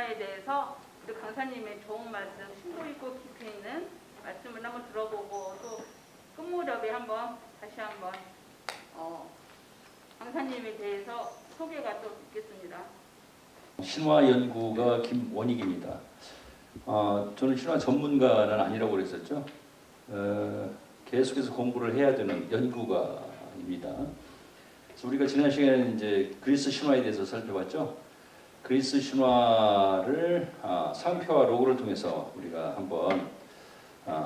신화에 대해서 우리 강사님의 좋은 말씀, 심도 있고 깊이 있는 말씀을 한번 들어보고 또 끝무렵에 다시 한번 강사님에 대해서 소개가 또 있겠습니다. 신화 연구가 김원익입니다. 저는 신화 전문가는 아니라고 그랬었죠. 계속해서 공부를 해야 되는 연구가입니다. 그래서 우리가 지난 시간에 이제 그리스 신화에 대해서 살펴봤죠. 그리스 신화를 상표와 로고를 통해서 우리가 한번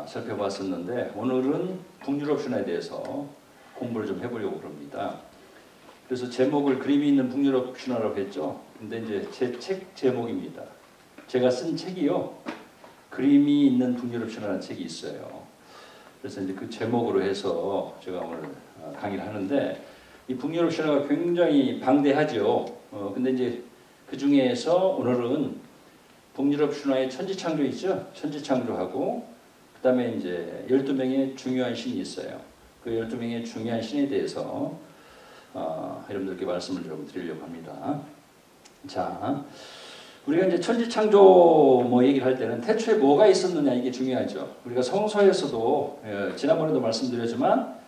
살펴봤었는데 오늘은 북유럽 신화에 대해서 공부를 좀 해보려고 합니다. 그래서 제목을 그림이 있는 북유럽 신화라고 했죠. 근데 이제 제 책 제목입니다. 제가 쓴 책이요. 그림이 있는 북유럽 신화라는 책이 있어요. 그래서 이제 그 제목으로 해서 제가 오늘 강의를 하는데 이 북유럽 신화가 굉장히 방대하죠. 근데 이제 그 중에서 오늘은 북유럽 신화의 천지창조 있죠. 천지창조하고 그 다음에 이제 12명의 중요한 신이 있어요. 그 12명의 중요한 신에 대해서 여러분들께 말씀을 좀 드리려고 합니다. 자, 우리가 이제 천지창조 얘기를 할 때는 태초에 뭐가 있었느냐 이게 중요하죠. 우리가 성서에서도 지난번에도 말씀드렸지만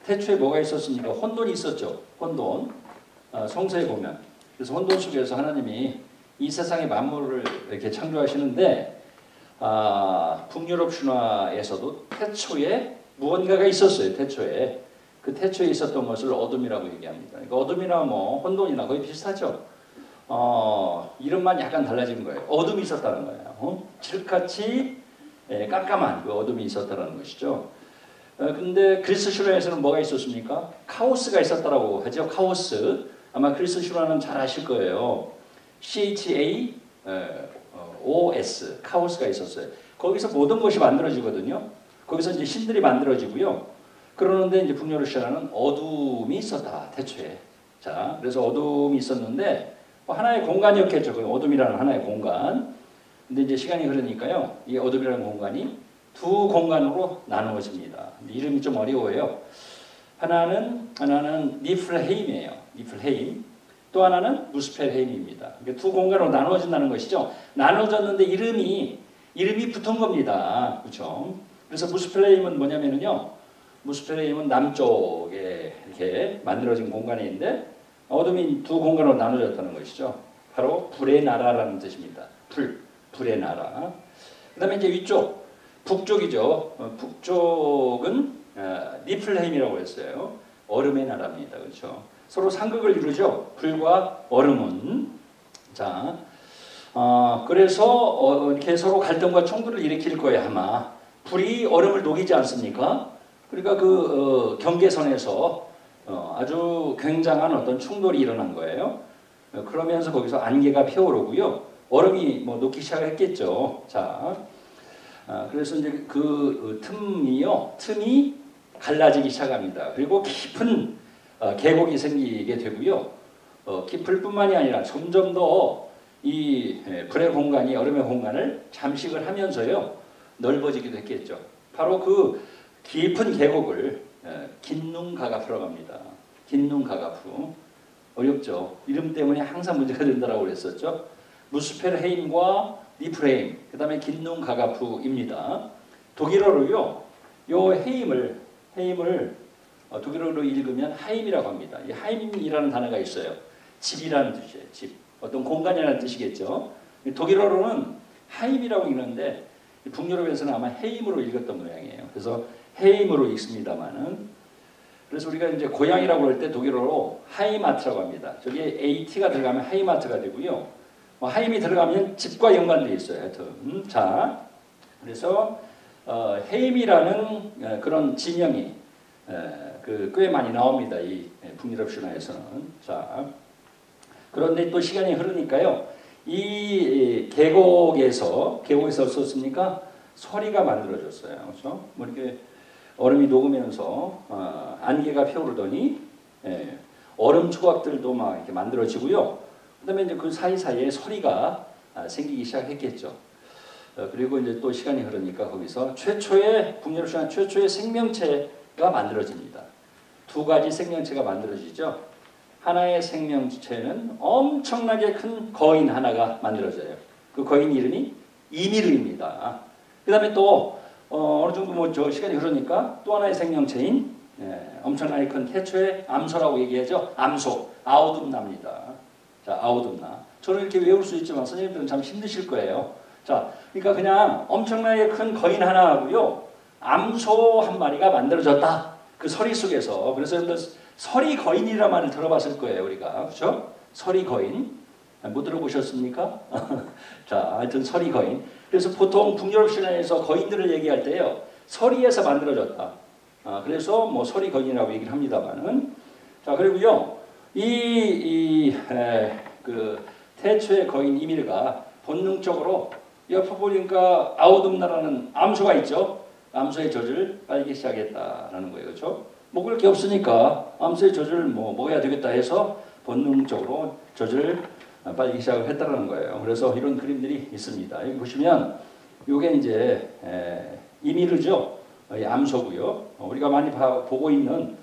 태초에 뭐가 있었습니까? 혼돈이 있었죠. 혼돈. 성서에 보면. 그래서 혼돈 속에서 하나님이 이 세상의 만물을 이렇게 창조하시는데 북유럽 신화에서도 태초에 무언가가 있었어요. 태초에. 그 태초에 있었던 것을 어둠이라고 얘기합니다. 그러니까 어둠이나 혼돈이나 거의 비슷하죠. 이름만 약간 달라진 거예요. 어둠이 있었다는 거예요. 칠흑같이 깜깜한 그 어둠이 있었다는 것이죠. 근데 그리스 신화에서는 뭐가 있었습니까? 카오스가 있었다고 하죠. 카오스. 아마 그리스 신화는 잘 아실 거예요. CHAOS 카오스가 있었어요. 거기서 모든 것이 만들어지거든요. 거기서 이제 신들이 만들어지고요. 그러는데 이제 북유럽 신화는 어둠이 있었다. 태초에. 자, 그래서 어둠이 있었는데 하나의 공간이었겠죠. 그 어둠이라는 하나의 공간. 근데 이제 시간이 흐르니까요. 이 어둠이라는 공간이 두 공간으로 나누어집니다. 이름이 좀 어려워요. 하나는 니플헤임이에요. 니플헤임. 또 하나는 무스펠헤임입니다. 그러니까 두 공간으로 나누어진다는 것이죠. 나누어졌는데 이름이 붙은 겁니다. 그렇죠? 그래서 무스펠헤임은 뭐냐면요. 무스펠헤임은 남쪽에 이렇게 만들어진 공간인데 어둠이 두 공간으로 나눠졌다는 것이죠. 바로 불의 나라라는 뜻입니다. 불의 나라. 그 다음에 이제 위쪽, 북쪽이죠. 북쪽은 니플헤임이라고 했어요. 얼음의 나라입니다. 그렇죠. 서로 상극을 이루죠. 불과 얼음은. 자, 그래서 이렇게 서로 갈등과衝突을 일으킬 거예요. 아마. 불이 얼음을 녹이지 않습니까? 그러니까 그 경계선에서 아주 굉장한 어떤 충돌이 일어난 거예요. 그러면서 거기서 안개가 피어오르고요. 얼음이 녹기 시작했겠죠. 자, 그래서 이제 그 틈이 갈라지기 시작합니다. 그리고 깊은 계곡이 생기게 되고요. 깊을 뿐만이 아니라 점점 더 이 불의 공간이 얼음의 공간을 잠식을 하면서요. 넓어지기도 했겠죠. 바로 그 깊은 계곡을 긴눈가가프라고 합니다. 긴눈가가프. 어렵죠. 이름 때문에 항상 문제가 된다고 그랬었죠. 무스펠헤임과 니플헤임, 그 다음에 긴눈가가프입니다. 독일어로요. 요 헤임을 독일어로 읽으면 하임이라고 합니다. 이 하임이라는 단어가 있어요. 집이라는 뜻이에요. 집. 어떤 공간이라는 뜻이겠죠. 독일어로는 하임이라고 읽는데 북유럽에서는 아마 헤임으로 읽었던 모양이에요. 그래서 헤임으로 읽습니다만은. 그래서 우리가 이제 고향이라고 할 때 독일어로 하이마트라고 합니다. 저기에 AT가 들어가면 하이마트가 되고요. 하임이 들어가면 집과 연관되어 있어요. 하여튼. 자, 그래서 헤임이라는 그런 지명이 꽤 많이 나옵니다. 이 북유럽 신화에서는. 자, 그런데 또 시간이 흐르니까요. 이 계곡에서 어떻습니까? 서리가 만들어졌어요. 그렇죠? 이렇게 얼음이 녹으면서 안개가 피어오르더니 얼음 조각들도 막 이렇게 만들어지고요. 그다음에 이제 그 사이사이에 서리가 생기기 시작했겠죠. 그리고 이제 또 시간이 흐르니까 거기서 북유럽 신화 최초의 생명체가 만들어집니다. 두 가지 생명체가 만들어지죠. 하나의 생명체는 엄청나게 큰 거인 하나가 만들어져요. 그 그 거인 이름이 이미르입니다. 그 다음에 또 어느 정도 뭐 저 시간이 흐르니까 또 하나의 생명체인 엄청나게 큰 태초의 암소라고 얘기하죠. 암소, 아우둠나입니다. 자, 아우둠나. 저는 이렇게 외울 수 있지만 선생님들은 참 힘드실 거예요. 자, 그러니까 그냥 엄청나게 큰 거인 하나하고요. 암소 한 마리가 만들어졌다. 그 서리 속에서. 그래서 서리 거인이라는 말을 들어봤을 거예요, 우리가. 그렇죠? 서리 거인. 못 들어보셨습니까? 자, 하여튼 서리 거인. 그래서 보통 북유럽 신화에서 거인들을 얘기할 때요. 서리에서 만들어졌다. 그래서 뭐 서리 거인이라고 얘기를 합니다만은. 자, 그리고요. 그 태초의 거인 이미르가 본능적으로 옆에 보니까 아우둠나라는 암소가 있죠. 암소의 젖을 빨기 시작했다라는 거예요. 그렇죠? 먹을 게 없으니까 암소의 젖을 뭐 먹어야 되겠다 해서 본능적으로 젖을 빨기 시작을 했다는 거예요. 그래서 이런 그림들이 있습니다. 여기 보시면 이게 이제 이미르죠. 암소고요. 우리가 많이 보고 있는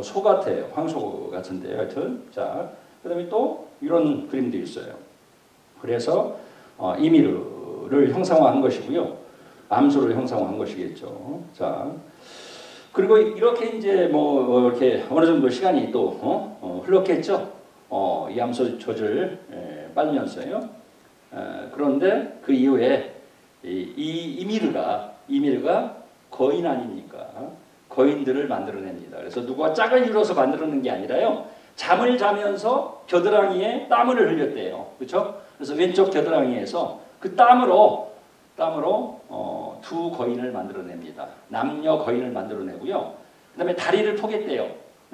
소 같아요. 황소 같은데요. 하여튼 자, 그다음에 또 이런 그림도 있어요. 그래서 이미르를 형상화한 것이고요. 암소를 형상화한 것이겠죠. 자, 그리고 이렇게 이제 뭐 이렇게 어느 정도 시간이 또 흘렀겠죠. 이 암소 젖을 빨면서요. 그런데 그 이후에 이 이미르가 거인 아닙니까? 거인들을 만들어냅니다. 그래서 누가 짝을 이뤄서 만들어낸 게 아니라요. 잠을 자면서 겨드랑이에 땀을 흘렸대요. 그렇죠? 그래서 왼쪽 겨드랑이에서 그 땀으로 두 거인을 만들어냅니다. 남녀 거인을 만들어내고요. 그 다음에 다리를 포겠대요.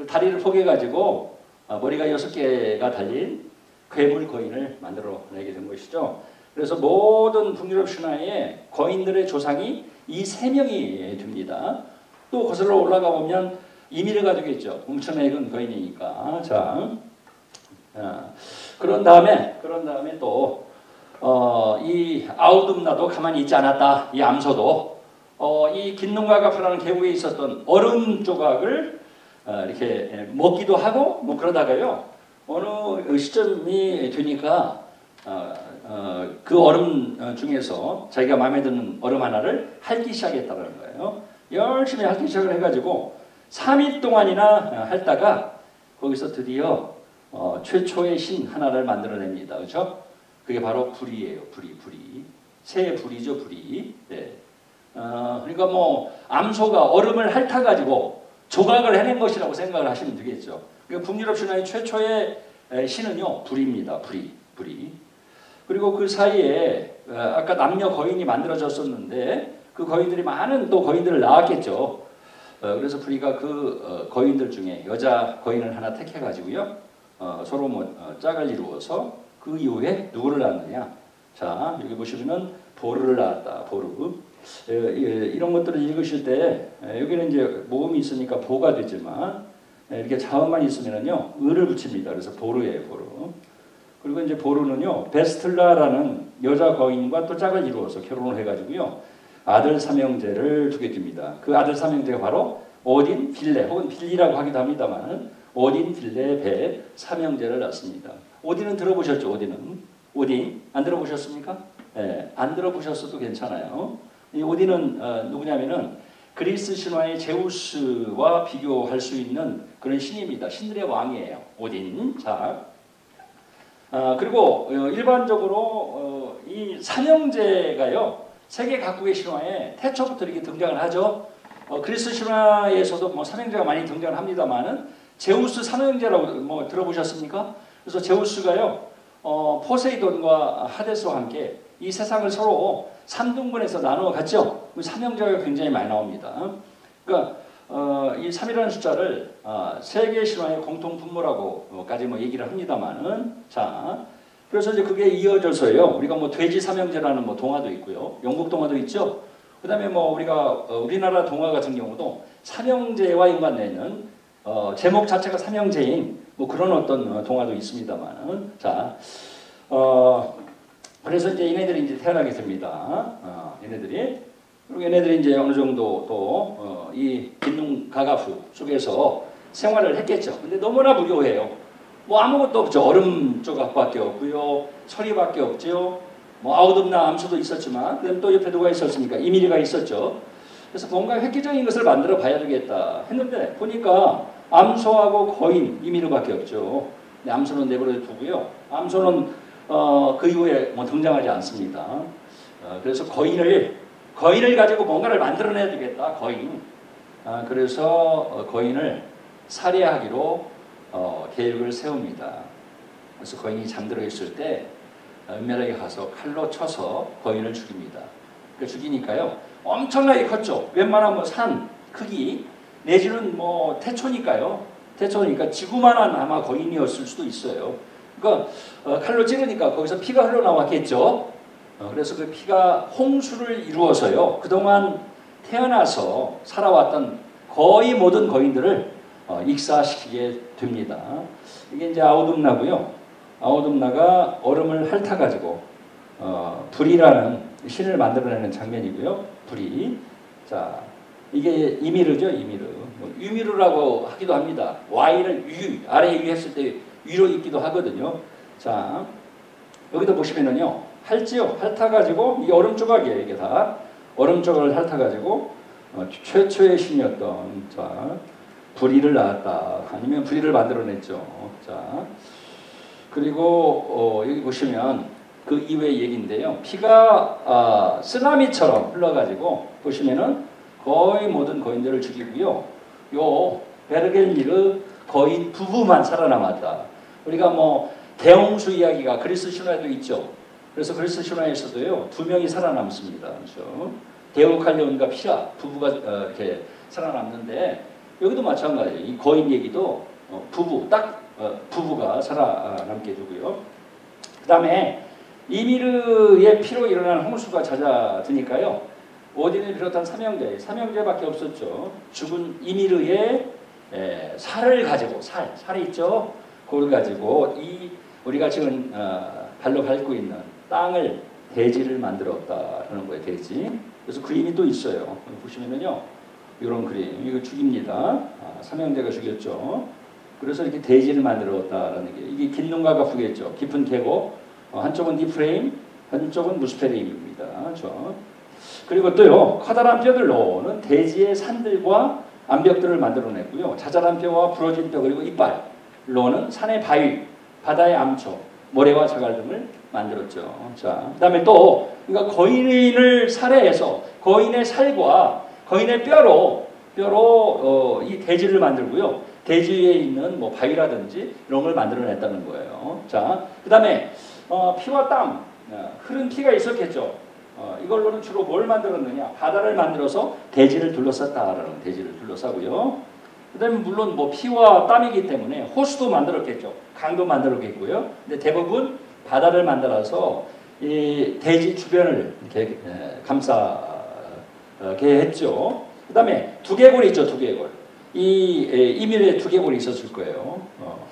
다리를 포개가지고 머리가 6개가 달린 괴물 거인을 만들어내게 된 것이죠. 그래서 모든 북유럽 신화에 거인들의 조상이 이 3명이 됩니다. 또 거슬러 올라가 보면 이미르가 되겠죠. 엄청나게 큰 거인이니까. 자, 그런 다음에 또 이 아우둠나도 가만히 있지 않았다. 이 암소도 이 긴눈가가프라는 계곡에 있었던 얼음 조각을 이렇게 먹기도 하고 뭐 그러다가요. 어느 시점이 되니까 그 얼음 중에서 자기가 마음에 드는 얼음 하나를 핥기 시작했다는 거예요. 열심히 핥기 시작을 해가지고 3일 동안이나 핥다가 거기서 드디어 최초의 신 하나를 만들어냅니다. 그렇죠? 그게 바로 불이에요. 불이. 새의 불이죠. 불이. 네. 그러니까 뭐 암소가 얼음을 핥아가지고 조각을 해낸 것이라고 생각을 하시면 되겠죠. 그러니까 북유럽 신화의 최초의 신은요. 불입니다. 불이. 그리고 그 사이에 아까 남녀 거인이 만들어졌었는데 그 거인들이 많은 또 거인들을 낳았겠죠. 그래서 불이가 그 거인들 중에 여자 거인을 하나 택해가지고요. 서로 뭐 짝을 이루어서 그 이후에 누구를 낳느냐. 자, 여기 보시면은 보르를 낳았다. 보르. 이런 것들을 읽으실 때 여기는 이제 모음이 있으니까 보가 되지만 이렇게 자음만 있으면은요. 을을 붙입니다. 그래서 보르예요. 보르. 그리고 이제 보르는요. 베스틀라라는 여자 거인과 또 짝을 이루어서 결혼을 해가지고요. 아들 삼형제를 두게 됩니다. 그 아들 삼형제가 바로 오딘, 빌레 혹은 빌리라고 하기도 합니다만 오딘, 빌레, 벨 삼형제를 낳습니다. 오딘은 들어보셨죠? 오딘 안 들어보셨습니까? 네, 안 들어보셨어도 괜찮아요. 이 오딘은 누구냐면은 그리스 신화의 제우스와 비교할 수 있는 그런 신입니다. 신들의 왕이에요. 오딘. 자, 그리고 일반적으로 이 삼형제가요. 세계 각국의 신화에 태초부터 이렇게 등장을 하죠. 그리스 신화에서도 뭐 삼형제가 많이 등장을 합니다만은 제우스 삼형제라고 뭐 들어보셨습니까? 그래서 제우스가요. 포세이돈과 하데스와 함께 이 세상을 서로 3등분해서 나누어 갔죠. 그 삼형제가 굉장히 많이 나옵니다. 그러니까 이 3이라는 숫자를 세계 신화의 공통 분모라고까지 뭐 얘기를 합니다만은 자. 그래서 이제 그게 이어져서요. 우리가 뭐 돼지 삼형제라는 뭐 동화도 있고요. 영국 동화도 있죠. 그다음에 뭐 우리가 우리나라 동화 같은 경우도 삼형제와 연관되는 제목 자체가 삼형제인 뭐 그런 어떤 동화도 있습니다만은 자, 그래서 이제 얘네들이 이제 태어나게 됩니다. 얘네들이 그리고 얘네들이 이제 어느 정도 또 이 긴눈가가프 속에서 생활을 했겠죠. 근데 너무나 무료해요. 뭐 아무것도 없죠. 얼음 조각밖에 없고요. 서리밖에 없죠. 뭐 아우듬나 암소도 있었지만 그다음 또 옆에 누가 있었습니까? 이미리가 있었죠. 그래서 뭔가 획기적인 것을 만들어 봐야 되겠다 했는데 보니까 암소하고 거인 이미르밖에 없죠. 근데 암소는 내버려 두고요. 암소는 그 이후에 뭐 등장하지 않습니다. 그래서 거인을 가지고 뭔가를 만들어내야 되겠다. 거인. 그래서 거인을 살해하기로 계획을 세웁니다. 그래서 거인이 잠들어 있을 때 은밀하게 가서 칼로 쳐서 거인을 죽입니다. 죽이니까요 엄청나게 컸죠. 웬만한 뭐 산 크기 내지는 뭐 태초니까요. 태초니까 지구만한 아마 거인이었을 수도 있어요. 그러니까 칼로 찌르니까 거기서 피가 흘러나왔겠죠. 그래서 그 피가 홍수를 이루어서요. 그동안 태어나서 살아왔던 거의 모든 거인들을 익사시키게 됩니다. 이게 이제 아우둠나고요. 아우둠나가 얼음을 핥아가지고 불이라는 신을 만들어내는 장면이고요. 불이. 자, 이게 이미르죠. 이미르. 유미르라고 하기도 합니다. Y를 유, 아래 유 했을 때 위로 있기도 하거든요. 자, 여기도 보시면은요. 핥지요. 핥아가지고 이 얼음 조각이에요. 이게 다. 얼음 조각을 핥아가지고 최초의 신이었던 자, 불이를 낳았다. 아니면 불이를 만들어냈죠. 자, 그리고 여기 보시면 그 이외의 얘기인데요. 피가 쓰나미처럼 흘러가지고 보시면은 거의 모든 거인들을 죽이고요. 요 베르겔미르 거인 부부만 살아남았다. 우리가 뭐 대홍수 이야기가 그리스 신화에도 있죠. 그래서 그리스 신화에서도요 2명이 살아남습니다. 그렇죠? 데오칼리온과 피라 부부가 이렇게 살아남는데 여기도 마찬가지예요. 이 거인 얘기도 부부 딱 부부가 살아남게 되고요. 그 다음에 이미르의 피로 일어나는 홍수가 잦아드니까요. 오딘을 비롯한 삼형제밖에 없었죠. 죽은 이미르의 살을 가지고 살이 있죠. 그걸 가지고 이 우리가 지금 발로 밟고 있는 땅을 대지를 만들었다라는 거예요. 대지. 그래서 그림이 또 있어요. 보시면은요. 이런 그림. 이거 죽입니다. 삼형제가 죽였죠. 그래서 이렇게 대지를 만들었다라는 게 이게 긴 눈가가 부겠죠. 깊은 계곡. 한쪽은 디프레임, 한쪽은 무스페레임입니다. 그렇죠? 그리고 또요. 커다란 뼈들로는 대지의 산들과 암벽들을 만들어냈고요. 자잘한 뼈와 부러진 뼈 그리고 이빨로는 산의 바위, 바다의 암초, 모래와 자갈 등을 만들었죠. 자, 그다음에 또 그러니까 거인을 살해해서 거인의 살과 거인의 뼈로 이 대지를 만들고요. 대지에 있는 뭐 바위라든지 이런 걸 만들어냈다는 거예요. 자, 그다음에 피와 땀, 흐른 피가 있었겠죠. 이걸로는 주로 뭘 만들었느냐? 바다를 만들어서 대지를 둘러쌌다라는 대지를 둘러싸고요. 그다음에 물론 뭐 피와 땀이기 때문에 호수도 만들었겠죠. 강도 만들었겠고요. 근데 대부분 바다를 만들어서 이 대지 주변을 이렇게 감싸게 했죠. 그다음에 두개골이 있죠. 두개골. 이 이밀에 두개골이 있었을 거예요.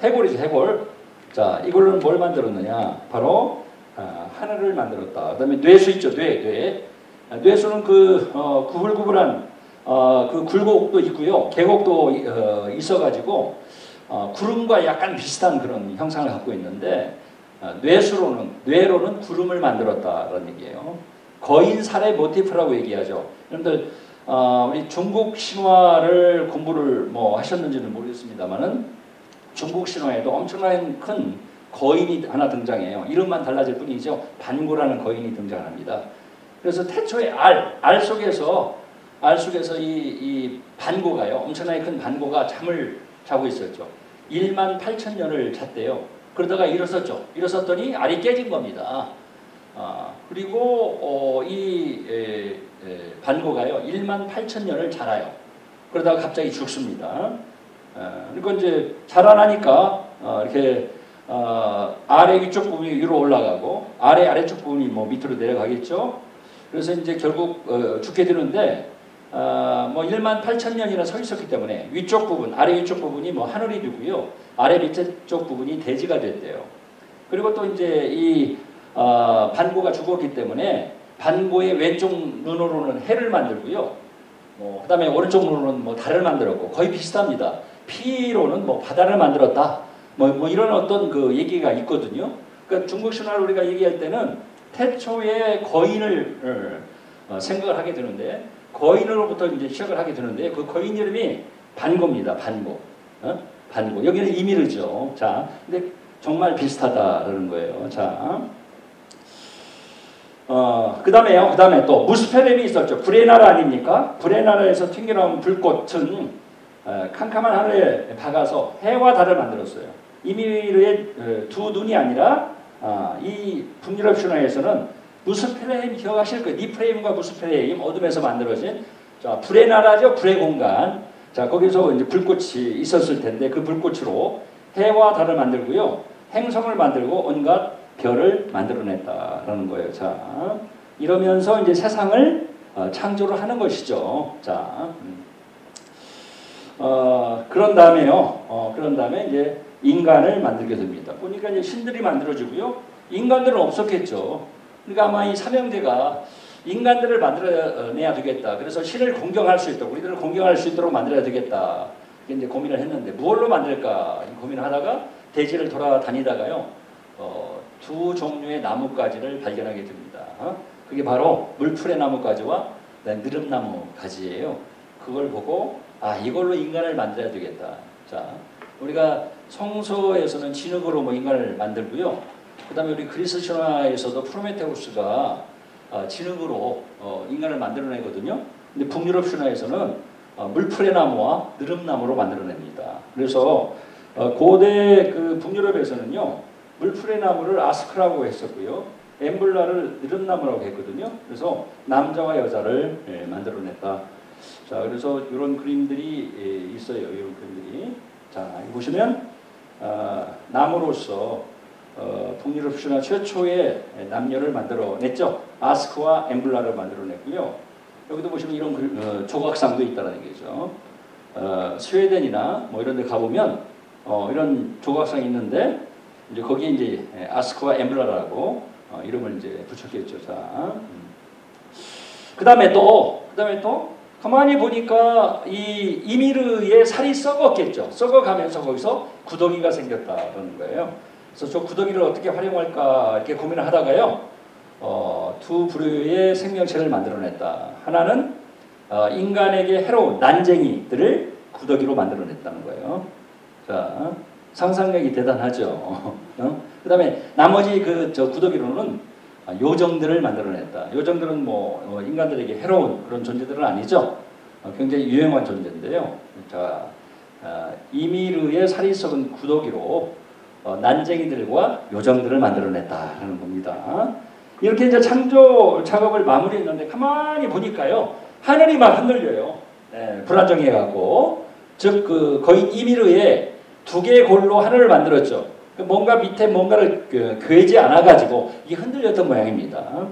해골이죠. 해골. 자, 이걸로는 뭘 만들었느냐? 바로 하늘을 만들었다. 그다음에 뇌수 있죠. 뇌수는 그 구불구불한 그 굴곡도 있고요. 계곡도 있어가지고 구름과 약간 비슷한 그런 형상을 갖고 있는데 뇌로는 구름을 만들었다라는 얘기예요. 거인 살해 모티프라고 얘기하죠. 여러분들 우리 중국 신화를 공부를 뭐 하셨는지는 모르겠습니다만은 중국 신화에도 엄청난 큰 거인이 하나 등장해요. 이름만 달라질 뿐이죠. 반고라는 거인이 등장합니다. 그래서 태초에 알 속에서 이 반고가요. 엄청나게 큰 반고가 잠을 자고 있었죠. 1만 8천 년을 잤대요. 그러다가 일어섰더니 알이 깨진 겁니다. 그리고 이 반고가요. 1만 8천 년을 자라요. 그러다가 갑자기 죽습니다. 그리고 이제 자라나니까 이렇게 아래 위쪽 부분이 위로 올라가고 아래쪽 부분이 뭐 밑으로 내려가겠죠. 그래서 이제 결국 죽게 되는데 뭐 1만 8천 년이나 서 있었기 때문에 위쪽 부분, 아래 위쪽 부분이 뭐 하늘이 되고요. 아래 밑에 쪽 부분이 대지가 됐대요. 그리고 또 이제 이 반고가 죽었기 때문에 반고의 왼쪽 눈으로는 해를 만들고요. 그다음에 오른쪽 눈으로는 뭐 달을 만들었고 거의 비슷합니다. 피로는 뭐 바다를 만들었다. 뭐 이런 어떤 그 얘기가 있거든요. 그러니까 중국 신화를 우리가 얘기할 때는 태초의 거인을 생각을 하게 되는데 거인으로부터 이제 시작을 하게 되는데 그 거인 이름이 반고입니다. 반고. 반고. 여기는 이미르죠. 자, 근데 정말 비슷하다라는 거예요. 자, 그 다음에 또 무스페렘이 있었죠. 불의 나라 아닙니까? 불의 나라에서 튕겨나온 불꽃은 캄캄한 하늘에 박아서 해와 달을 만들었어요. 이미르의 두 눈이 아니라 이 북유럽 신화에서는 무스페레임 기억하실 거예요. 니프레임과 무스페레임 어둠에서 만들어진 자, 불의 나라죠. 불의 공간. 자, 거기서 이제 불꽃이 있었을 텐데 그 불꽃으로 해와 달을 만들고요. 행성을 만들고 온갖 별을 만들어냈다라는 거예요. 자, 이러면서 이제 세상을 창조를 하는 것이죠. 자, 그런 다음에 이제 인간을 만들게 됩니다. 보니까 이제 신들이 만들어지고요. 인간들은 없었겠죠. 그러니까 아마 이 삼형제가 인간들을 만들어내야 되겠다. 그래서 신을 공경할 수 있도록 우리들을 공경할 수 있도록 만들어야 되겠다. 이제 고민을 했는데 무엇로 만들까 고민을 하다가 대지를 돌아다니다가요. 두 종류의 나뭇가지를 발견하게 됩니다. 그게 바로 물풀의 나뭇가지와 느릅나무 가지예요. 그걸 보고 이걸로 인간을 만들어야 되겠다. 자, 우리가 성서에서는 진흙으로 뭐 인간을 만들고요. 그 다음에 우리 그리스 신화에서도 프로메테우스가 진흙으로 인간을 만들어내거든요. 근데 북유럽 신화에서는 물풀의 나무와 느릅나무로 만들어냅니다. 그래서 고대 그 북유럽에서는요. 물풀의 나무를 아스크라고 했었고요. 엠블라를 느릅나무라고 했거든요. 그래서 남자와 여자를 만들어냈다. 자, 그래서 이런 그림들이 있어요. 이런 그림들이. 자, 여기 보시면 나무로서 북유럽 신화 최초의 남녀를 만들어냈죠. 아스크와 엠블라를 만들어냈고요. 여기도 보시면 이런 조각상도 있다는 얘기죠. 스웨덴이나 뭐 이런 데 가보면 이런 조각상이 있는데 이제 거기에 이제 아스크와 엠블라라고 이름을 이제 붙였겠죠. 자, 그 다음에 또 가만히 보니까 이 이미르의 살이 썩었겠죠. 썩어가면서 거기서 구더기가 생겼다는 거예요. 그래서 저 구더기를 어떻게 활용할까 이렇게 고민을 하다가요. 두 부류의 생명체를 만들어냈다. 하나는 인간에게 해로운 난쟁이들을 구더기로 만들어냈다는 거예요. 자, 상상력이 대단하죠. 그 다음에 나머지 저 구더기로는 요정들을 만들어냈다. 요정들은 뭐 인간들에게 해로운 그런 존재들은 아니죠. 굉장히 유용한 존재인데요. 자, 이미르의 살이 썩은 구더기로 난쟁이들과 요정들을 만들어냈다라는 겁니다. 이렇게 이제 창조 작업을 마무리했는데 가만히 보니까요. 하늘이 막 흔들려요. 불안정해갖고. 즉 그 거인 이미르의 두 개의 골로 하늘을 만들었죠. 뭔가 밑에 뭔가를 괴지 않아가지고 이게 흔들렸던 모양입니다.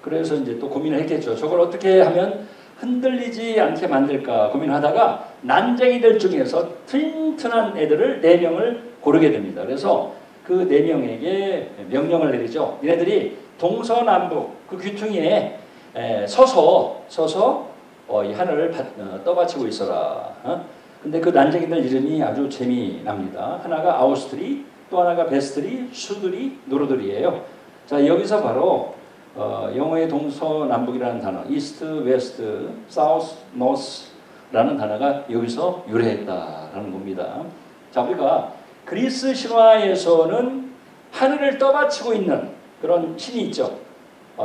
그래서 이제 또 고민을 했겠죠. 저걸 어떻게 하면 흔들리지 않게 만들까 고민하다가 난쟁이들 중에서 튼튼한 애들을 4명을 고르게 됩니다. 그래서 그 4명에게 명령을 내리죠. 얘네들이 동서남북 그 귀퉁이에 서서 이 하늘을 떠받치고 있어라. 근데 그 난쟁이들 이름이 아주 재미납니다. 하나가 아우스트리, 또 하나가 베스트리, 수드리, 노르드리예요. 자, 여기서 바로 영어의 동서남북이라는 단어, 이스트, 웨스트, 사우스, 노스라는 단어가 여기서 유래했다라는 겁니다. 자, 우리가 그리스 신화에서는 하늘을 떠받치고 있는 그런 신이 있죠.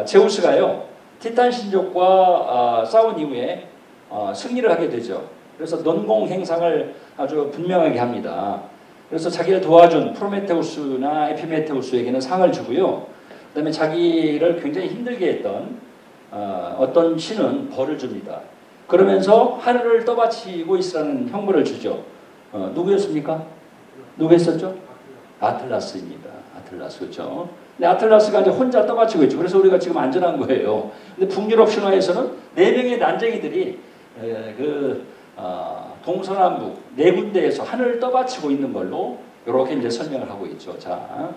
제우스가요, 티탄 신족과 싸운 이후에 승리를 하게 되죠. 그래서 논공 행상을 아주 분명하게 합니다. 그래서 자기를 도와준 프로메테우스나 에피메테우스에게는 상을 주고요. 그 다음에 자기를 굉장히 힘들게 했던 어떤 신은 벌을 줍니다. 그러면서 하늘을 떠받치고 있으라는 형벌을 주죠. 누구였습니까? 누구였었죠? 아틀라스입니다. 아틀라스, 그렇죠? 근데 아틀라스가 이제 혼자 떠받치고 있죠. 그래서 우리가 지금 안전한 거예요. 근데 북유럽 신화에서는 4명의 난쟁이들이 동서남북 4군데에서 하늘을 떠받치고 있는 걸로 이렇게 이제 설명을 하고 있죠. 자,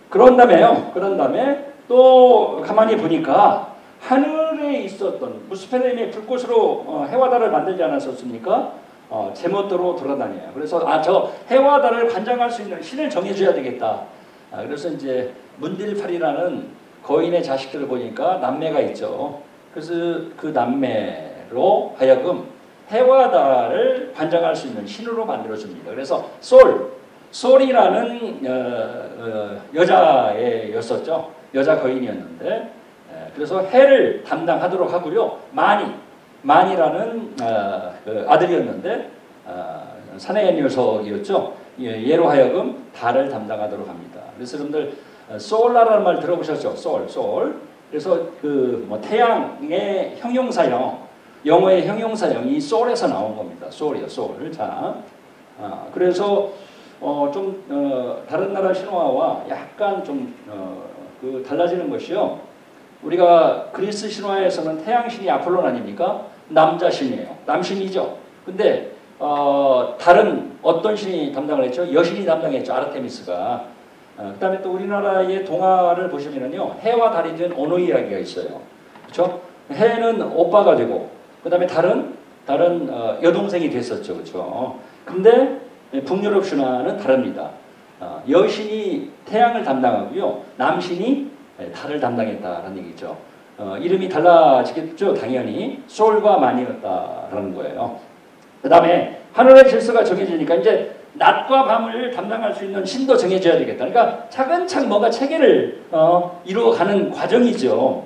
그런 다음에 또 가만히 보니까 하늘에 있었던 무스페렘의 불꽃으로 해와 달을 만들지 않았었습니까? 제멋대로 돌아다녀요. 그래서 저 해와 달을 관장할 수 있는 신을 정해줘야 되겠다. 그래서 이제 문딜팔이라는 거인의 자식들을 보니까 남매가 있죠. 그래서 그 남매로 하여금 해와 달을 관장할 수 있는 신으로 만들어줍니다. 그래서 솔이라는 여자였었죠. 여자 거인이었는데 그래서 해를 담당하도록 하고요. 만이라는 그 아들이었는데 사내의 녀석이었죠. 얘로 하여금 달을 담당하도록 합니다. 그래서 여러분들 솔라라는 말 들어보셨죠? 솔. 그래서 그 뭐 태양의 형용사형, 영어의 형용사형이 솔에서 나온 겁니다. 솔이요, 솔. 자, 그래서 다른 나라 신화와 약간 그 달라지는 것이요. 우리가 그리스 신화에서는 태양신이 아폴론 아닙니까? 남자신이에요. 남신이죠. 근데 다른 어떤 신이 담당을 했죠? 여신이 담당했죠. 아르테미스가. 그 다음에 또 우리나라의 동화를 보시면요. 해와 달이 된 언어 이야기가 있어요. 그렇죠? 해는 오빠가 되고 그 다음에 달은 여동생이 됐었죠. 그렇죠? 근데 북유럽 신화는 다릅니다. 여신이 태양을 담당하고요. 남신이 달을 담당했다라는 얘기죠. 이름이 달라지겠죠. 당연히 솔과 만이었다라는 거예요. 그 다음에 하늘의 질서가 정해지니까 이제 낮과 밤을 담당할 수 있는 신도 정해져야 되겠다. 그러니까 차근차근 뭔가 체계를 이루어가는 과정이죠.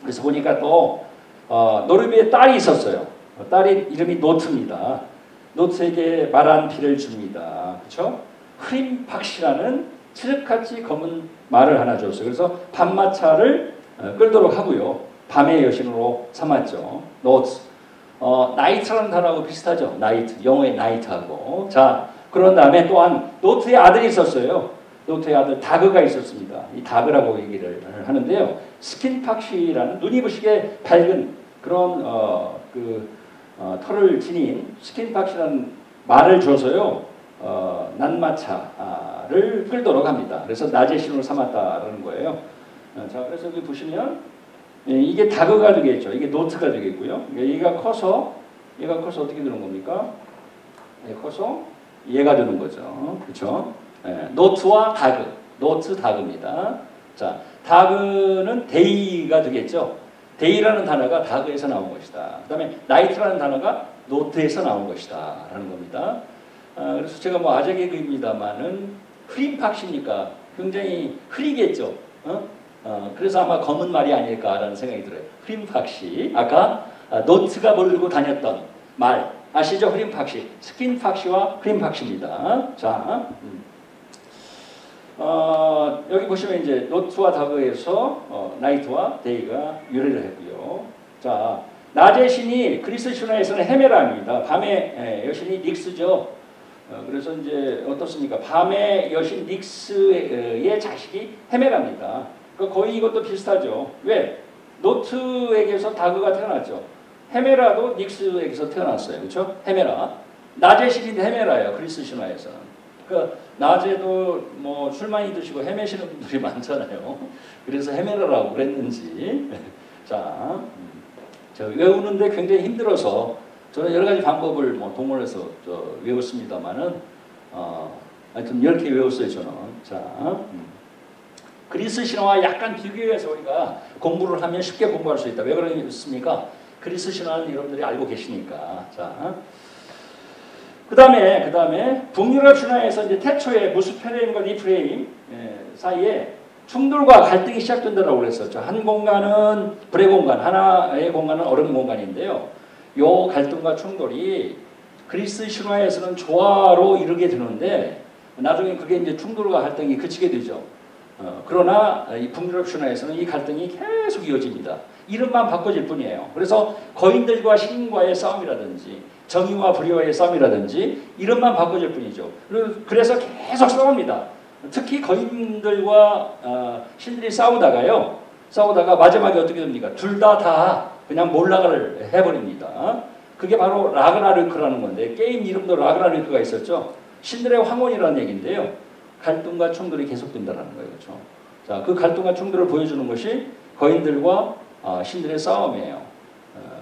그래서 보니까 또 노르비에 딸이 있었어요. 딸이 이름이 노트입니다. 노트에게 말한 피를 줍니다. 그렇죠? 흐림박씨라는 칠흑같이 검은 말을 하나 줬어요. 그래서 밤마차를 끌도록 하고요. 밤의 여신으로 삼았죠. 노트. 나이트라는 단어하고 비슷하죠. 나이트. 영어의 나이트하고. 자, 그런 다음에 또한 노트의 아들이 있었어요. 노트의 아들 다그가 있었습니다. 이 다그라고 얘기를 하는데요. 스킨팍시라는 눈이 부시게 밝은 그런 털을 지닌 스킨팍시라는 말을 줘서요. 난마차를 끌도록 합니다. 그래서 낮의 신으로 삼았다라는 거예요. 자, 그래서 여기 보시면 이게 다그가 되겠죠. 이게 노트가 되겠고요. 얘가 커서 어떻게 되는 겁니까? 커서 얘가 되는 거죠. 그렇죠? 노트와 다그, 노트 다그입니다. 자, 다그는 데이가 되겠죠. 데이라는 단어가 다그에서 나온 것이다. 그 다음에 나이트라는 단어가 노트에서 나온 것이다 라는 겁니다. 그래서 제가 뭐 아재 개그입니다만은 흐림팍시니까 굉장히 흐리겠죠. 그래서 아마 검은 말이 아닐까라는 생각이 들어요. 흐림팍시. 아까 노트가 몰고 다녔던 말 아시죠? 흐림팍시. 스킨팍시와 흐림팍시입니다. 자, 여기 보시면 이제 노트와 다그에서 나이트와 데이가 유래를 했고요. 자, 낮의 신이 그리스 신화에서는 헤메라입니다. 밤의 여신이 닉스죠. 그래서 이제 어떻습니까? 밤의 여신 닉스의 자식이 헤메라입니다. 거의 이것도 비슷하죠. 왜? 노트에게서 다그가 태어났죠. 헤메라도 닉스에게서 태어났어요. 그렇죠? 헤메라. 낮의 신인데 헤메라예요. 그리스 신화에서는. 그 낮에도 뭐 술 많이 드시고 헤매시는 분들이 많잖아요. 그래서 헤메라라고 그랬는지. 자, 저 외우는데 굉장히 힘들어서 저는 여러 가지 방법을 뭐 동원해서 외웠습니다만은 하여튼 10개 외웠어요. 저는. 자, 그리스 신화와 약간 비교해서 우리가 공부를 하면 쉽게 공부할 수 있다. 왜 그렇습니까? 그리스 신화는 여러분들이 알고 계시니까. 자, 그 다음에 북유럽 신화에서 이제 태초에 무스페레임과 니프레임 사이에 충돌과 갈등이 시작된다고 그랬었죠. 한 공간은 불의 공간, 하나의 공간은 얼음 공간인데요. 요 갈등과 충돌이 그리스 신화에서는 조화로 이르게 되는데 나중에 그게 이제 충돌과 갈등이 그치게 되죠. 그러나 이 북유럽 신화에서는 이 갈등이 계속 이어집니다. 이름만 바꿔질 뿐이에요. 그래서 거인들과 신과의 싸움이라든지 정의와 불의와의 싸움이라든지 이름만 바꿔질 뿐이죠. 그래서 계속 싸웁니다. 특히 거인들과 신들이 싸우다가 마지막에 어떻게 됩니까? 둘 다 그냥 몰락을 해버립니다. 그게 바로 라그나르크라는 건데 게임 이름도 라그나르크가 있었죠. 신들의 황혼이라는 얘기인데요. 갈등과 충돌이 계속된다는 거예요. 그렇죠? 자, 그 갈등과 충돌을 보여주는 것이 거인들과 신들의 싸움이에요.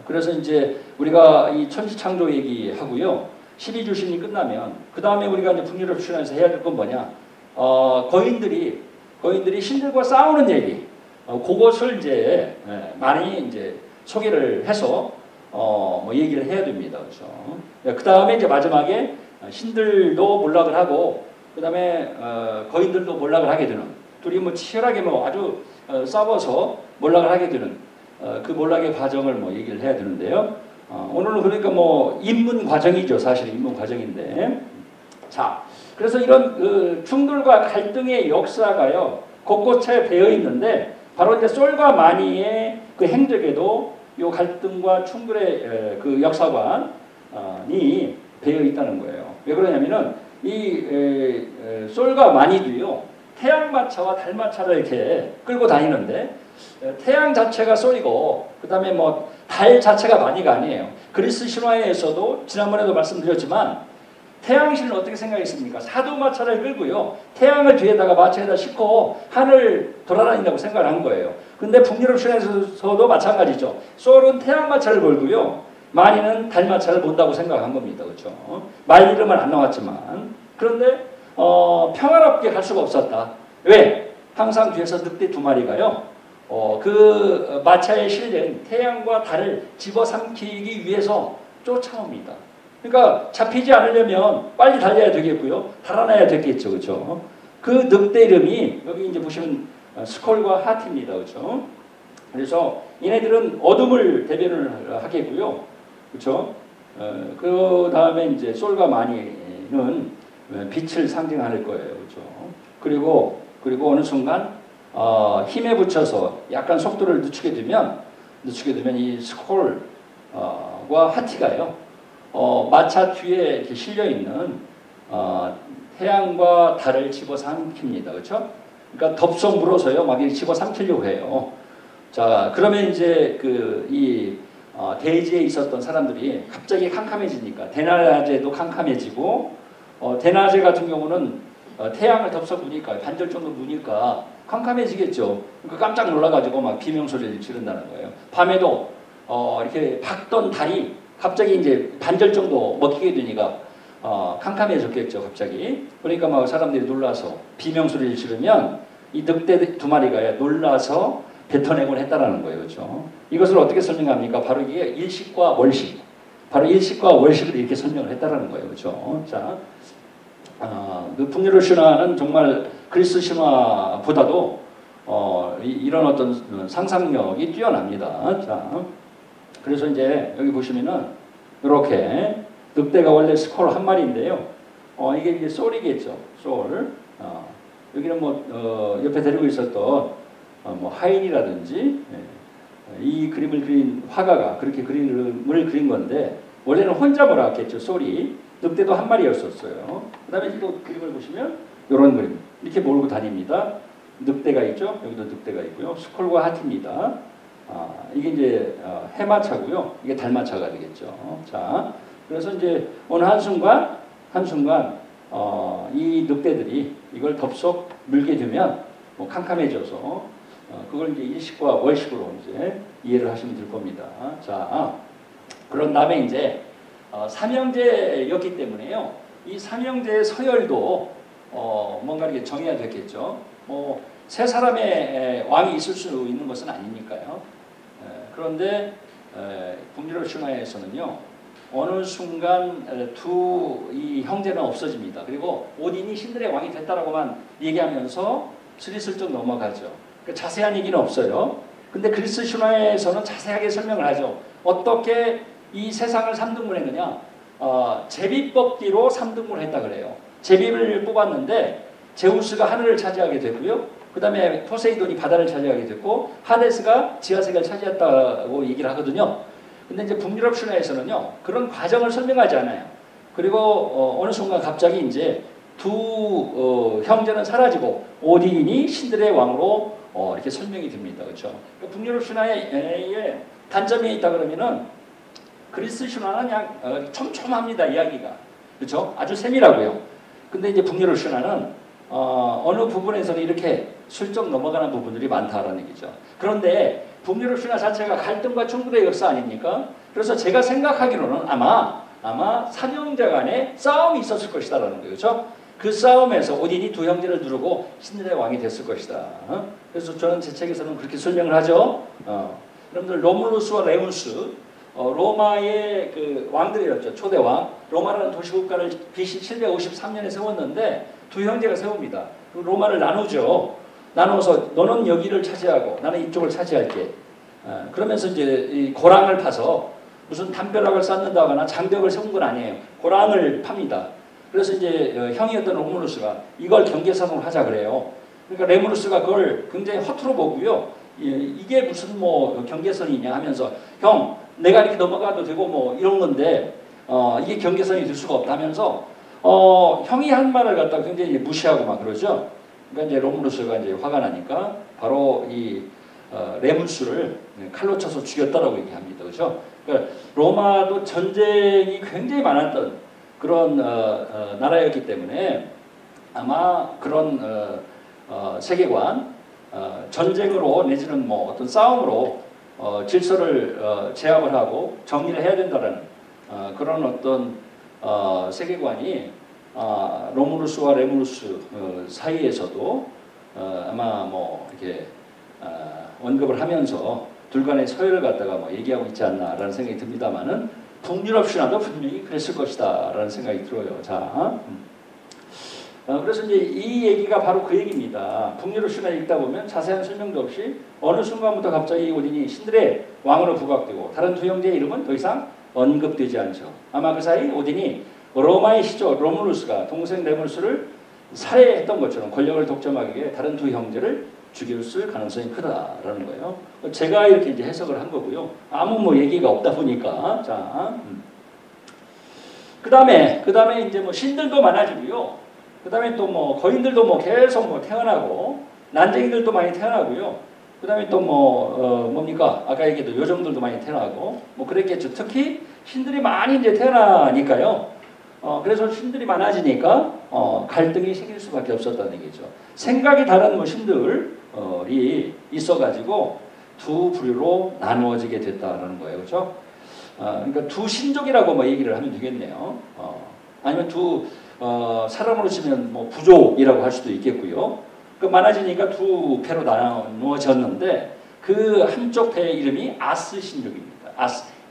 그래서 이제 우리가 이 천지창조 얘기하고요. 12주신이 끝나면 그 다음에 우리가 이제 북유럽 신화에서 해야 될 건 뭐냐? 거인들이 거인들이 신들과 싸우는 얘기, 그것을 이제 많이 이제 소개를 해서 뭐 얘기를 해야 됩니다. 그렇죠? 그 다음에 이제 마지막에 신들도 몰락을 하고 그 다음에 거인들도 몰락을 하게 되는, 둘이 뭐 치열하게 뭐 아주 싸워서 몰락을 하게 되는 그 몰락의 과정을 뭐 얘기를 해야 되는데요. 오늘은 그러니까 뭐 입문 과정이죠. 사실 입문 과정인데, 자, 그래서 이런 그 충돌과 갈등의 역사가요 곳곳에 배어 있는데, 바로 이제 솔과 마니의 그 행적에도 이 갈등과 충돌의 그 역사관이 배어 있다는 거예요. 왜 그러냐면은 이 솔과 마니도요 태양마차와 달마차를 이렇게 끌고 다니는데, 태양 자체가 솔이고 그 다음에 뭐 달 자체가 마니가 아니에요. 그리스 신화에서도 지난번에도 말씀드렸지만 태양신을 어떻게 생각했습니까? 사두마차를 끌고요 태양을 뒤에다가 마차에다 싣고 하늘 돌아다닌다고 생각을 한 거예요. 근데 북유럽 신화에서도 마찬가지죠. 솔은 태양마차를 걸고요 마니는 달마차를 본다고 생각한 겁니다. 그렇죠? 말 이름은 안 나왔지만, 그런데 평화롭게 갈 수가 없었다. 왜? 항상 뒤에서 늑대 두 마리가요 그 마차에 실린 태양과 달을 집어삼키기 위해서 쫓아옵니다. 그러니까 잡히지 않으려면 빨리 달려야 되겠고요 달아나야 되겠죠. 그렇죠? 그 늑대 이름이 여기 이제 보시면 스콜과 하트입니다. 그렇죠? 그래서 얘네들은 어둠을 대변을 하겠고요. 그렇죠? 그 다음에 이제 솔과 마니는 빛을 상징할 거예요. 그렇죠? 그리고 어느 순간 힘에 붙여서 약간 속도를 늦추게 되면 이 스콜과 하티가요 마차 뒤에 이렇게 실려 있는 태양과 달을 집어삼킵니다. 그렇죠? 그러니까 덥석 물어서요 막 이렇게 집어삼키려고 해요. 자, 그러면 이제 이 대지에 있었던 사람들이 갑자기 캄캄해지니까 대낮에도 캄캄해지고, 대낮에 같은 경우는 태양을 덥석 무니까 반절 정도 무니까 캄캄해지겠죠. 그러니까 깜짝 놀라가지고 막 비명소리를 지른다는 거예요. 밤에도 이렇게 밝던 달이 갑자기 이제 반절 정도 먹히게 되니까 캄캄해졌겠죠. 갑자기. 그러니까 막 사람들이 놀라서 비명소리를 지르면 이 늑대 두 마리가 놀라서 뱉어내곤 했다라는 거예요. 그렇죠? 이것을 어떻게 설명합니까? 바로 이게 일식과 월식. 바로 일식과 월식을 이렇게 설명을 했다라는 거예요. 그렇죠? 자, 그 북유럽 신화는 정말 그리스 신화보다도 이런 어떤 상상력이 뛰어납니다. 자, 그래서 이제 여기 보시면은 이렇게 늑대가 원래 스콜 한 마리인데요. 이게 이제 솔이겠죠. 솔. 여기는 뭐 옆에 데리고 있었던 뭐 하인이라든지 이 그림을 그린 화가가 그렇게 그림을 그린 건데, 원래는 혼자 몰았겠죠. 솔이. 늑대도 한 마리였었어요. 그 다음에 또 그림을 보시면 이런 그림 이렇게 몰고 다닙니다. 늑대가 있죠. 여기도 늑대가 있고요. 스콜과 하트입니다. 이게 이제 해마차고요. 이게 달마차가 되겠죠. 자, 그래서 이제 어느 한순간 이 늑대들이 이걸 덥석 물게 되면 뭐 캄캄해져서 그걸 이제 일식과 월식으로 이제 이해를 하시면 될 겁니다. 자, 그런 다음에 이제 삼형제였기 때문에요. 이 삼형제의 서열도 뭔가 이렇게 정해야 되겠죠. 뭐 세 사람의 왕이 있을 수 있는 것은 아니니까요. 그런데 북유럽 신화에서는요. 어느 순간 이 형제는 없어집니다. 그리고 오딘이 신들의 왕이 됐다라고만 얘기하면서 스리슬쩍 넘어가죠. 그러니까 자세한 얘기는 없어요. 근데 그리스 신화에서는 자세하게 설명을 하죠. 어떻게 이 세상을 3등분 했느냐. 제비뽑기로 3등분을 했다 그래요. 제비를 뽑았는데 제우스가 하늘을 차지하게 되고요. 그 다음에 포세이돈이 바다를 차지하게 됐고, 하데스가 지하세계를 차지했다고 얘기를 하거든요. 근데 이제 북유럽 신화에서는요 그런 과정을 설명하지 않아요. 그리고 어느 순간 갑자기 이제 두 형제는 사라지고 오딘이 신들의 왕으로 이렇게 설명이 됩니다. 그렇죠? 북유럽 신화의 단점이 있다 그러면은 그리스 신화는 그냥 촘촘합니다. 이야기가. 그렇죠? 아주 세밀하고요. 근데 이제 북유럽 신화는 어느 부분에서는 이렇게 슬쩍 넘어가는 부분들이 많다라는 얘기죠. 그런데 북유럽 신화 자체가 갈등과 충돌의 역사 아닙니까? 그래서 제가 생각하기로는 아마 삼형제 간에 싸움이 있었을 것이다라는 거예요. 그렇죠? 그 싸움에서 오딘이 두 형제를 누르고 신들의 왕이 됐을 것이다. 그래서 저는 제 책에서는 그렇게 설명을 하죠. 여러분들 로물루스와 레무스 로마의 그 왕들이었죠. 초대왕. 로마라는 도시국가를 BC 753년에 세웠는데 두 형제가 세웁니다. 로마를 나누죠. 나눠서 너는 여기를 차지하고 나는 이쪽을 차지할게. 그러면서 이제 이 고랑을 파서 무슨 담벼락을 쌓는다거나 장벽을 세운 건 아니에요. 고랑을 팝니다. 그래서 이제 형이었던 로물루스가 이걸 경계선으로 하자 그래요. 그러니까 레무루스가 그걸 굉장히 허투루 보고요. 이게 무슨 뭐 경계선이냐 하면서 형 내가 이렇게 넘어가도 되고 뭐 이런 건데 이게 경계선이 될 수가 없다면서 형이 한 말을 갖다가 굉장히 무시하고 막 그러죠. 그러니까 이제 로물루스가 이제 화가 나니까 바로 이 레무스를 칼로 쳐서 죽였다라고 얘기합니다. 그렇죠? 그러니까 로마도 전쟁이 굉장히 많았던 그런 나라였기 때문에 아마 그런 세계관 전쟁으로 내지는 뭐 어떤 싸움으로 질서를 제압을 하고 정리를 해야 된다는 그런 어떤 세계관이 로물루스와 레무루스 사이에서도 아마 뭐 이렇게 언급을 하면서 둘 간의 서열을 갖다가 뭐 얘기하고 있지 않나라는 생각이 듭니다만은 북유럽 신화도 분명히 그랬을 것이다라는 생각이 들어요. 자, 그래서 이제 이 얘기가 바로 그 얘기입니다. 북유럽 신화 읽다 보면 자세한 설명도 없이 어느 순간부터 갑자기 오딘이 신들의 왕으로 부각되고 다른 두 형제의 이름은 더 이상 언급되지 않죠. 아마 그 사이 오딘이 로마의 시조 로물루스가 동생 레무스를 살해했던 것처럼 권력을 독점하기 위해 다른 두 형제를 죽였을 가능성이 크다라는 거예요. 제가 이렇게 이제 해석을 한 거고요. 아무 뭐 얘기가 없다 보니까 자, 그다음에 이제 뭐 신들도 많아지고요. 그다음에 또 뭐 거인들도 뭐 계속 뭐 태어나고 난쟁이들도 많이 태어나고요. 그다음에 또 뭐 뭡니까 아까 얘기도 요정들도 많이 태어나고 뭐 그랬겠죠. 특히 신들이 많이 이제 태어나니까요. 그래서 신들이 많아지니까 갈등이 생길 수밖에 없었다는 얘기죠. 생각이 다른 뭐 신들이 있어가지고 두 부류로 나누어지게 됐다라는 거예요, 그렇죠? 그러니까 두 신족이라고 뭐 얘기를 하면 되겠네요. 아니면 두 사람으로 치면 뭐 부족이라고 할 수도 있겠고요. 그 많아지니까 두 패로 나누어졌는데 그 한쪽 패의 이름이 아스 신족입니다.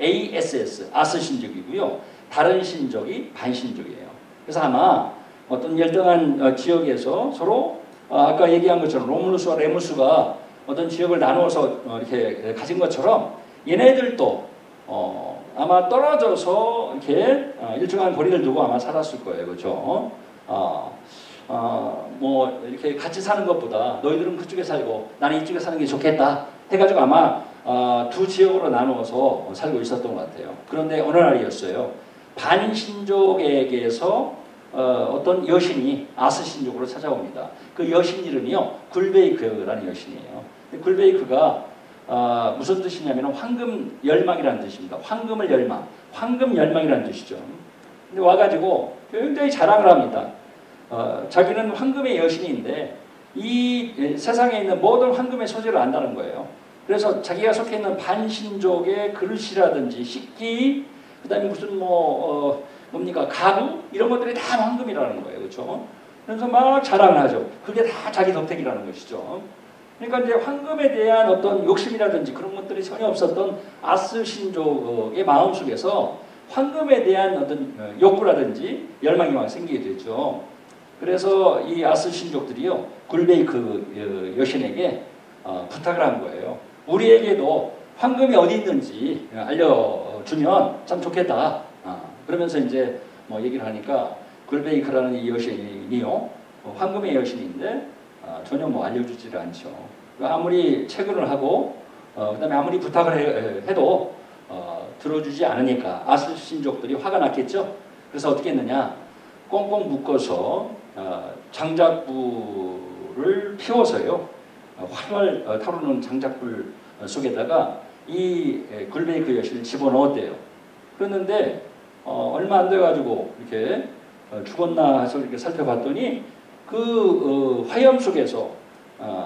ASS 아스 신족이고요. 다른 신족이 반신족이에요. 그래서 아마 어떤 열등한 지역에서 서로 아까 얘기한 것처럼 로물루스와 레무스가 어떤 지역을 나누어서 이렇게 가진 것처럼 얘네들도 아마 떨어져서 이렇게 일정한 거리를 두고 아마 살았을 거예요. 그렇죠? 뭐 이렇게 같이 사는 것보다 너희들은 그쪽에 살고 나는 이쪽에 사는 게 좋겠다 해가지고 아마 두 지역으로 나누어서 살고 있었던 것 같아요. 그런데 어느 날이었어요. 반신족에게서 어떤 여신이 아스신족으로 찾아옵니다. 그 여신 이름이요 굴베이크라는 여신이에요. 굴베이크가 무슨 뜻이냐면 황금 열망이라는 뜻입니다. 황금을 열망, 황금 열망이라는 뜻이죠. 근데 와가지고 굉장히 자랑을 합니다. 자기는 황금의 여신인데 이 세상에 있는 모든 황금의 소재를 안다는 거예요. 그래서 자기가 속해 있는 반신족의 그릇이라든지 식기, 그다음에 무슨 뭡니까 가구 이런 것들이 다 황금이라는 거예요, 그렇죠? 그래서 막 자랑을 하죠. 그게 다 자기 덕택이라는 것이죠. 그러니까 이제 황금에 대한 어떤 욕심이라든지 그런 것들이 전혀 없었던 아스 신족의 마음 속에서 황금에 대한 어떤 욕구라든지 열망이 막 생기게 되죠. 그래서 이 아스 신족들이요 굴베이크 여신에게 부탁을 한 거예요. 우리에게도 황금이 어디 있는지 알려주면 참 좋겠다. 그러면서 이제 뭐 얘기를 하니까 굴베이크라는 이 여신이요 황금의 여신인데 전혀 뭐 알려주지를 않죠. 아무리 채굴을 하고 그다음에 아무리 부탁을 해도 들어주지 않으니까 아스 신족들이 화가 났겠죠. 그래서 어떻게 했느냐 꽁꽁 묶어서 장작불을 피워서요 활활 타오르는 장작불 속에다가 이 굴베이크 여신을 집어넣었대요. 그랬는데 얼마 안 돼가지고 이렇게 죽었나 해서 이렇게 살펴봤더니 그 화염 속에서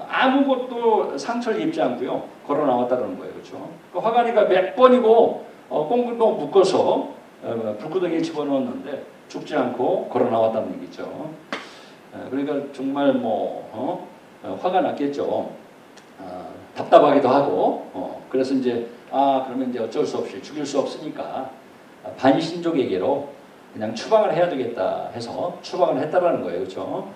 아무것도 상처를 입지 않고요 걸어 나왔다는 거예요, 그렇죠? 그 화가니까 몇 번이고 꽁꽁 묶어서 불구덩이에 집어넣었는데 죽지 않고 걸어 나왔다는 얘기죠. 그러니까 정말 뭐 화가 났겠죠. 답답하기도 하고. 그래서 이제 그러면 이제 어쩔 수 없이 죽일 수 없으니까 반신족에게로 그냥 추방을 해야 되겠다 해서 추방을 했다라는 거예요, 그렇죠?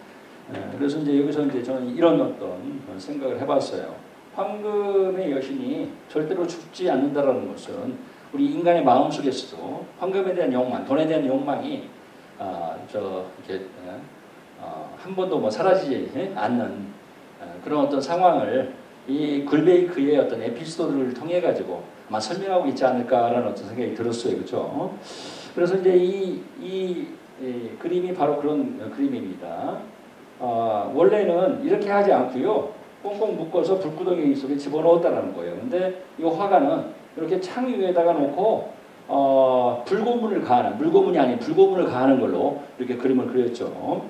그래서 이제 여기서 이제 저는 이런 어떤 생각을 해봤어요. 황금의 여신이 절대로 죽지 않는다라는 것은 우리 인간의 마음 속에서도 황금에 대한 욕망, 돈에 대한 욕망이 이렇게 한 번도 뭐 사라지지 않는 그런 어떤 상황을 이 굴베이크의 어떤 에피소드를 통해 가지고 아마 설명하고 있지 않을까라는 어떤 생각이 들었어요, 그렇죠? 그래서 이제 이 그림이 바로 그런 그림입니다. 원래는 이렇게 하지 않고요, 꽁꽁 묶어서 불구덩이 속에 집어넣었다라는 거예요. 근데 이 화가는 이렇게 창 위에다가 놓고 불고문을 가하는, 물고문이 아닌 불고문을 가하는 걸로 이렇게 그림을 그렸죠.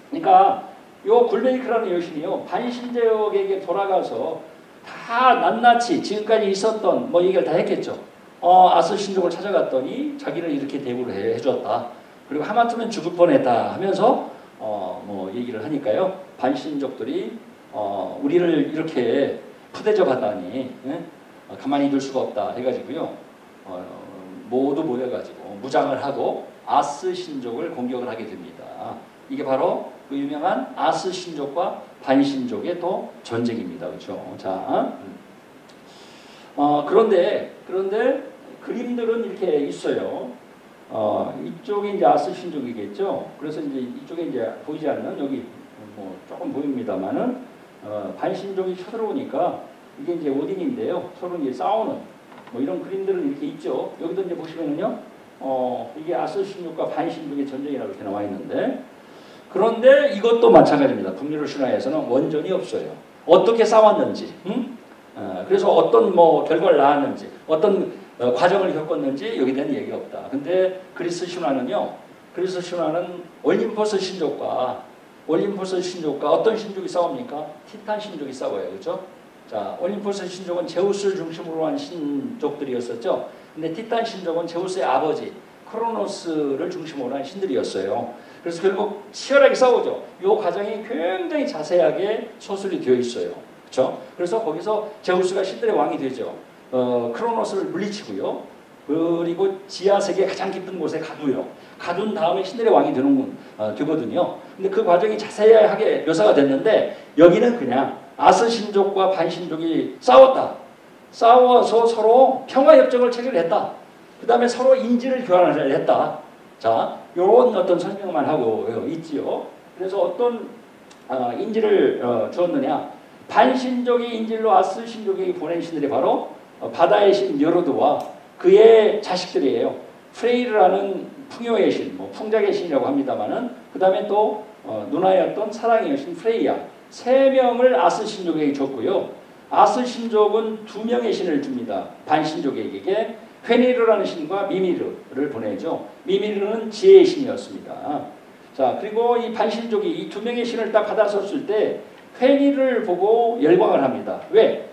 그러니까 요 굴베이크라는 여신이요, 반신족에게 돌아가서 다 낱낱이 지금까지 있었던 뭐 얘기를 다 했겠죠. 아스 신족을 찾아갔더니 자기를 이렇게 대우를 해줬다. 그리고 하마터면 죽을 뻔했다 하면서 뭐 얘기를 하니까요, 반신족들이 우리를 이렇게 푸대접 하다니 가만히 둘 수가 없다 해가지고요, 모두 모여가지고 무장을 하고 아스 신족을 공격을 하게 됩니다. 이게 바로 그 유명한 아스 신족과 반신족의 또 전쟁입니다. 그렇죠? 자, 그런데 그림들은 이렇게 있어요. 이쪽이 이제 아스 신족이겠죠. 그래서 이제 이쪽에 이제 보이지 않는, 여기 뭐 조금 보입니다만은 반신족이 쳐들어오니까 이게 이제 오딘인데요. 서로 이제 싸우는 뭐 이런 그림들은 이렇게 있죠. 여기도 이제 보시면은요, 이게 아스 신족과 반신족의 전쟁이라고 이렇게 나와 있는데, 그런데 이것도 마찬가지입니다. 북유럽 신화에서는 원전이 없어요. 어떻게 싸웠는지, 그래서 어떤 뭐 결과를 낳았는지, 어떤 과정을 겪었는지 여기 대한 얘기가 없다. 근데 그리스 신화는요, 그리스 신화는 올림포스 신족과 어떤 신족이 싸웁니까? 티탄 신족이 싸워요. 그렇죠? 자, 올림포스 신족은 제우스를 중심으로 한 신족들이었었죠. 근데 티탄 신족은 제우스의 아버지 크로노스를 중심으로 한 신들이었어요. 그래서 결국 치열하게 싸우죠. 이 과정이 굉장히 자세하게 서술이 되어 있어요. 그렇죠? 그래서 거기서 제우스가 신들의 왕이 되죠. 크로노스를 물리치고요. 그리고 지하 세계 가장 깊은 곳에 가두요. 가둔 다음에 신들의 왕이 되거든요. 근데 그 과정이 자세하게 묘사가 됐는데, 여기는 그냥 아스 신족과 반신족이 싸웠다. 싸워서 서로 평화협정을 체결했다. 그 다음에 서로 인지를 교환을 했다. 자, 요런 어떤 설명만 하고 있지요. 그래서 어떤 인지를 주었느냐. 반신족이 인질로 아스 신족에게 보낸 신들이 바로 바다의 신 여로드와 그의 자식들이에요. 프레이르라는 풍요의 신, 뭐 풍작의 신이라고 합니다만은, 그 다음에 또 누나였던 사랑의 여신 프레이야, 3명을 아스 신족에게 줬고요. 아스 신족은 2명의 신을 줍니다. 반신족에게 페니르라는 신과 미미르를 보내죠. 미미르는 지혜의 신이었습니다. 자, 그리고 이 반신족이 이 2명의 신을 딱 받아섰을 때 페니르를 보고 열광을 합니다. 왜?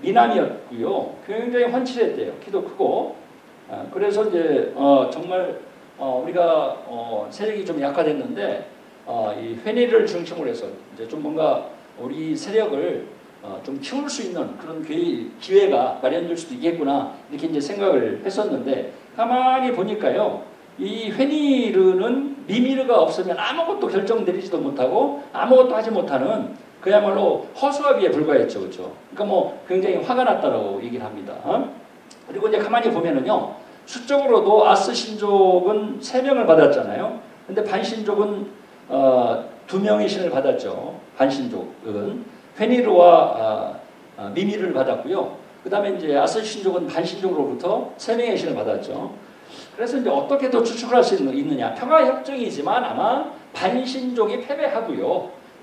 미남이었고요. 굉장히 훤칠했대요. 키도 크고. 그래서 이제 정말 우리가 세력이 좀 약화됐는데, 이 페니르를 중심으로 해서 이제 좀 뭔가 우리 세력을 좀 키울 수 있는 그런 기회가 마련될 수도 있겠구나, 이렇게 이제 생각을 했었는데, 가만히 보니까요, 이 페니르는 미미르가 없으면 아무것도 결정 내리지도 못하고 아무것도 하지 못하는 그야말로 허수아비에 불과했죠. 그렇죠? 그러니까 뭐 굉장히 화가 났다라고 얘기를 합니다. 그리고 이제 가만히 보면은요, 수적으로도 아스 신족은 3명을 받았잖아요. 근데 반신족은 2명의 신을 받았죠. 반신족은 페니르와 미미르를 받았고요. 그 다음에 이제 아스 신족은 반신족으로부터 3명의 신을 받았죠. 그래서 이제 어떻게 더 추측을 할 수 있느냐. 평화협정이지만 아마 반신족이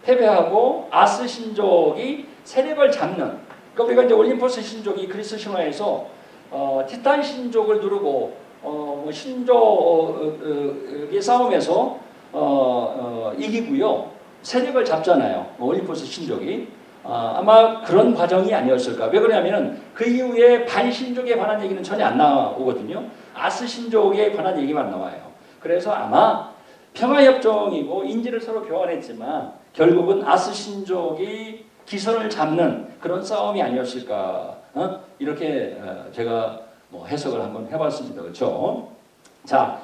패배하고 아스 신족이 세력을 잡는, 그러니까 우리가 이제 올림포스 신족이 그리스 신화에서 티탄 신족을 누르고 신족의 싸움에서 이기고요. 세력을 잡잖아요. 올림포스 신족이. 아마 그런 과정이 아니었을까. 왜 그러냐면은 그 이후에 반신족에 관한 얘기는 전혀 안 나오거든요. 아스 신족에 관한 얘기만 나와요. 그래서 아마 평화협정이고 인지를 서로 교환했지만 결국은 아스 신족이 기선을 잡는 그런 싸움이 아니었을까 이렇게 제가 뭐 해석을 한번 해봤습니다. 그렇죠? 자,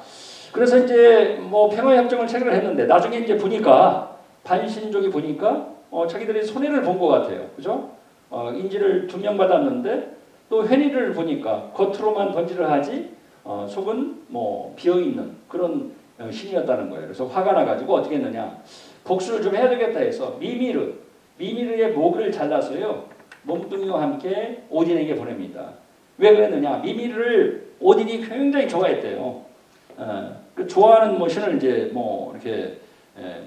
그래서 이제 뭐 평화협정을 체결했는데 나중에 이제 보니까 반신족이 보니까 자기들이 손해를 본 것 같아요. 그죠? 인지를 2명 받았는데 또 회의를 보니까 겉으로만 번지를 하지 속은 뭐 비어있는 그런 신이었다는 거예요. 그래서 화가 나가지고 어떻게 했느냐, 복수를 좀 해야 되겠다 해서 미미르의 목을 잘라서요 몸뚱이와 함께 오딘에게 보냅니다. 왜 그랬느냐, 미미르를 오딘이 굉장히 좋아했대요. 그 좋아하는 뭐 신을 이제 뭐 이렇게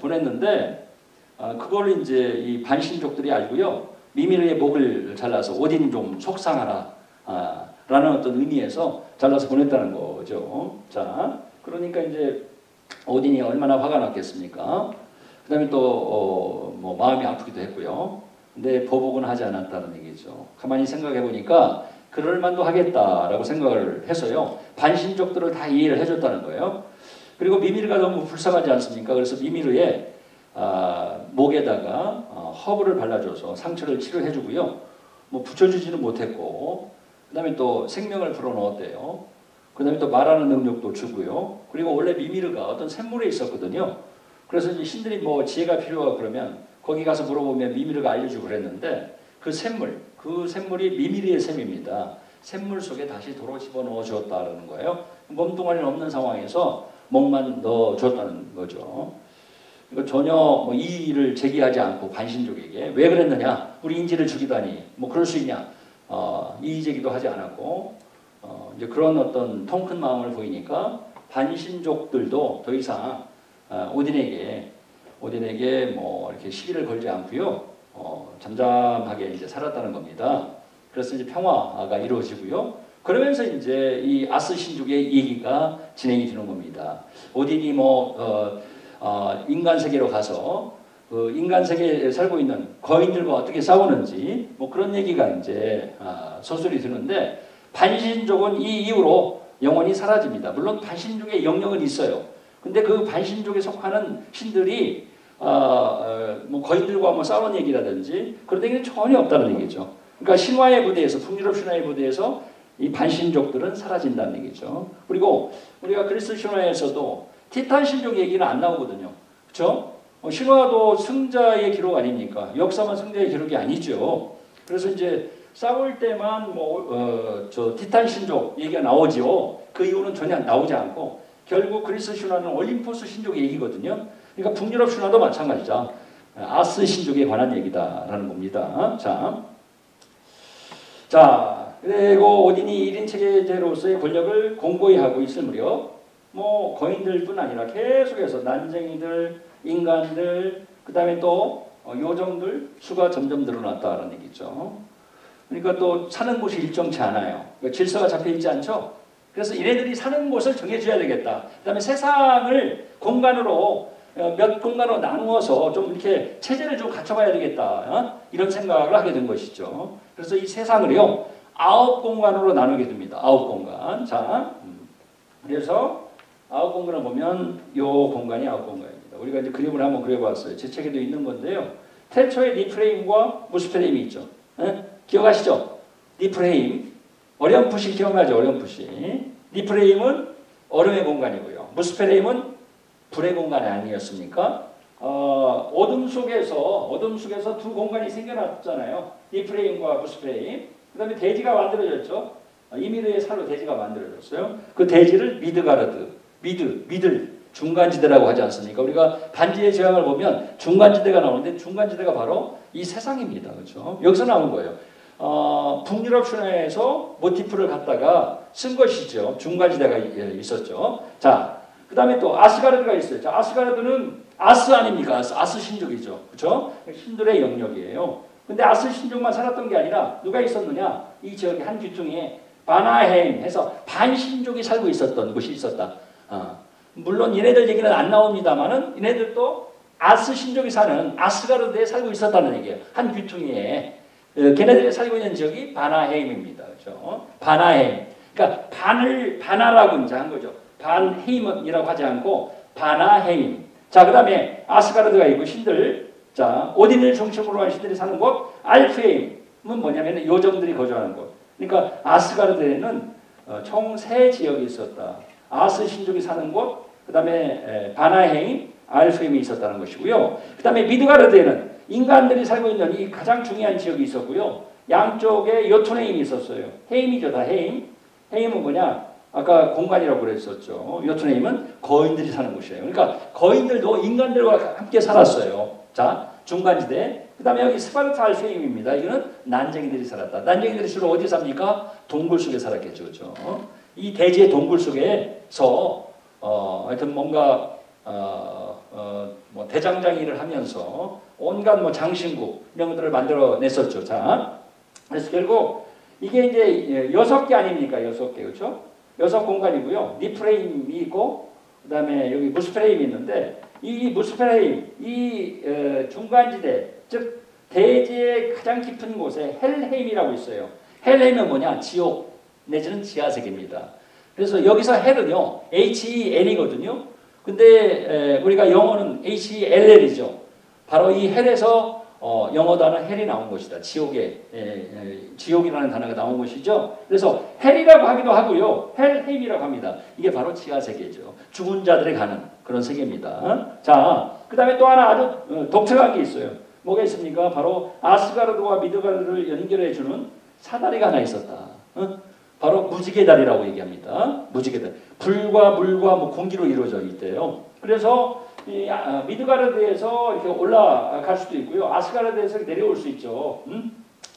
보냈는데 그걸 이제 이 반신족들이 알고요 미미르의 목을 잘라서 오딘이 좀 속상하라 라는 어떤 의미에서 잘라서 보냈다는 거죠. 자, 그러니까 이제 오딘이 얼마나 화가 났겠습니까? 그 다음에 또 뭐 마음이 아프기도 했고요. 근데 보복은 하지 않았다는 얘기죠. 가만히 생각해 보니까 그럴 만도 하겠다라고 생각을 해서요 반신족들을 다 이해를 해줬다는 거예요. 그리고 미미르가 너무 불쌍하지 않습니까? 그래서 미미르의 목에다가 허브를 발라줘서 상처를 치료해주고요. 뭐 붙여주지는 못했고, 그 다음에 또 생명을 불어넣었대요. 그 다음에 또 말하는 능력도 주고요. 그리고 원래 미미르가 어떤 샘물에 있었거든요. 그래서 이제 신들이 뭐 지혜가 필요하고 그러면 거기 가서 물어보면 미미르가 알려주고 그랬는데 그 샘물이 미미르의 샘입니다. 샘물 속에 다시 도로 집어넣어 주었다는 거예요. 몸뚱아리는 없는 상황에서 목만 넣어줬다는 거죠. 그러니까 전혀 뭐 이의를 제기하지 않고 반신족에게 왜 그랬느냐, 우리 인지를 죽이다니 뭐 그럴 수 있냐, 이의 제기도 하지 않았고 이제 그런 어떤 통 큰 마음을 보이니까 반신족들도 더 이상 오딘에게 뭐 이렇게 시비를 걸지 않고요 잠잠하게 이제 살았다는 겁니다. 그래서 이제 평화가 이루어지고요. 그러면서 이제 이 아스 신족의 얘기가 진행이 되는 겁니다. 오딘이 뭐 인간 세계로 가서 그 인간 세계에 살고 있는 거인들과 어떻게 싸우는지 뭐 그런 얘기가 이제 서술이 되는데 반신족은 이 이후로 영원히 사라집니다. 물론 반신족의 영역은 있어요. 근데 그 반신족에 속하는 신들이 뭐 거인들과 뭐 싸우는 얘기라든지 그런 얘기는 전혀 없다는 얘기죠. 그러니까 신화의 부대에서, 북유럽 신화의 부대에서 이 반신족들은 사라진다는 얘기죠. 그리고 우리가 그리스 신화에서도 티탄 신족 얘기는 안 나오거든요. 그렇죠? 신화도 승자의 기록 아닙니까? 역사만 승자의 기록이 아니죠. 그래서 이제 싸울 때만 저 티탄 신족 얘기가 나오지요. 그 이후는 전혀 나오지 않고 결국 그리스 신화는 올림포스 신족 얘기거든요. 그러니까 북유럽 신화도 마찬가지죠. 아스 신족에 관한 얘기다라는 겁니다. 자, 그리고 오딘이 1인 체제로서의 권력을 공고히 하고 있을 무렵 뭐 거인들뿐 아니라 계속해서 난쟁이들, 인간들, 그 다음에 또 요정들 수가 점점 늘어났다는 얘기죠. 그러니까 또 사는 곳이 일정치 않아요. 그러니까 질서가 잡혀 있지 않죠. 그래서 얘네들이 사는 곳을 정해줘야 되겠다. 그 다음에 세상을 공간으로 몇 공간으로 나누어서 좀 이렇게 체제를 좀 갖춰봐야 되겠다. 이런 생각을 하게 된 것이죠. 그래서 이 세상을요 9공간으로 나누게 됩니다. 9공간. 자, 그래서 9공간을 보면 요 공간이 9공간입니다. 우리가 이제 그림을 한번 그려봤어요. 제 책에도 있는 건데요. 태초에 니프레임과 무스페레임이 있죠. 기억하시죠? 니프레임. 어렴풋이 기억나죠? 어렴풋이. 니프레임은 얼음의 공간이고요. 무스페레임은 불의 공간이 아니었습니까? 어둠 속에서 두 공간이 생겨났잖아요. 니프레임과 무스페레임. 그 다음에 대지가 만들어졌죠. 이미르의 살로 대지가 만들어졌어요. 그 대지를 미드가르드, 미들, 중간지대라고 하지 않습니까? 우리가 반지의 제왕을 보면 중간지대가 나오는데 중간지대가 바로 이 세상입니다. 그렇죠? 여기서 나온 거예요. 북유럽 신화에서 모티프를 갖다가 쓴 것이죠. 중간지대가 있었죠. 자, 그 다음에 또 아스가르드가 있어요. 자, 아스가르드는 아스 아닙니까? 아스 신족이죠. 그렇죠? 신들의 영역이에요. 근데 아스 신족만 살았던 게 아니라 누가 있었느냐? 이 지역에 한 귀퉁이에 바나헤임 해서 반신족이 살고 있었던 곳이 있었다. 물론 얘네들 얘기는 안 나옵니다만은 얘네들도 아스 신족이 사는 아스가르드에 살고 있었다는 얘기예요. 한 귀퉁이에. 걔네들이 살고 있는 지역이 바나헤임입니다. 그렇죠? 바나헤임. 그러니까 바나라고 이제 한 거죠. 반헤임이라고 하지 않고 바나헤임. 자, 그 다음에 아스가르드가 있고 신들. 자, 오딘을 중심으로 한 신들이 사는 곳 알프헤임은 뭐냐면 요정들이 거주하는 곳. 그러니까 아스가르드에는 총 3지역이 있었다. 아스 신족이 사는 곳, 그 다음에 바나헤임, 알프헤임이 있었다는 것이고요. 그 다음에 미드가르드에는 인간들이 살고 있는 이 가장 중요한 지역이 있었고요. 양쪽에 요툰헤임이 있었어요. 헤임이죠, 다 헤임. 헤임은 뭐냐? 아까 공간이라고 그랬었죠. 요툰헤임은 거인들이 사는 곳이에요. 그러니까 거인들도 인간들과 함께 살았어요. 자, 중간지대. 그 다음에 여기 스파르타 알프헤임입니다. 이거는 난쟁이들이 살았다. 난쟁이들이 주로 어디 삽니까? 동굴 속에 살았겠죠. 그렇죠? 이 대지의 동굴 속에서 하여튼 뭔가 뭐 대장장 일을 하면서 온갖 뭐 장신구 이런 것들을 만들어냈었죠. 자, 그래서 결국 이게 이제 6개 아닙니까? 6개. 그렇죠? 6 공간이고요. 니프레임이 있고 그 다음에 여기 무스프레임이 있는데 이 무스프레임, 이 중간지대, 즉 대지의 가장 깊은 곳에 헬헤임이라고 있어요. 헬헤임은 뭐냐? 지옥 내지는 지하세계입니다. 그래서 여기서 헬은요, HEL이거든요. 근데 우리가 영어는 HELL이죠. 바로 이 헬에서 영어 단어 헬이 나온 것이다. 지옥이라는 단어가 나온 것이죠. 그래서 헬이라고 하기도 하고요. 헬헤임이라고 합니다. 이게 바로 지하세계죠. 죽은 자들이 가는 그런 세계입니다. 자, 그 다음에 또 하나 아주 독특한 게 있어요. 뭐가 있습니까? 바로 아스가르드와 미드가르드를 연결해주는 사다리가 하나 있었다. 바로 무지개 다리라고 얘기합니다. 무지개 다리. 불과 물과 뭐 공기로 이루어져 있대요. 그래서 이 미드가르드에서 이렇게 올라갈 수도 있고요. 아스가르드에서 내려올 수 있죠.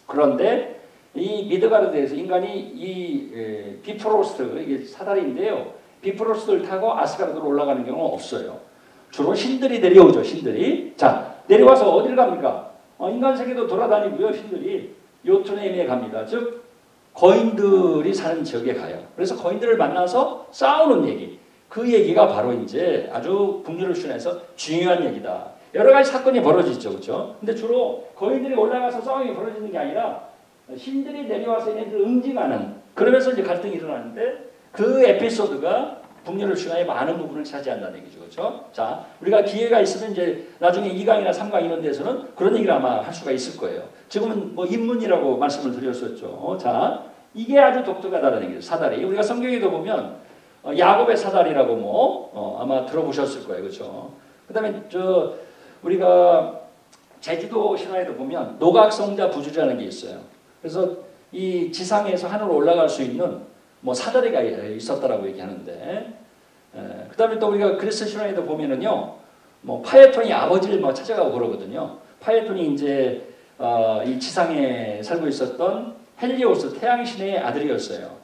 그런데 이 미드가르드에서 인간이 이 비프로스트, 이게 사다리인데요. 비프로스트를 타고 아스가르드로 올라가는 경우는 없어요. 주로 신들이 내려오죠. 신들이. 자, 내려와서 어디를 갑니까? 인간 세계도 돌아다니고요. 신들이 요툰헤임에 갑니다. 즉 거인들이 사는 지역에 가요. 그래서 거인들을 만나서 싸우는 얘기. 그 얘기가 바로 이제 아주 북유럽 신화에서 중요한 얘기다. 여러 가지 사건이 벌어지죠. 그렇죠? 근데 주로 거인들이 올라가서 싸움이 벌어지는 게 아니라 신들이 내려와서 얘네들을 응징하는, 그러면서 이제 갈등이 일어나는데 그 에피소드가 북유럽 신화의 많은 부분을 차지한다는 얘기죠. 그렇죠? 자, 우리가 기회가 있으면 이제 나중에 2강이나 3강 이런 데서는 그런 얘기를 아마 할 수가 있을 거예요. 지금은 뭐 입문이라고 말씀을 드렸었죠. 자, 이게 아주 독특하다는 얘기죠. 사다리. 우리가 성경에도 보면 야곱의 사다리라고 뭐 아마 들어보셨을 거예요. 그렇죠? 그다음에 우리가 제주도 신화에도 보면 노각성자 부주라는 게 있어요. 그래서 이 지상에서 하늘로 올라갈 수 있는 뭐 사다리가 있었다라고 얘기하는데, 그다음에 또 우리가 그리스 신화에도 보면은요, 뭐 파에톤이 아버지를 막 찾아가고 그러거든요. 파에톤이 이제 이 지상에 살고 있었던 헬리오스 태양신의 아들이었어요.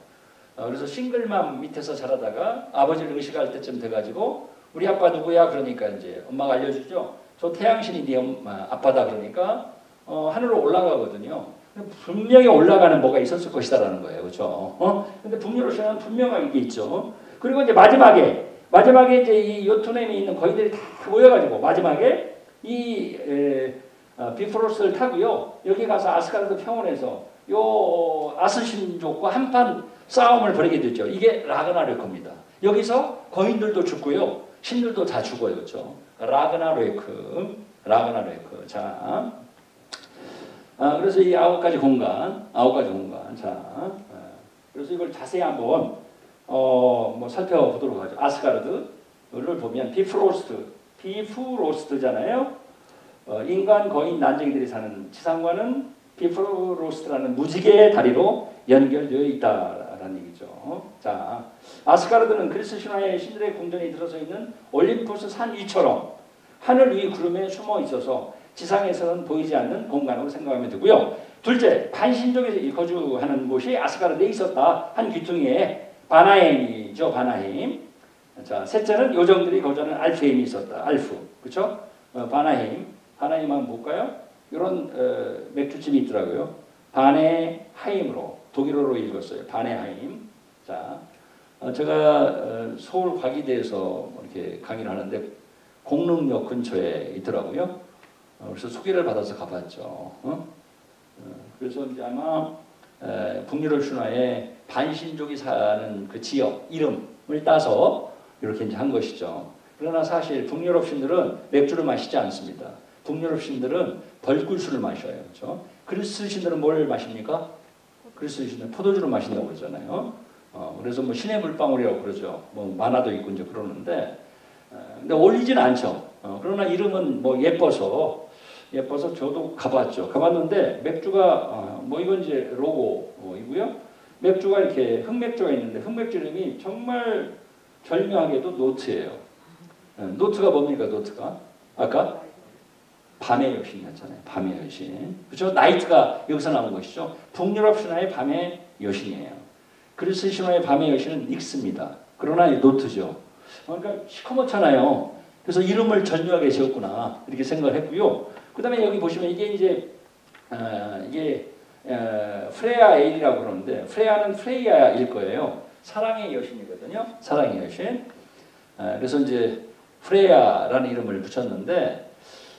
그래서 싱글맘 밑에서 자라다가 아버지를 의식할 때쯤 돼가지고 우리 아빠 누구야? 그러니까 이제 엄마가 알려주죠. 저 태양신이 네 아빠다. 그러니까 하늘로 올라가거든요. 분명히 올라가는 뭐가 있었을 것이다라는 거예요. 그렇죠? 근데 북유럽 신화는 분명하게 이게 있죠. 그리고 이제 마지막에 이제 이 요툰헤임에 있는 거인들이 다 모여가지고 마지막에 이 비프로스를 타고요. 여기 가서 아스가르드 평원에서 요 아스신족과 한판 싸움을 벌이게 됐죠. 이게 라그나로크입니다. 여기서 거인들도 죽고요. 신들도 다 죽어요. 그렇죠? 라그나로크. 자, 그래서 이 9가지 공간. 자, 그래서 이걸 자세히 한번 뭐 살펴보도록 하죠. 아스가르드를 보면 비프로스트잖아요. 인간, 거인, 난쟁이들이 사는 지상과는 비프로스트라는 무지개 다리로 연결되어 있다라는 얘기죠. 자, 아스가르드는 그리스 신화의 신들의 궁전에 들어서 있는 올림푸스 산 위처럼 하늘 위 구름에 숨어 있어서 지상에서는 보이지 않는 공간으로 생각하면 되고요. 둘째, 반신족이 거주하는 곳이 아스가르드에 있었다. 한 귀퉁이에 바나헤임이죠. 바나헤임. 자, 셋째는 요정들이 거주하는 알프헤임이 있었다. 알프. 그렇죠? 바나헤임. 바나헤임 한번 볼까요? 이런 맥주집이 있더라고요. 바네하임으로 독일어로 읽었어요. 바네하임. 자, 제가 서울 과기대에서 이렇게 강의를 하는데 공릉역 근처에 있더라고요. 그래서 소개를 받아서 가봤죠. 그래서 이제 아마 북유럽 신화에 반신족이 사는 그 지역 이름을 따서 이렇게 이제 한 것이죠. 그러나 사실 북유럽 신들은 맥주를 마시지 않습니다. 북유럽 신들은 벌꿀술을 마셔요. 그렇죠? 그리스 신들은 뭘 마십니까? 그리스 신들은 포도주를 마신다고 그러잖아요. 그래서 뭐 신의 물방울이라고 그러죠. 뭐 만화도 있고 이제 그러는데, 근데 어울리진 않죠. 그러나 이름은 뭐 예뻐서 저도 가봤죠. 가봤는데 맥주가 뭐 이건 이제 로고이고요. 맥주가 이렇게 흑맥주가 있는데 흑맥주 이름이 정말 절묘하게도 노트예요. 노트가 뭡니까? 노트가 아까 밤의 여신이었잖아요. 밤의 여신. 그렇죠? 나이트가 여기서 나온 것이죠. 북유럽 신화의 밤의 여신이에요. 그리스 신화의 밤의 여신은 닉스입니다. 그러나 노트죠. 그러니까 시커멓잖아요. 그래서 이름을 절묘하게 지었구나 이렇게 생각을 했고요. 그 다음에 여기 보시면 이게 이제 프레야 에일이라고 그러는데 프레야는 프레이야일 거예요. 사랑의 여신이거든요. 사랑의 여신. 그래서 이제 프레야라는 이름을 붙였는데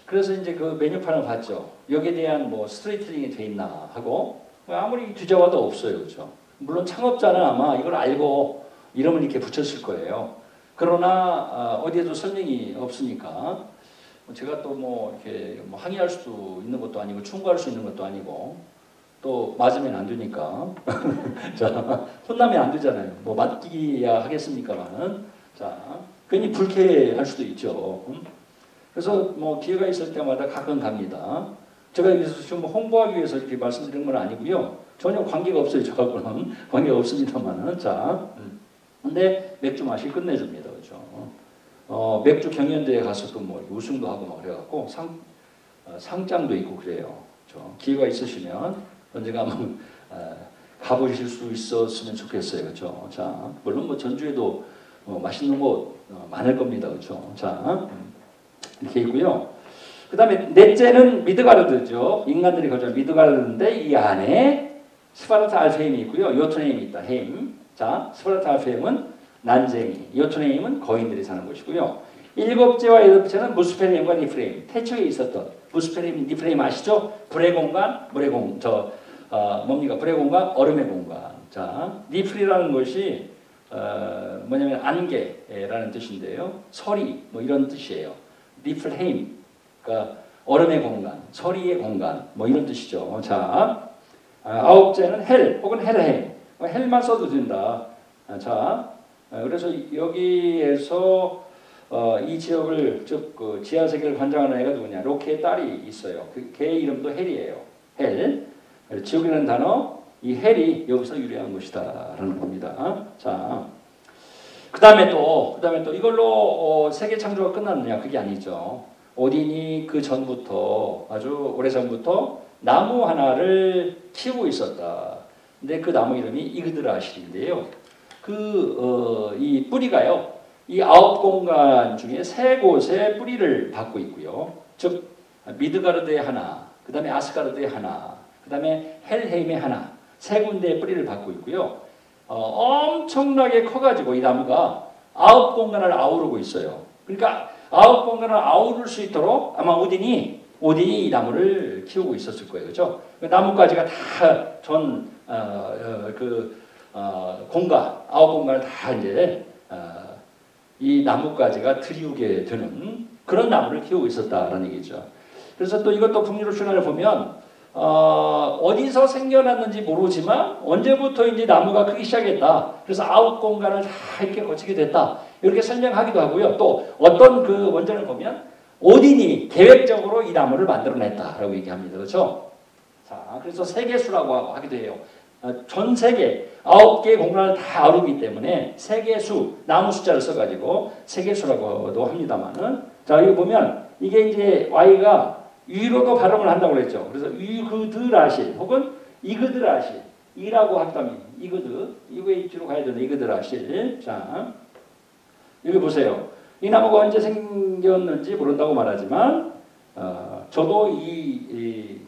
그래서 이제 그 메뉴판을 봤죠. 여기에 대한 뭐 스토리텔링이 돼 있나 하고 아무리 주제와도 없어요. 그렇죠? 물론 창업자는 아마 이걸 알고 이름을 이렇게 붙였을 거예요. 그러나 어디에도 설명이 없으니까 제가 또 뭐 이렇게 뭐 항의할 수도 있는 것도 아니고 충고할 수 있는 것도 아니고 또 맞으면 안 되니까 자 혼나면 안 되잖아요. 뭐 맞기야 하겠습니까만은 자 괜히 불쾌할 수도 있죠. 그래서 뭐 기회가 있을 때마다 가끔 갑니다. 제가 여기서 지금 홍보하기 위해서 이렇게 말씀드리는 건 아니고요. 전혀 관계가 없어요. 저하고는 관계가 없습니다만은 자 근데 맥주 맛이 끝내줍니다. 그렇죠? 맥주 경연대회 가서도 뭐 우승도 하고 막 그래갖고 상장도 있고 그래요. 그렇죠? 기회가 있으시면 언젠가 한번 가보실 수 있었으면 좋겠어요. 그렇죠? 자, 물론 뭐 전주에도 맛있는 곳 많을 겁니다. 그렇죠? 자, 이렇게 있고요. 그 다음에 넷째는 미드가르드죠. 인간들이 거주한 미드가르드인데 이 안에 스파르타 알페임이 있고요. 요트네임이 있다. 헤임. 자, 스파르타 알페임은 난쟁이, 요트네임은 거인들이 사는 곳이고요. 일곱째와 여덟째는 무스페리움과 니프레임. 태초에 있었던 무스페리움, 니프레임 아시죠? 불의 공간, 물의 공, 뭡니까? 불의 공간, 얼음의 공간. 자, 니프리라는 것이 뭐냐면 안개라는 뜻인데요. 서리 뭐 이런 뜻이에요. 니플헤임, 그러니까 얼음의 공간, 서리의 공간 뭐 이런 뜻이죠. 자, 아홉째는 헬 혹은 헬헤임. 헬만 써도 된다. 자, 그래서 여기에서 이 지역을 즉 그 지하 세계를 관장하는 애가 누구냐? 로케의 딸이 있어요. 그 걔의 이름도 헬이에요. 헬. 지옥이라는 단어, 이 헬이 여기서 유래한 것이다라는 겁니다. 자, 그다음에 또 이걸로 세계 창조가 끝났느냐? 그게 아니죠. 오딘이 그 전부터 아주 오래 전부터 나무 하나를 키우고 있었다. 근데 그 나무 이름이 이그드라실인데요. 이 뿌리가요. 이 9공간 중에 3곳에 뿌리를 받고 있고요. 즉 미드가르드의 하나, 그 다음에 아스가르드의 하나, 그 다음에 헬헤임의 하나, 3군데의 뿌리를 받고 있고요. 엄청나게 커가지고 이 나무가 9공간을 아우르고 있어요. 그러니까 9공간을 아우를 수 있도록 아마 오딘이 이 나무를 키우고 있었을 거예요. 그렇죠? 나뭇가지가 다 공간, 9공간을 다 이제 이 나뭇가지가 들이우게 되는 그런 나무를 키우고 있었다라는 얘기죠. 그래서 또 이것도 북유럽 신화를 보면 어디서 생겨났는지 모르지만 언제부터인지 나무가 크기 시작했다. 그래서 9공간을 다 이렇게 거치게 됐다. 이렇게 설명하기도 하고요. 또 어떤 그 원전을 보면 오딘이 계획적으로 이 나무를 만들어냈다라고 얘기합니다. 그렇죠? 자, 그래서 세계수라고 하기도 해요. 전 세계 9개의 공간을 다 아우르기 때문에 세계수, 나무 숫자를 써가지고 세계수라고도 합니다만은 자, 여기 보면 이게 이제 Y가 위로도 발음을 한다고 그랬죠. 그래서 이그드라실 혹은 이그드라실 이라고 한다면 이그드 이거로 가야 되는 이그드라실. 자, 여기 보세요. 이 나무가 언제 생겼는지 모른다고 말하지만 저도 이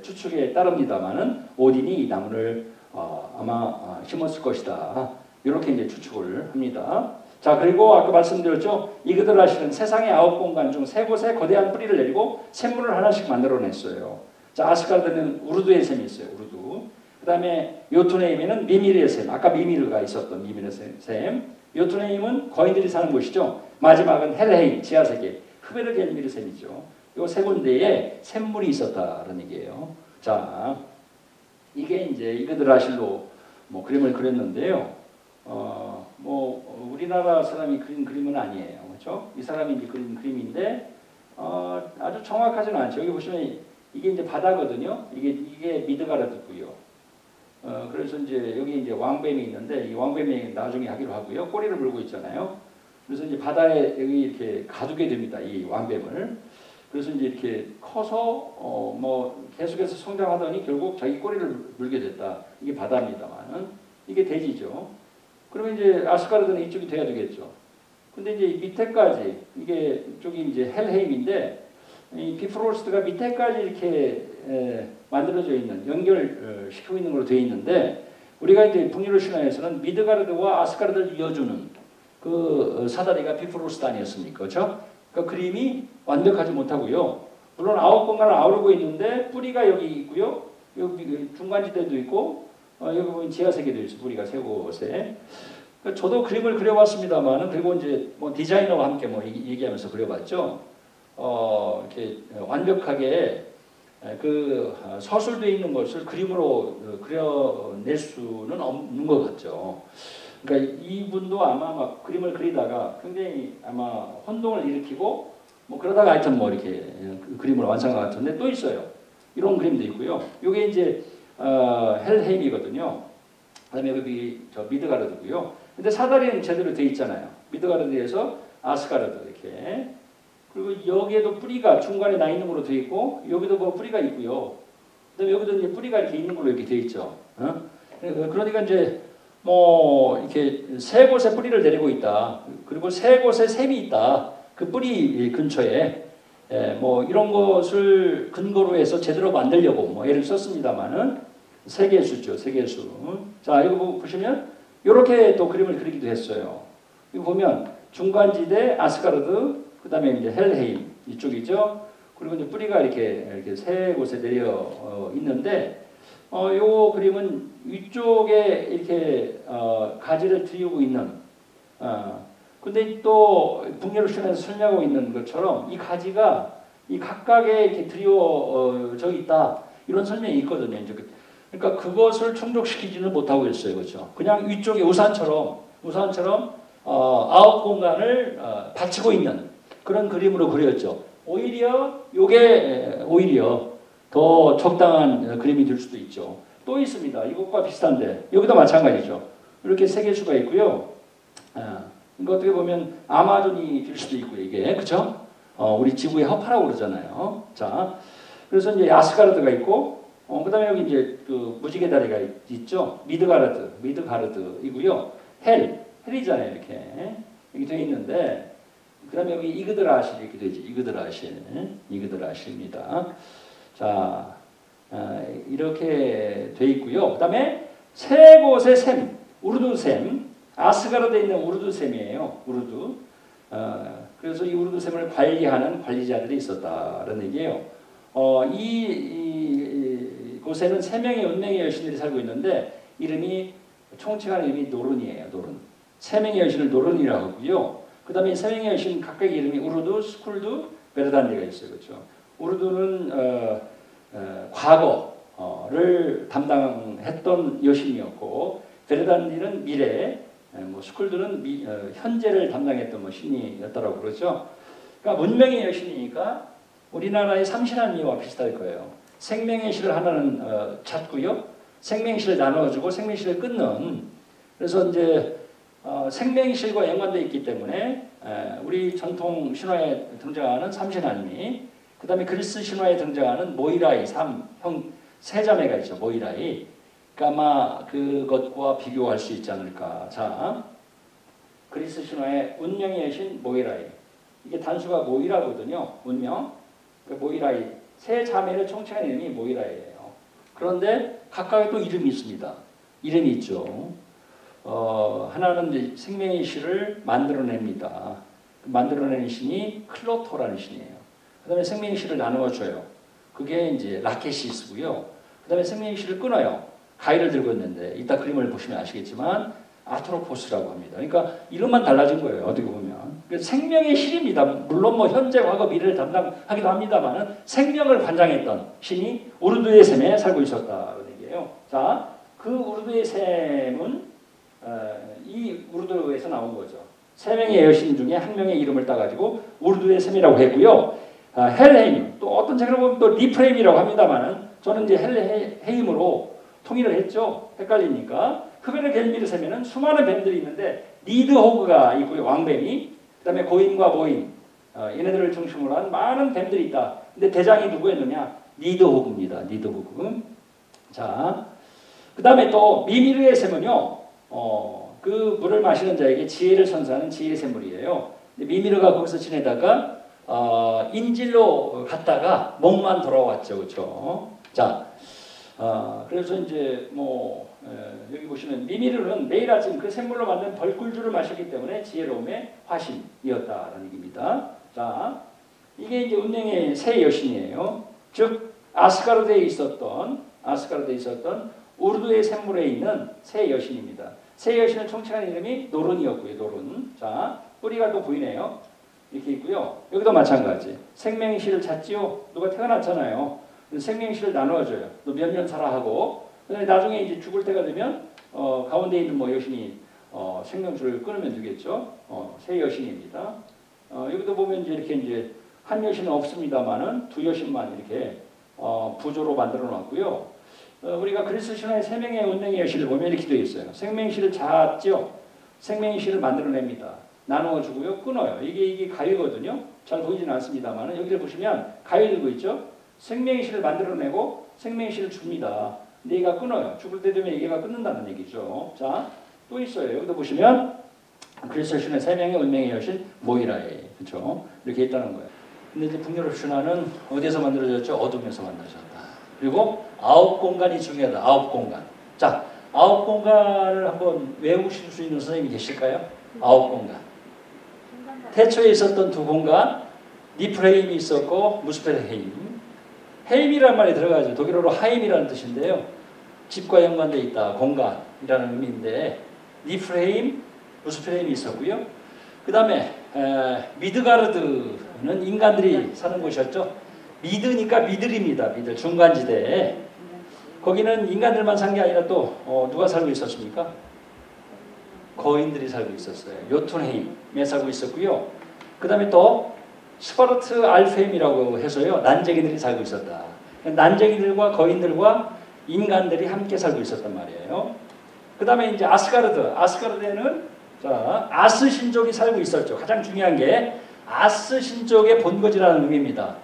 추측에 따릅니다만은 오딘이 이 나무를 아마 심었을 것이다. 이렇게 이제 추측을 합니다. 자, 그리고 아까 말씀드렸죠. 이그드라실은 세상의 9공간 중 3곳에 거대한 뿌리를 내리고 샘물을 하나씩 만들어냈어요. 자, 아스가르드는 우르드의 샘이 있어요. 우르드. 그 다음에 요트네임에는 미미르의 샘. 아까 미미르가 있었던 미미르의 샘. 요tun헤임은 거인들이 사는 곳이죠. 마지막은 헬헤임, 지하세계, 흐베르겐미르 샘이죠. 요 세 군데에 샘물이 있었다라는 얘기예요. 자, 이게 이제 이그드라실로 뭐 그림을 그렸는데요. 뭐 우리나라 사람이 그린 그림은 아니에요, 그렇죠? 이 사람이 이제 그린 그림인데 아주 정확하지는 않죠. 여기 보시면 이게 이제 바다거든요. 이게 미드가르드고요. 그래서 이제 여기 이제 왕뱀이 있는데 이 왕뱀이 나중에 하기로 하고요. 꼬리를 물고 있잖아요. 그래서 이제 바다에 여기 이렇게 가두게 됩니다. 이 왕뱀을. 그래서 이제 이렇게 커서 뭐 계속해서 성장하더니 결국 자기 꼬리를 물게 됐다. 이게 바다입니다만은 이게 대지죠. 그러면 이제 아스가르드는 이쪽이 돼야 되겠죠. 근데 이제 밑에까지 이게 이쪽이 이제 헬헤임인데 이 비프로스트가 밑에까지 이렇게 만들어져 있는 연결시키고 있는 걸로 되어 있는데 우리가 이제 북유럽 신화에서는 미드가르드와 아스가르드를 이어주는 그 사다리가 비프로스트 아니었습니까? 그렇죠? 그러니까 그림이 완벽하지 못하고요. 물론 아홉 공간을 아우르고 있는데 뿌리가 여기 있고요. 여기 중간지대도 있고 여기 보면 지하세계도 있어요. 뿌리가 세 곳에. 그러니까 저도 그림을 그려봤습니다만은 그리고 이제 뭐 디자이너와 함께 뭐 얘기하면서 그려봤죠. 이렇게 완벽하게 그 서술되어 있는 것을 그림으로 그려낼 수는 없는 것 같죠. 그러니까 이분도 아마 막 그림을 그리다가 굉장히 아마 혼동을 일으키고 뭐 그러다가 하여튼 뭐 이렇게 그림을 완성한 것 같은데 또 있어요. 이런 그림도 있고요. 이게 이제 헬헤임이거든요. 그다음에 여기 저 미드가르드고요. 근데 사다리는 제대로 돼 있잖아요. 미드가르드에서 아스가르드 이렇게. 그리고 여기에도 뿌리가 중간에 나 있는 걸로 돼 있고 여기도 뭐 뿌리가 있고요. 그다음에 여기도 이제 뿌리가 이렇게 있는 걸로 이렇게 돼 있죠. 그러니까 이제 뭐 이렇게 세 곳에 뿌리를 내리고 있다. 그리고 세 곳에 샘이 있다. 그 뿌리 근처에 뭐 이런 것을 근거로 해서 제대로 만들려고 뭐 애를 썼습니다만은 세계수죠. 세계수. 자, 이거 보시면 이렇게 또 그림을 그리기도 했어요. 이거 보면 중간지대 아스가르드, 그 다음에 이제 헬헤임 이쪽이죠. 그리고 이제 뿌리가 이렇게 세 곳에 내려 있는데, 요 그림은 위쪽에 이렇게 가지를 들이고 있는. 근데 또 북유럽 신화에서 설명하고 있는 것처럼 이 가지가 이 각각에 이렇게 들여져 있다 이런 설명이 있거든요. 이제 그러니까 그것을 충족시키지는 못하고 있어요, 그렇죠? 그냥 위쪽에 우산처럼 아홉 공간을 받치고 있는 그런 그림으로 그렸죠. 오히려 더 적당한 그림이 될 수도 있죠. 또 있습니다. 이것과 비슷한데 여기도 마찬가지죠. 이렇게 세계수가 있고요. 이거 어떻게 보면 아마존이 될 수도 있고 이게 그렇죠? 우리 지구의 허파라고 그러잖아요. 자, 그래서 이제 아스가르드가 있고, 그다음에 여기 이제 그 무지개 다리가 있죠. 미드가르드이고요. 헬이잖아요. 이렇게 돼 있는데, 그다음에 여기 이그드라실 이렇게 되지. 이그드라실입니다. 자, 이렇게 돼 있고요. 그다음에 세 곳의 샘, 우르드샘. 아스가르드에 있는 우르드샘이에요. 그래서 이 우르드샘을 관리하는 관리자들이 있었다는 얘기예요. 이 곳에는 세 명의 운명의 여신들이 살고 있는데 총칭하는 이름이 노른이에요. 노른. 세 명의 여신을 노른이라고 하고요. 그 다음에 세 명의 여신 각각의 이름이 우르드, 스쿨드, 베르단디가 있어요. 그렇죠? 우르드는 과거를 담당했던 여신이었고 베르단디는 미래, 뭐 스쿨드는 현재를 담당했던 뭐 신이었다고 그러죠. 그러니까 문명의 여신이니까 우리나라의 삼신한미와 비슷할 거예요. 생명의 실을 하나는 찾고요, 생명의 실을 나눠주고 생명의 실을 끊는. 그래서 이제 생명의 실과 연관되어 있기 때문에 우리 전통 신화에 등장하는 삼신한미, 그 다음에 그리스 신화에 등장하는 모이라이 세 자매가 있죠. 모이라이. 그러니까 아마 그것과 비교할 수 있지 않을까. 자, 그리스 신화의 운명의 여신 모이라이. 이게 단수가 모이라거든요. 운명. 모이라이. 세 자매를 총칭하는 이름이 모이라이예요. 그런데 각각의 또 이름이 있습니다. 이름이 있죠. 하나는 이제 생명의 실을 만들어냅니다. 만들어내는 신이 클로토라는 신이에요. 그 다음에 생명의 실을 나누어줘요. 그게 이제 라케시스고요. 그 다음에 생명의 실을 끊어요. 가위를 들고 있는데 이따 그림을 보시면 아시겠지만 아트로포스라고 합니다. 그러니까 이름만 달라진 거예요. 어떻게 보면. 생명의 실입니다. 물론 뭐 현재, 과거, 미래를 담당하기도 합니다만은 생명을 관장했던 신이 우르드의 샘에 살고 있었다는 얘기예요. 자, 그 우르드의 샘은 이 우르드에서 나온 거죠. 세 명의 여신 중에 한 명의 이름을 따가지고 우르드의 샘이라고 했고요. 헬헤임, 또 어떤 책을 보면 또 리프레임이라고 합니다만은 저는 이제 헬헤임으로 통일을 했죠. 헷갈리니까. 흡연을 갤미르 샘에는 수많은 뱀들이 있는데 니드호그가 있고요. 왕뱀이. 그 다음에 고인과 모인 얘네들을 중심으로 한 많은 뱀들이 있다. 근데 대장이 누구였느냐? 니드호그입니다. 니드호그. 자, 그 다음에 또 미미르의 샘은요. 그 물을 마시는 자에게 지혜를 선사하는 지혜의 샘물이에요. 미미르가 거기서 지내다가 인질로 갔다가 목만 돌아왔죠. 그렇죠? 자, 그래서 이제 뭐 여기 보시면 미미르는 매일 아침 그 샘물로 만든 벌꿀주를 마셨기 때문에 지혜로움의 화신이었다라는 얘기입니다. 자, 이게 이제 운명의 새 여신이에요. 즉 아스가르드에 있었던 우르드의 샘물에 있는 새 여신입니다. 새 여신을 총칭하는 이름이 노른이었고요. 노른. 자, 뿌리가 또 보이네요. 이렇게 있고요. 여기도 마찬가지. 생명의 실을 찾지요. 누가 태어났잖아요. 생명의 실을 나누어줘요. 너 몇 년 살아 하고. 나중에 이제 죽을 때가 되면 가운데 있는 뭐 여신이 생명줄을 끊으면 되겠죠. 새 여신입니다. 여기도 보면 이제 이렇게 한 여신은 없습니다만은 두 여신만 이렇게 부조로 만들어 놨고요. 우리가 그리스 신화의 세 명의 운명의 여신을 보면 이렇게 되어 있어요. 생명의 실을 찾죠. 생명의 실을 만들어냅니다. 나누어 주고요. 끊어요. 이게 가위거든요. 잘 보이지는 않습니다만 여기를 보시면 가위 들고 있죠. 생명의 실을 만들어내고 생명의 실을 줍니다. 근데 얘가 끊어요. 죽을 때 되면 얘가 끊는다는 얘기죠. 자, 또 있어요. 여기도 보시면 그리스 신화의 세 명의 운명의 여신 모이라에 그렇죠. 이렇게 있다는 거예요. 근데 이제 북유럽 신화는 어디에서 만들어졌죠? 어둠에서 만들어졌다. 그리고 9공간이 중요하다. 9공간. 자, 9공간을 한번 외우실 수 있는 선생님이 계실까요? 9공간. 태초에 있었던 두 공간, 니프레임이 있었고 무스펠헤임. 헤임이라는 말이 들어가죠. 독일어로 하임이라는 뜻인데요. 집과 연관되어 있다. 공간이라는 의미인데 니프레임, 무스펠헤임이 있었고요. 그 다음에 미드가르드는 인간들이 사는 곳이었죠. 미드니까 미들입니다. 미들 중간지대에 거기는 인간들만 산 게 아니라 또 누가 살고 있었습니까? 거인들이 살고 있었어요. 요툰헤임에 살고 있었고요. 그 다음에 또 스파르트 알페임이라고 해서요. 난쟁이들이 살고 있었다. 난쟁이들과 거인들과 인간들이 함께 살고 있었단 말이에요. 그 다음에 이제 아스가르드에는 자, 아스 신족이 살고 있었죠. 가장 중요한 게 아스 신족의 본거지라는 의미입니다.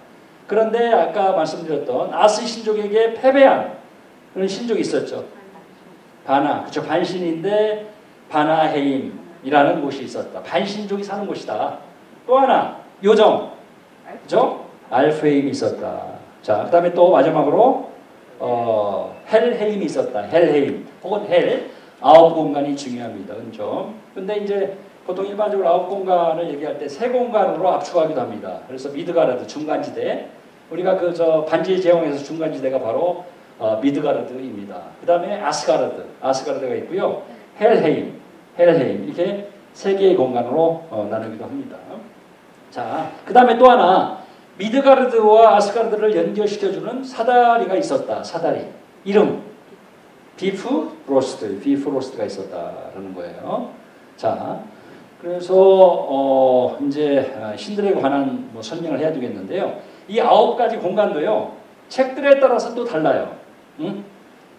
그런데 아까 말씀드렸던 아스 신족에게 패배한 그런 신족이 있었죠. 바나, 그쵸. 반신인데 바나헤임이라는 곳이 있었다. 반신족이 사는 곳이다. 또 하나 요정, 그죠? 알프헤임이 있었다. 자, 그 다음에 또 마지막으로 헬헤임이 있었다. 헬헤임 혹은 헬. 9공간이 중요합니다. 그렇죠? 근데 이제 보통 일반적으로 9공간을 얘기할 때 3공간으로 압축하기도 합니다. 그래서 미드가르드 중간지대. 우리가 반지의 제왕에서 중간지대가 바로 미드가르드입니다. 그 다음에 아스가르드가 있고요. 헬헤임 이렇게 3개의 공간으로 나누기도 합니다. 자, 그 다음에 또 하나 미드가르드와 아스가르드를 연결시켜주는 사다리가 있었다. 사다리 이름 비프로스트가 있었다라는 거예요. 자, 그래서 이제 신들에 관한 뭐 설명을 해야 되겠는데요. 이 9가지 공간도요. 책들에 따라서 또 달라요. 응?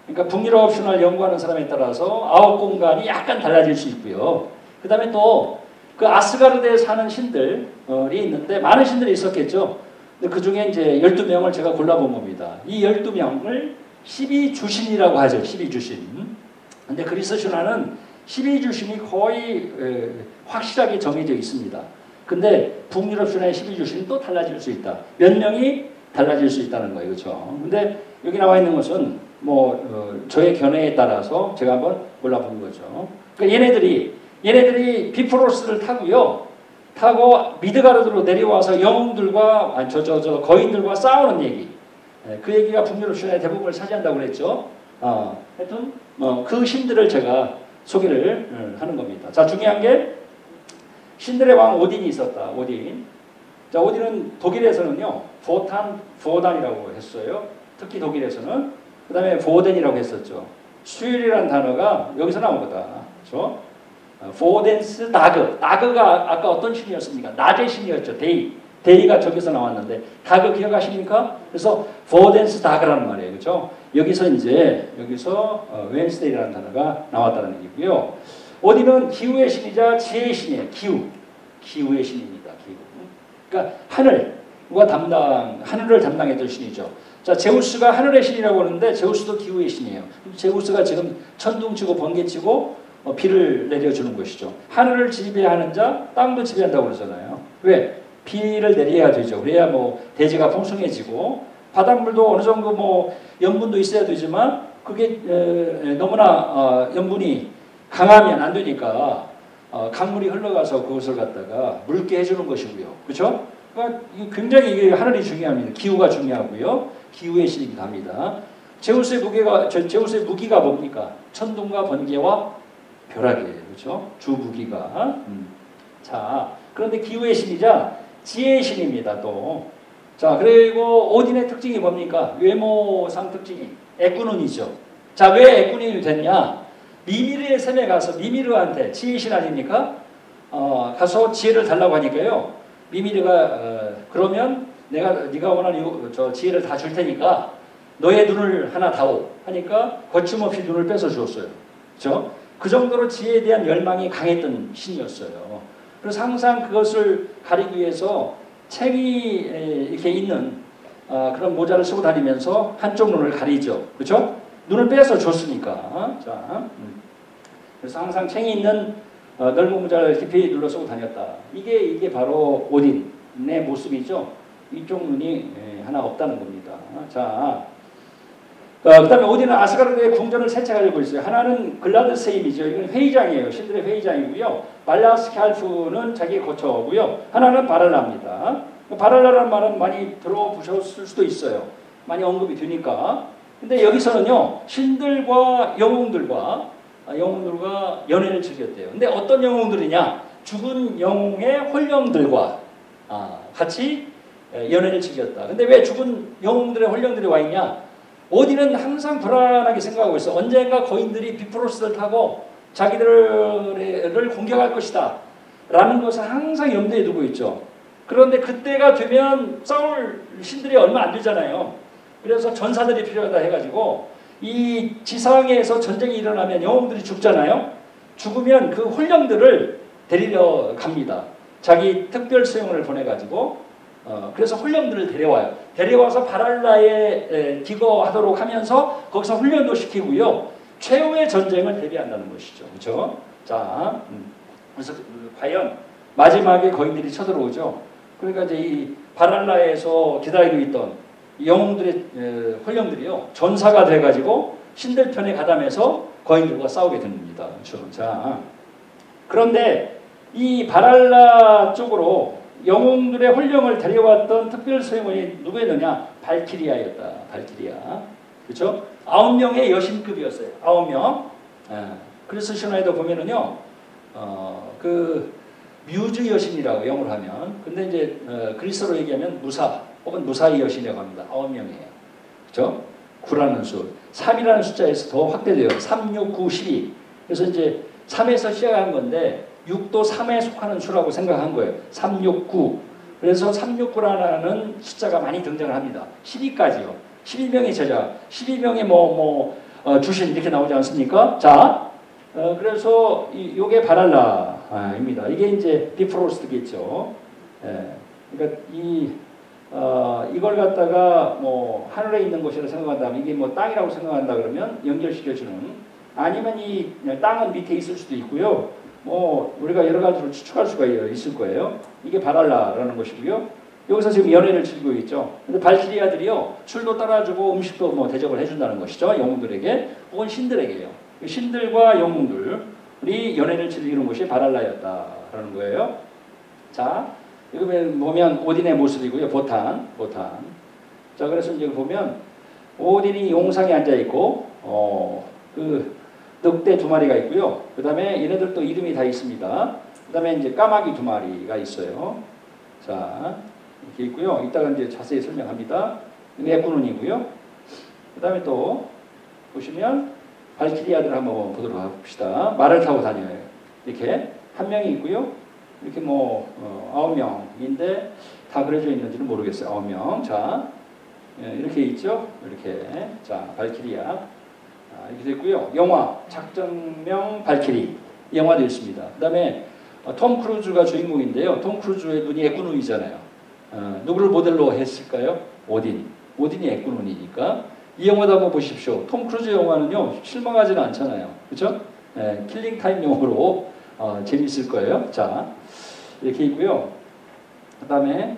그러니까 북유럽 신화를 연구하는 사람에 따라서 9공간이 약간 달라질 수 있고요. 그 다음에 또 그 아스가르드에 사는 신들이 있는데 많은 신들이 있었겠죠. 근데 그 중에 이제 12명을 제가 골라본 겁니다. 이 12명을 12주신이라고 하죠. 12주신. 근데 그리스 신화는 12주신이 거의 확실하게 정해져 있습니다. 근데 북유럽 신화의 12주신은 또 달라질 수 있다. 몇 명이 달라질 수 있다는 거예요. 그렇죠? 근데 여기 나와 있는 것은 뭐 저의 견해에 따라서 제가 한번 골라본 거죠. 그러니까 얘네들이 비프로스를 타고 미드가르드로 내려와서 영웅들과 거인들과 싸우는 얘기. 그 얘기가 북유럽 신화의 대부분을 차지한다고 그랬죠. 하여튼 그 신들을 제가 소개를 하는 겁니다. 자, 중요한 게 신들의 왕 오딘이 있었다. 오딘. 자, 오딘은 독일에서는요, 보단이라고 했어요. 특히 독일에서는. 그 다음에 보덴이라고 했었죠. 수율이라는 단어가 여기서 나온 거다. 그렇죠? 보덴스 다그. 다그가 아까 어떤 신이었습니까? 낮의 신이었죠. 데이. 데이가 저기서 나왔는데 다그 기억하십니까? 그래서 보덴스 다그라는 말이에요. 그렇죠? 여기서 웬스데이라는 단어가 나왔다는 얘기고요. 오딘은 기후의 신이자 지혜의 신이에요. 기후의 신입니다. 기후. 그러니까 하늘을 담당했던 신이죠. 자, 제우스가 하늘의 신이라고 하는데 제우스도 기후의 신이에요. 제우스가 지금 천둥치고 번개치고 비를 내려주는 것이죠. 하늘을 지배하는 자, 땅도 지배한다고 그러잖아요. 왜? 비를 내려야 되죠. 그래야 대지가 풍성해지고 바닷물도 어느 정도 염분도 있어야 되지만 그게 너무나 염분이 강하면 안 되니까 강물이 흘러가서 그것을 갖다가 묽게 해주는 것이고요. 그렇죠? 그러니까 굉장히 이게 하늘이 중요합니다. 기후가 중요하고요. 기후의 신이기도 합니다. 제우스의 무기가 뭡니까? 천둥과 번개와 벼락이에요. 그렇죠? 주 무기가. 자, 그런데 기후의 신이자 지혜의 신입니다. 또. 자, 그리고 오딘의 특징이 뭡니까? 외모상 특징이 애꾸눈이죠. 자, 왜 애꾸눈이 됐냐? 미미르의 샘에 가서 미미르한테 지혜의 신 아닙니까? 가서 지혜를 달라고 하니까요. 미미르가 그러면 네가 원하는 저 지혜를 다 줄 테니까 너의 눈을 하나 다오 하니까 거침없이 눈을 뺏어 주었어요. 그렇죠? 그 정도로 지혜에 대한 열망이 강했던 신이었어요. 그래서 항상 그것을 가리기 위해서 책이 이렇게 있는 그런 모자를 쓰고 다니면서 한쪽 눈을 가리죠. 그렇죠? 눈을 빼서 줬으니까. 자, 그래서 항상 챙이 있는 넓은 모자를 깊이 눌러 쓰고 다녔다. 이게 바로 오딘의 모습이죠. 이쪽 눈이 하나 없다는 겁니다. 자, 그 다음에 오딘은 아스가르드의 궁전을 세 채 가지고 있어요. 하나는 글라드세임이죠. 이건 회의장이에요. 신들의 회의장이고요. 발라스칼프는 자기 거처고요. 하나는 바랄라입니다. 바랄라라는 말은 많이 들어보셨을 수도 있어요. 많이 언급이 되니까. 근데 여기서는요, 신들과 영웅들과 연애를 즐겼대요. 근데 어떤 영웅들이냐? 죽은 영웅의 홀령들과 같이 연애를 즐겼다. 근데 왜 죽은 영웅들의 홀령들이 와 있냐? 오딘은 항상 불안하게 생각하고 있어. 언젠가 거인들이 비프로스를 타고 자기들을 공격할 것이다. 라는 것을 항상 염두에 두고 있죠. 그런데 그때가 되면 싸울 신들이 얼마 안 되잖아요. 그래서 전사들이 필요하다 해가지고 이 지상에서 전쟁이 일어나면 영웅들이 죽잖아요. 죽으면 그 홀령들을 데리러 갑니다. 자기 특별 수용을 보내가지고 그래서 홀령들을 데려와요. 데려와서 바랄라에 기거하도록 하면서 거기서 훈련도 시키고요. 최후의 전쟁을 대비한다는 것이죠. 그렇죠? 자, 그래서 과연 마지막에 거인들이 쳐들어오죠. 그러니까 이제 이 바랄라에서 기다리고 있던 영웅들의 홀령들이요. 전사가 돼가지고 신들 편에 가담해서 거인들과 싸우게 됩니다. 그렇죠? 자, 그런데 이 바랄라 쪽으로 영웅들의 홀령을 데려왔던 특별 소행원이 누구였느냐? 발키리아였다. 발키리아. 그렇죠? 9명의 여신급이었어요. 9명. 그래서 신화에도 보면은요, 그 뮤즈 여신이라고 영어로 하면, 근데 이제 그리스어로 얘기하면 무사 혹은 무사의 여신이라고 합니다. 9명이에요. 그렇죠? 9라는 수, 3이라는 숫자에서 더 확대돼요. 3, 6, 9, 12. 그래서 이제 3에서 시작한 건데 6도 3에 속하는 수라고 생각한 거예요. 3, 6, 9. 그래서 3, 6, 9라는 숫자가 많이 등장을 합니다. 12까지요. 12명의 제자, 12명의 주신 이렇게 나오지 않습니까? 자, 그래서 요게 바랄라입니다. 이게 이제 비프로스트겠죠. 그러니까 이걸 갖다가 하늘에 있는 곳이라고 생각한다면 이게 땅이라고 생각한다 그러면 연결시켜주는, 아니면 이 땅은 밑에 있을 수도 있고요. 우리가 여러 가지로 추측할 수가 있을 거예요. 이게 바랄라라는 것이고요. 여기서 지금 연애를 즐기고 있죠. 근데 발키리아들이요, 술도 따라주고 음식도 대접을 해준다는 것이죠. 영웅들에게 혹은 신들에게요. 신들과 영웅들이 연애를 즐기는 것이 바랄라였다라는 거예요. 자, 이거 보면 오딘의 모습이고요. 보탄. 자, 그래서 이제 보면 오딘이 용상에 앉아 있고 늑대 2마리가 있고요. 그 다음에 얘네들도 이름이 다 있습니다. 그 다음에 이제 까마귀 2마리가 있어요. 자, 이렇게 있고요. 이따가 이제 자세히 설명합니다. 애꾸눈이고요. 그 다음에 또 보시면 발키리아들 한번 보도록 합시다. 말을 타고 다녀요. 이렇게 한 명이 있고요. 이렇게 뭐 9명인데 다 그려져 있는지는 모르겠어요. 9명. 자, 이렇게 있죠. 이렇게. 자, 발키리아. 이렇게 됐고요. 영화 작전명 발키리 이 영화도 있습니다. 그 다음에 톰 크루즈가 주인공인데요. 톰 크루즈의 눈이 애꾸눈이잖아요. 누구를 모델로 했을까요? 오딘이 애꾸눈이니까 이 영화도 한번 보십시오. 톰 크루즈 영화는요 실망하지는 않잖아요. 그렇죠? 킬링 타임용으로 재밌을 거예요. 자, 이렇게 있고요. 그 다음에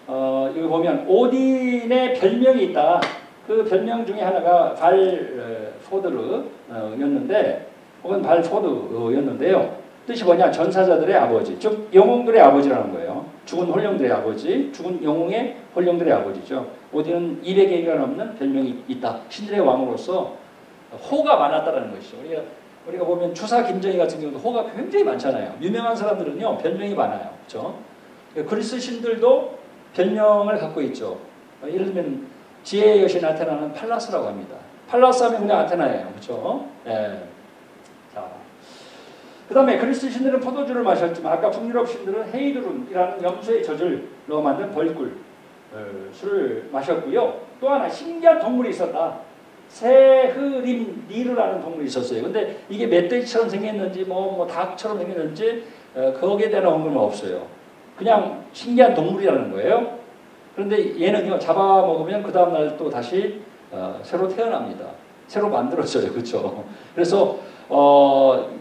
여기 보면 오딘의 별명이 있다. 그 별명 중에 하나가 발포드르였는데 혹은 발포드였는데요. 뜻이 뭐냐? 전사자들의 아버지, 즉 영웅들의 아버지라는 거예요. 죽은 홀령들의 아버지, 죽은 영웅의 홀령들의 아버지죠. 오딘은 200개가 넘는 별명이 있다. 신들의 왕으로서 호가 많았다라는 것이죠. 우리가 보면 주사 김정희 같은 경우도 호가 굉장히 많잖아요. 유명한 사람들은요 별명이 많아요. 그렇죠? 그리스 신들도 별명을 갖고 있죠. 예를 들면 지혜의 여신 아테나는 팔라스라고 합니다. 팔라스 하면 그냥 아테나예요. 그렇죠? 예. 자, 그 다음에 그리스 신들은 포도주를 마셨지만 아까 북유럽 신들은 헤이드룬이라는 염소의 젖을 넣어 만든 벌꿀 술을 마셨고요. 또 하나 신기한 동물이 있었다. 세흐림 니르라는 동물이 있었어요. 근데 이게 멧돼지처럼 생겼는지 뭐 닭처럼 생겼는지 거기에 대한 언급은 없어요. 그냥 신기한 동물이라는 거예요. 그런데 얘는요 잡아먹으면 그 다음날 또 다시 새로 태어납니다. 새로 만들어져요. 그렇죠? 그래서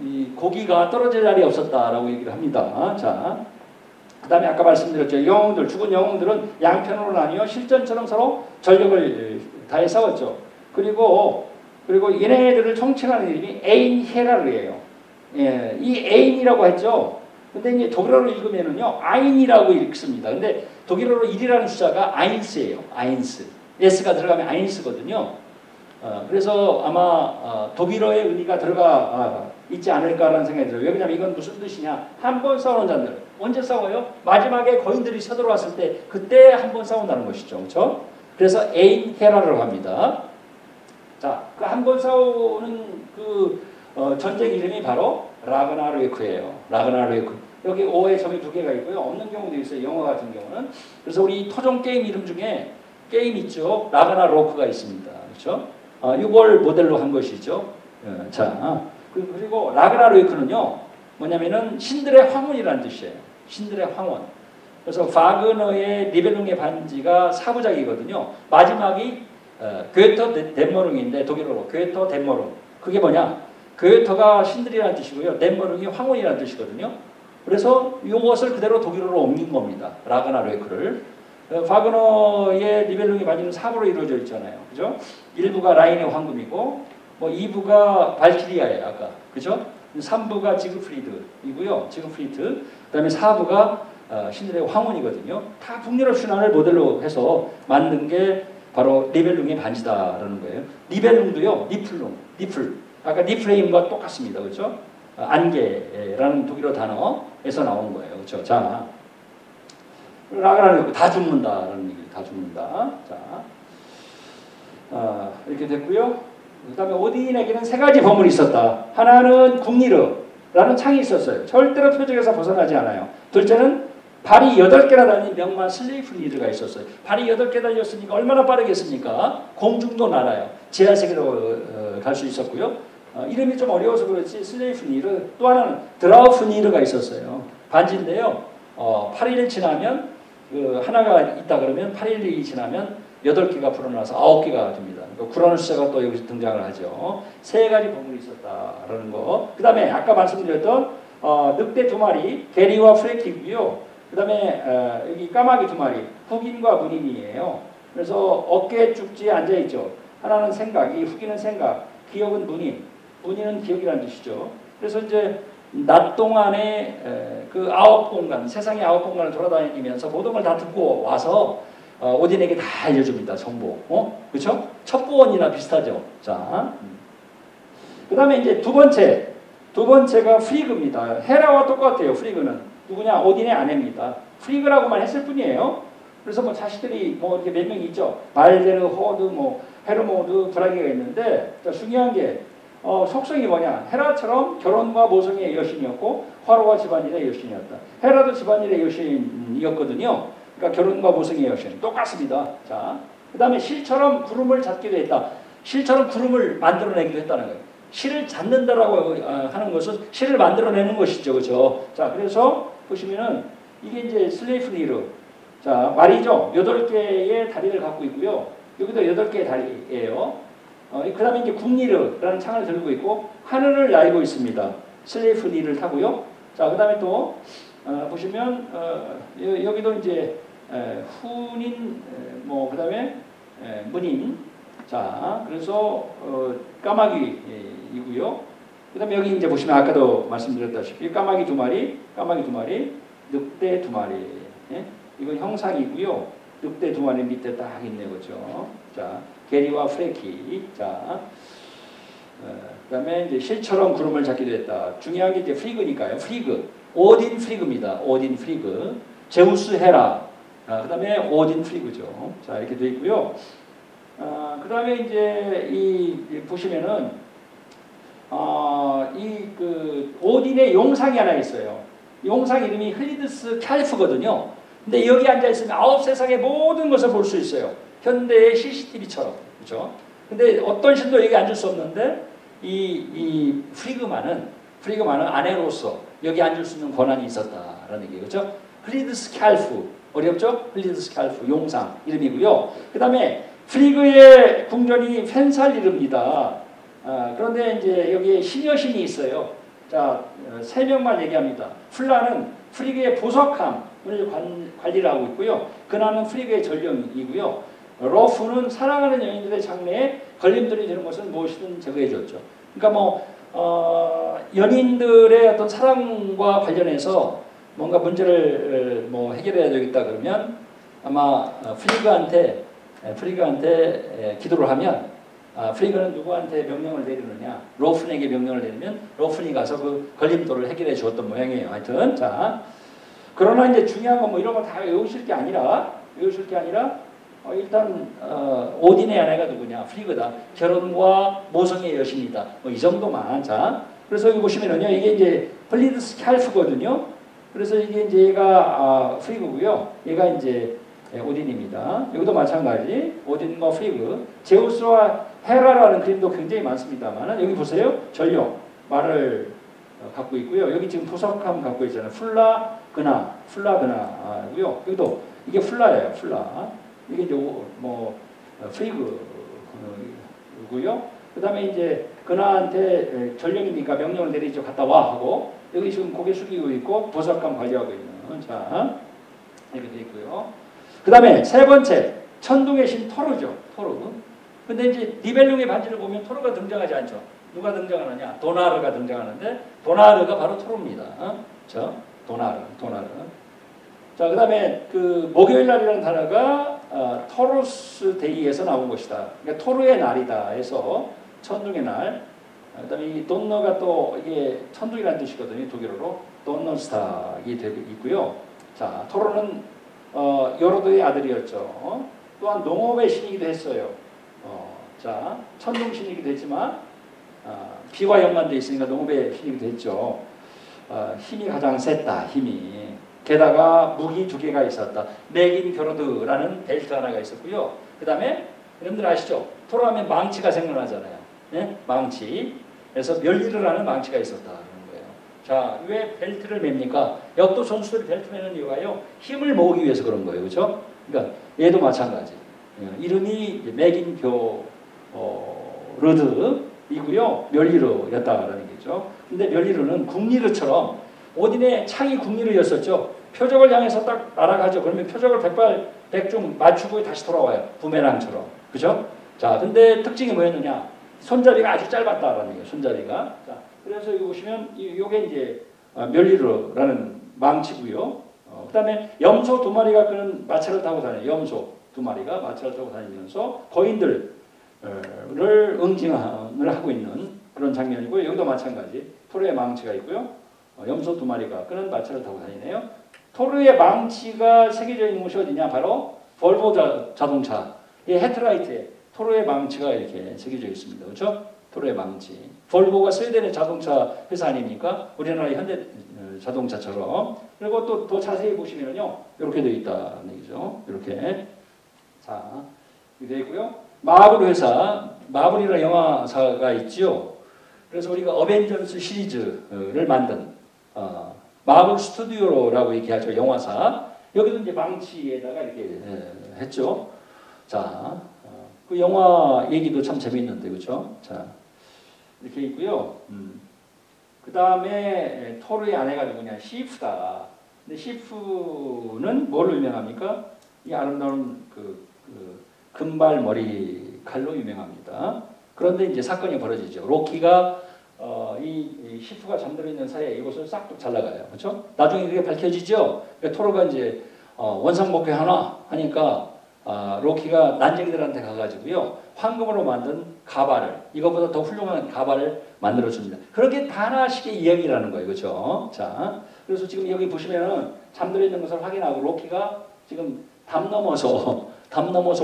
이 고기가 떨어질 날이 없었다라고 얘기를 합니다. 자, 그 다음에 아까 말씀드렸죠. 영웅들, 죽은 영웅들은 양편으로 나뉘어 실전처럼 서로 전력을 다해 싸웠죠. 그리고 얘네들을 총칭하는 이름이 에인헤라르예요. 예, 이 에인이라고 했죠. 근데 이제 독일어로 읽으면은요 아인이라고 읽습니다. 근데 독일어로 1이라는 숫자가 아인스예요. 아인스. S가 들어가면 아인스거든요. 그래서 아마 독일어의 의미가 들어가 있지 않을까라는 생각이 들어요. 왜냐하면 이건 무슨 뜻이냐? 한 번 싸우는 자들. 언제 싸워요? 마지막에 거인들이 쳐들어왔을 때 그때 한 번 싸운다는 것이죠. 그렇죠? 그래서 에인헤라라고 합니다. 자, 그 한 번 싸우는 그 전쟁 이름이 바로 라그나로크예요. 라그나로크. 여기 O에 점이 2개가 있고요. 없는 경우도 있어요. 영어 같은 경우는. 그래서 우리 토종 게임 이름 중에 게임 있죠. 라그나로크가 있습니다. 그렇죠? 이걸 모델로 한 것이죠. 자, 그리고 라그나로크는요. 뭐냐면은 신들의 황혼이라는 뜻이에요. 신들의 황혼. 그래서 바그너의 니벨룽의 반지가 4부작이거든요. 마지막이 괴터 덴머룽인데 독일어로 괴터 덴머룽. 그게 뭐냐? 괴터가 신들이라는 뜻이고요. 덴머룽이 황혼이라는 뜻이거든요. 그래서 이것을 그대로 독일어로 옮긴 겁니다. 라그나로크를. 바그너의 니벨룽의 반지는 4부로 이루어져 있잖아요. 그죠? 1부가 라인의 황금이고 뭐 2부가 발키리아예요. 아까. 그죠? 3부가 지그프리드이고요. 지그프리드. 그다음에 4부가 신들의 황혼이거든요. 다 북유럽 신화를 모델로 해서 만든 게 바로 니벨룽의 반지다라는 거예요. 니벨룽도요. 니플. 아까 니플레임과 똑같습니다. 그렇죠? 안개라는 독일어 단어에서 나온 거예요. 그렇죠? 자, 라그나로크 다 죽는다라는 얘기. 다 죽는다. 자, 이렇게 됐고요. 그다음에 오딘에게는 3가지 보물이 있었다. 하나는 국리르라는 창이 있었어요. 절대로 표적에서 벗어나지 않아요. 둘째는 발이 8개나 달린 명만 슬레이프니르가 있었어요. 발이 8개 달렸으니까 얼마나 빠르겠습니까? 공중도 날아요. 지하세계로 갈 수 있었고요. 이름이 좀 어려워서 그렇지 슬레이프니르. 또 하나는 드라우프니르가 있었어요. 반지인데요. 8일 지나면 하나가 있다 그러면 8일이 지나면 8개가 불어나서 9개가 됩니다. 구라는 숫자가 또 여기서 등장을 하죠. 3가지 보물이 있었다라는 거. 그 다음에 아까 말씀드렸던 늑대 2마리 게리와 프레키고요. 그 다음에 여기 까마귀 2마리 흑인과 문인이에요. 그래서 어깨 쭉지에 앉아있죠. 하나는 생각, 이 흑인은 생각, 기억은 문인, 문인은 기억이라는 뜻이죠. 그래서 이제 낮 동안에 그 9공간, 세상의 9공간을 돌아다니면서 모든 걸 다 듣고 와서 오딘에게 다 알려줍니다. 정보. 그렇죠? 첩보원이나 비슷하죠. 자, 그 다음에 이제 두 번째가 프리그입니다. 헤라와 똑같아요. 프리그는 누구냐? 오딘의 아내입니다. 프리그라고만 했을 뿐이에요. 그래서 뭐 자식들이 뭐 이렇게 몇 명 있죠. 발데르, 호드, 뭐 헤르모드, 브라기가 있는데 중요한 게 속성이 뭐냐? 헤라처럼 결혼과 모성의 여신이었고 화로와 집안일의 여신이었다. 헤라도 집안일의 여신이었거든요. 그러니까 결혼과 모성의 여신 똑같습니다. 자, 그 다음에 실처럼 구름을 잡기도 했다. 실처럼 구름을 만들어내기도 했다는 거예요. 실을 잡는다라고 하는 것은 실을 만들어내는 것이죠, 그렇죠? 자, 그래서 보시면은 이게 이제 슬레이프 니르. 자, 말이죠. 8개의 다리를 갖고 있고요. 여기도 8개의 다리예요. 그 다음에 이제 국니르라는 창을 들고 있고 하늘을 날고 있습니다. 슬레이프 니를 타고요. 자, 그 다음에 또 보시면 여기도 이제 후닌 뭐 그 다음에 문인. 자, 그래서 까마귀이고요. 그 다음에 여기 이제 보시면 아까도 말씀드렸다시피 까마귀 2마리, 늑대 2마리. 예? 이건 형상이고요. 늑대 2마리 밑에 딱 있네요, 그렇죠? 자, 게리와 프레키. 자, 그 다음에 이제 실처럼 구름을 잡기도 했다. 중요한 게 이제 프리그니까요. 프리그. 오딘 프리그입니다. 오딘 프리그. 제우스 헤라. 그 다음에 오딘 프리그죠. 자, 이렇게 되어 있고요. 그 다음에 이제 이 보시면은 이 그 오딘의 용상이 하나 있어요. 용상 이름이 흘리드스 캘프거든요. 근데 여기 앉아 있으면 아홉 세상의 모든 것을 볼 수 있어요. 현대의 CCTV처럼. 그렇죠? 근데 어떤 신도 여기 앉을 수 없는데 이 프리그만은 아내로서 여기 앉을 수 있는 권한이 있었다라는 얘기예요. 그렇죠? 흘리드스 캘프. 어렵죠? 흘리드스 캘프. 용상 이름이고요. 그 다음에 프리그의 궁전이 펜살리르입니다. 그런데 이제 여기에 신여신이 있어요. 자, 3명만 얘기합니다. 플라는 프리그의 보석함을 관리를 하고 있고요. 그나는 프리그의 전령이고요. 러프는 사랑하는 여인들의 장래에 걸림돌이 되는 것을 무엇이든 제거해줬죠. 그러니까 뭐 연인들의 어떤 사랑과 관련해서 뭔가 문제를 뭐 해결해야 되겠다 그러면 아마 프리그한테 기도를 하면 프리그는 누구한테 명령을 내리느냐? 로픈에게 명령을 내리면 로픈이 가서 그 걸림돌을 해결해 주었던 모양이에요. 하여튼 자, 그러나 이제 중요한 건 뭐 이런 거 다 외우실 게 아니라 일단 오딘의 아내가 누구냐? 프리그다. 결혼과 모성의 여신이다. 뭐 이 정도만. 자, 그래서 여기 보시면은요, 이게 이제 플리드스 캘프거든요. 그래서 이게 이제 얘가 프리그고요. 얘가 이제 오딘입니다. 여기도 마찬가지. 오딘과 프리그. 제우스와 헤라라는 그림도 굉장히 많습니다만 여기 보세요. 전령 말을 갖고 있고요. 여기 지금 보석함 갖고 있잖아요. 플라그나고요. 여기도 이게 플라예요. 플라. 이게 이제 뭐 프리그고요. 그다음에 이제 그나한테 전령이니까 명령을 내리죠. 갔다 와 하고 여기 지금 고개 숙이고 있고 보석함 관리하고 있는 자 이렇게 돼 있고요. 그 다음에 세 번째 천둥의 신 토르죠. 토르. 근데 이제 니벨룽의 반지를 보면 토르가 등장하지 않죠. 누가 등장하느냐? 도나르가 등장하는데 도나르가 바로 토르입니다. 도나르. 자, 그 다음에 그 목요일 날이라는 단어가 토르스 데이에서 나온 것이다. 그러니까 토르의 날이다 해서 천둥의 날. 그 다음에 이 돈너가 또 이게 천둥이라는 뜻이거든요. 독일어로 돈너스탁이 되고 있고요. 자, 토르는 여로도의 아들이었죠. 또한 농업의 신이기도 했어요. 자, 천둥신이기도 했지만 비와 연관되어 있으니까 농업의 신이기도 했죠. 힘이 가장 셌다. 힘이. 게다가 무기 2개가 있었다. 맥인 겨로드라는 벨트 하나가 있었고요. 그 다음에 여러분들 아시죠? 토로하면 망치가 생각나잖아요. 네? 망치. 그래서 멸리르라는 망치가 있었다는 거예요. 자, 왜 벨트를 맵니까? 역도 선수들이 벨트 매는 이유가요. 힘을 모으기 위해서 그런 거예요. 그렇죠? 그러니까 얘도 마찬가지. 이름이 맥인 겨로드이고요. 멸리르였다라는 거죠. 근데 멸리르는 국리르처럼 오딘의 창이 국리르였었죠. 표적을 향해서 딱 날아가죠. 그러면 표적을 백중 맞추고 다시 돌아와요. 부메랑처럼. 그죠? 자, 근데 특징이 뭐였느냐? 손잡이가 아주 짧았다라는 거예요. 손잡이가. 자, 그래서 여기 보시면 요게 이제 멸리르라는 망치고요. 그다음에 염소 2마리가 끄는 마차를 타고 다녀요. 염소 두 마리가 마차를 타고 다니면서 거인들을 응징을 하고 있는 그런 장면이고 여기도 마찬가지 토르의 망치가 있고요. 염소 두 마리가 끄는 마차를 타고 다니네요. 토르의 망치가 새겨져 있는 곳이 어디냐? 바로 볼보 자동차. 이 헤드라이트에 토르의 망치가 이렇게 새겨져 있습니다. 그렇죠? 토르의 망치. 볼보가 스웨덴의 자동차 회사 아닙니까? 우리나라의 현대 자동차처럼. 그리고 또 더 자세히 보시면요. 이렇게 되어 있다는 얘기죠. 이렇게. 자, 이렇게 되어 있고요. 마블 회사, 마블이라는 영화사가 있죠. 그래서 우리가 어벤져스 시리즈를 만든 마블 스튜디오라고 얘기하죠. 영화사. 여기도 이제 망치에다가 이렇게 했죠. 자, 그 영화 얘기도 참 재미있는데, 그렇죠? 자, 이렇게 있고요. 그 다음에 토르의 아내가 누구냐? 시프다. 근데 시프는 뭘로 유명합니까? 이 아름다운 금발 머리 칼로 유명합니다. 그런데 이제 사건이 벌어지죠. 로키가 이 시프가 잠들어 있는 사이에 이곳을 싹둑 잘라가요. 그렇죠? 나중에 그게 밝혀지죠. 그러니까 토르가 이제 원상복귀 하나 하니까 로키가 난쟁이들한테 가가지고요 황금으로 만든 가발을 이것보다 더 훌륭한 가발을 만들어줍니다. 그렇게 단아식의 이야기라는 거예요, 그렇죠? 자, 그래서 지금 여기 보시면은 잠들어 있는 것을 확인하고 로키가 지금 담 넘어서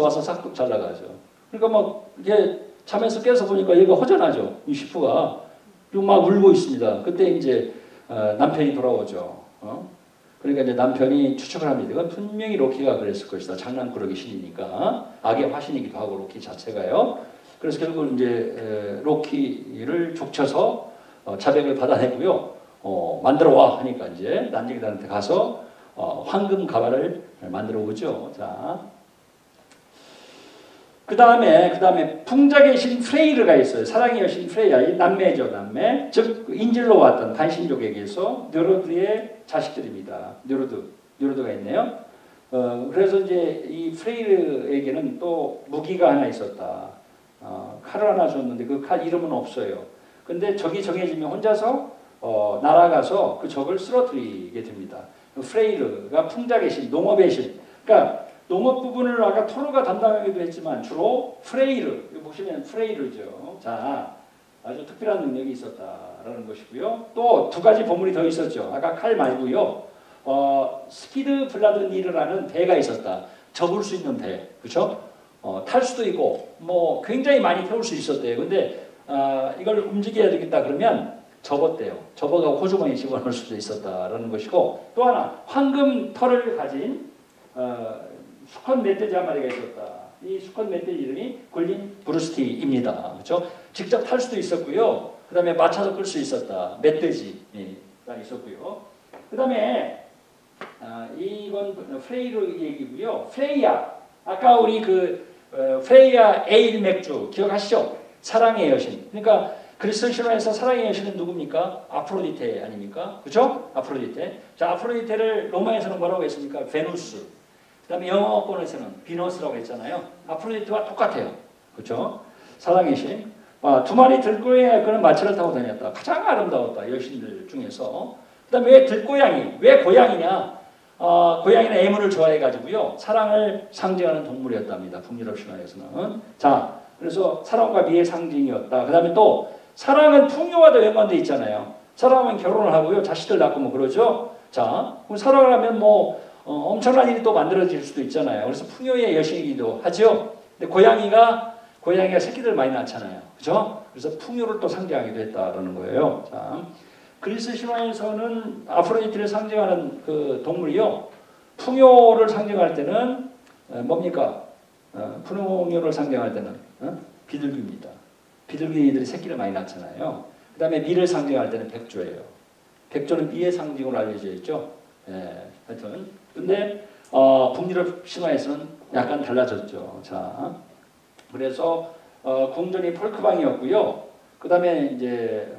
와서 싹둑 잘라가죠. 그러니까 막 이게 잠에서 깨서 보니까 얘가 허전하죠. 이 시프가 막 울고 있습니다. 그때 이제 남편이 돌아오죠. 그러니까 이제 남편이 추측을 합니다. 이건 분명히 로키가 그랬을 것이다. 장난꾸러기 신이니까 악의 화신이기도 하고 로키 자체가요. 그래서 결국 이제 로키를 족쳐서 자백을 받아내고요. 만들어 와 하니까 이제 난쟁이들한테 가서 황금 가발을 만들어 오죠. 자, 그 다음에 풍작의 신 프레이르가 있어요. 사랑의 여신 프레이야. 이 남매죠, 남매. 즉 인질로 왔던 반신족에게서 느로드의 자식들입니다. 느로드가 있네요. 그래서 이제 이 프레이르에게는 또 무기가 하나 있었다. 칼을 하나 줬는데 그 칼 이름은 없어요. 근데 적이 정해지면 혼자서 날아가서 그 적을 쓰러뜨리게 됩니다. 프레이르가 풍작의 신, 농업의 신. 그러니까 농업 부분을 아까 토르가 담당하기도 했지만 주로 프레이르, 여기 보시면 프레이르죠. 자, 아주 특별한 능력이 있었다라는 것이고요. 또 두 가지 보물이 더 있었죠. 아까 칼 말고요. 스피드 블라드 니르라는 배가 있었다. 접을 수 있는 배, 그렇죠? 탈 수도 있고 뭐 굉장히 많이 태울 수 있었대요. 근데 이걸 움직여야 되겠다 그러면 접었대요. 접어가고 호주머니에 집어넣을 수도 있었다라는 것이고 또 하나 황금 털을 가진 수컷 멧돼지 한 마리가 있었다. 이 수컷 멧돼지 이름이 굴린 브루스티입니다. 그렇죠? 직접 탈 수도 있었고요. 그 다음에 마차도 끌 수 있었다. 멧돼지가 있었고요. 그 다음에 이건 프레이르 얘기고요. 프레이야. 아까 우리 프레이야 에일 맥주 기억하시죠? 사랑의 여신. 그러니까 그리스 신화에서 사랑의 여신은 누굽니까? 아프로디테 아닙니까? 그렇죠? 아프로디테. 자, 아프로디테를 로마에서는 뭐라고 했습니까? 베누스. 그 다음에 영어권에서는 비너스라고 했잖아요. 아프로디테와 똑같아요. 그렇죠? 사랑의 신. 두 마리 들고양이가 그런 마차를 타고 다녔다. 가장 아름다웠다. 여신들 중에서. 그 다음에 왜 들고양이? 왜 고양이냐? 고양이는 애물을 좋아해가지고요. 사랑을 상징하는 동물이었답니다. 북유럽 신화에서는. 자, 그래서 사랑과 미의 상징이었다. 그 다음에 또 사랑은 풍요와도 연관되어 있잖아요. 사랑하면 결혼을 하고요. 자식들 낳고 뭐 그러죠. 자, 그럼 사랑을 하면 뭐 엄청난 일이 또 만들어질 수도 있잖아요. 그래서 풍요의 여신이기도 하죠. 근데 고양이가 새끼들 많이 낳잖아요. 그죠? 그래서 풍요를 또 상징하기도 했다라는 거예요. 자, 그리스 신화에서는 아프로디테를 상징하는 그 동물이요. 풍요를 상징할 때는 뭡니까? 풍요를 상징할 때는 비둘기입니다. 비둘기들이 새끼를 많이 낳잖아요. 그 다음에 미를 상징할 때는 백조예요. 백조는 미의 상징으로 알려져 있죠. 하여튼 근데 북유럽 신화에서는 약간 달라졌죠. 자, 그래서 궁전이 폴크방이었고요. 그 다음에 이제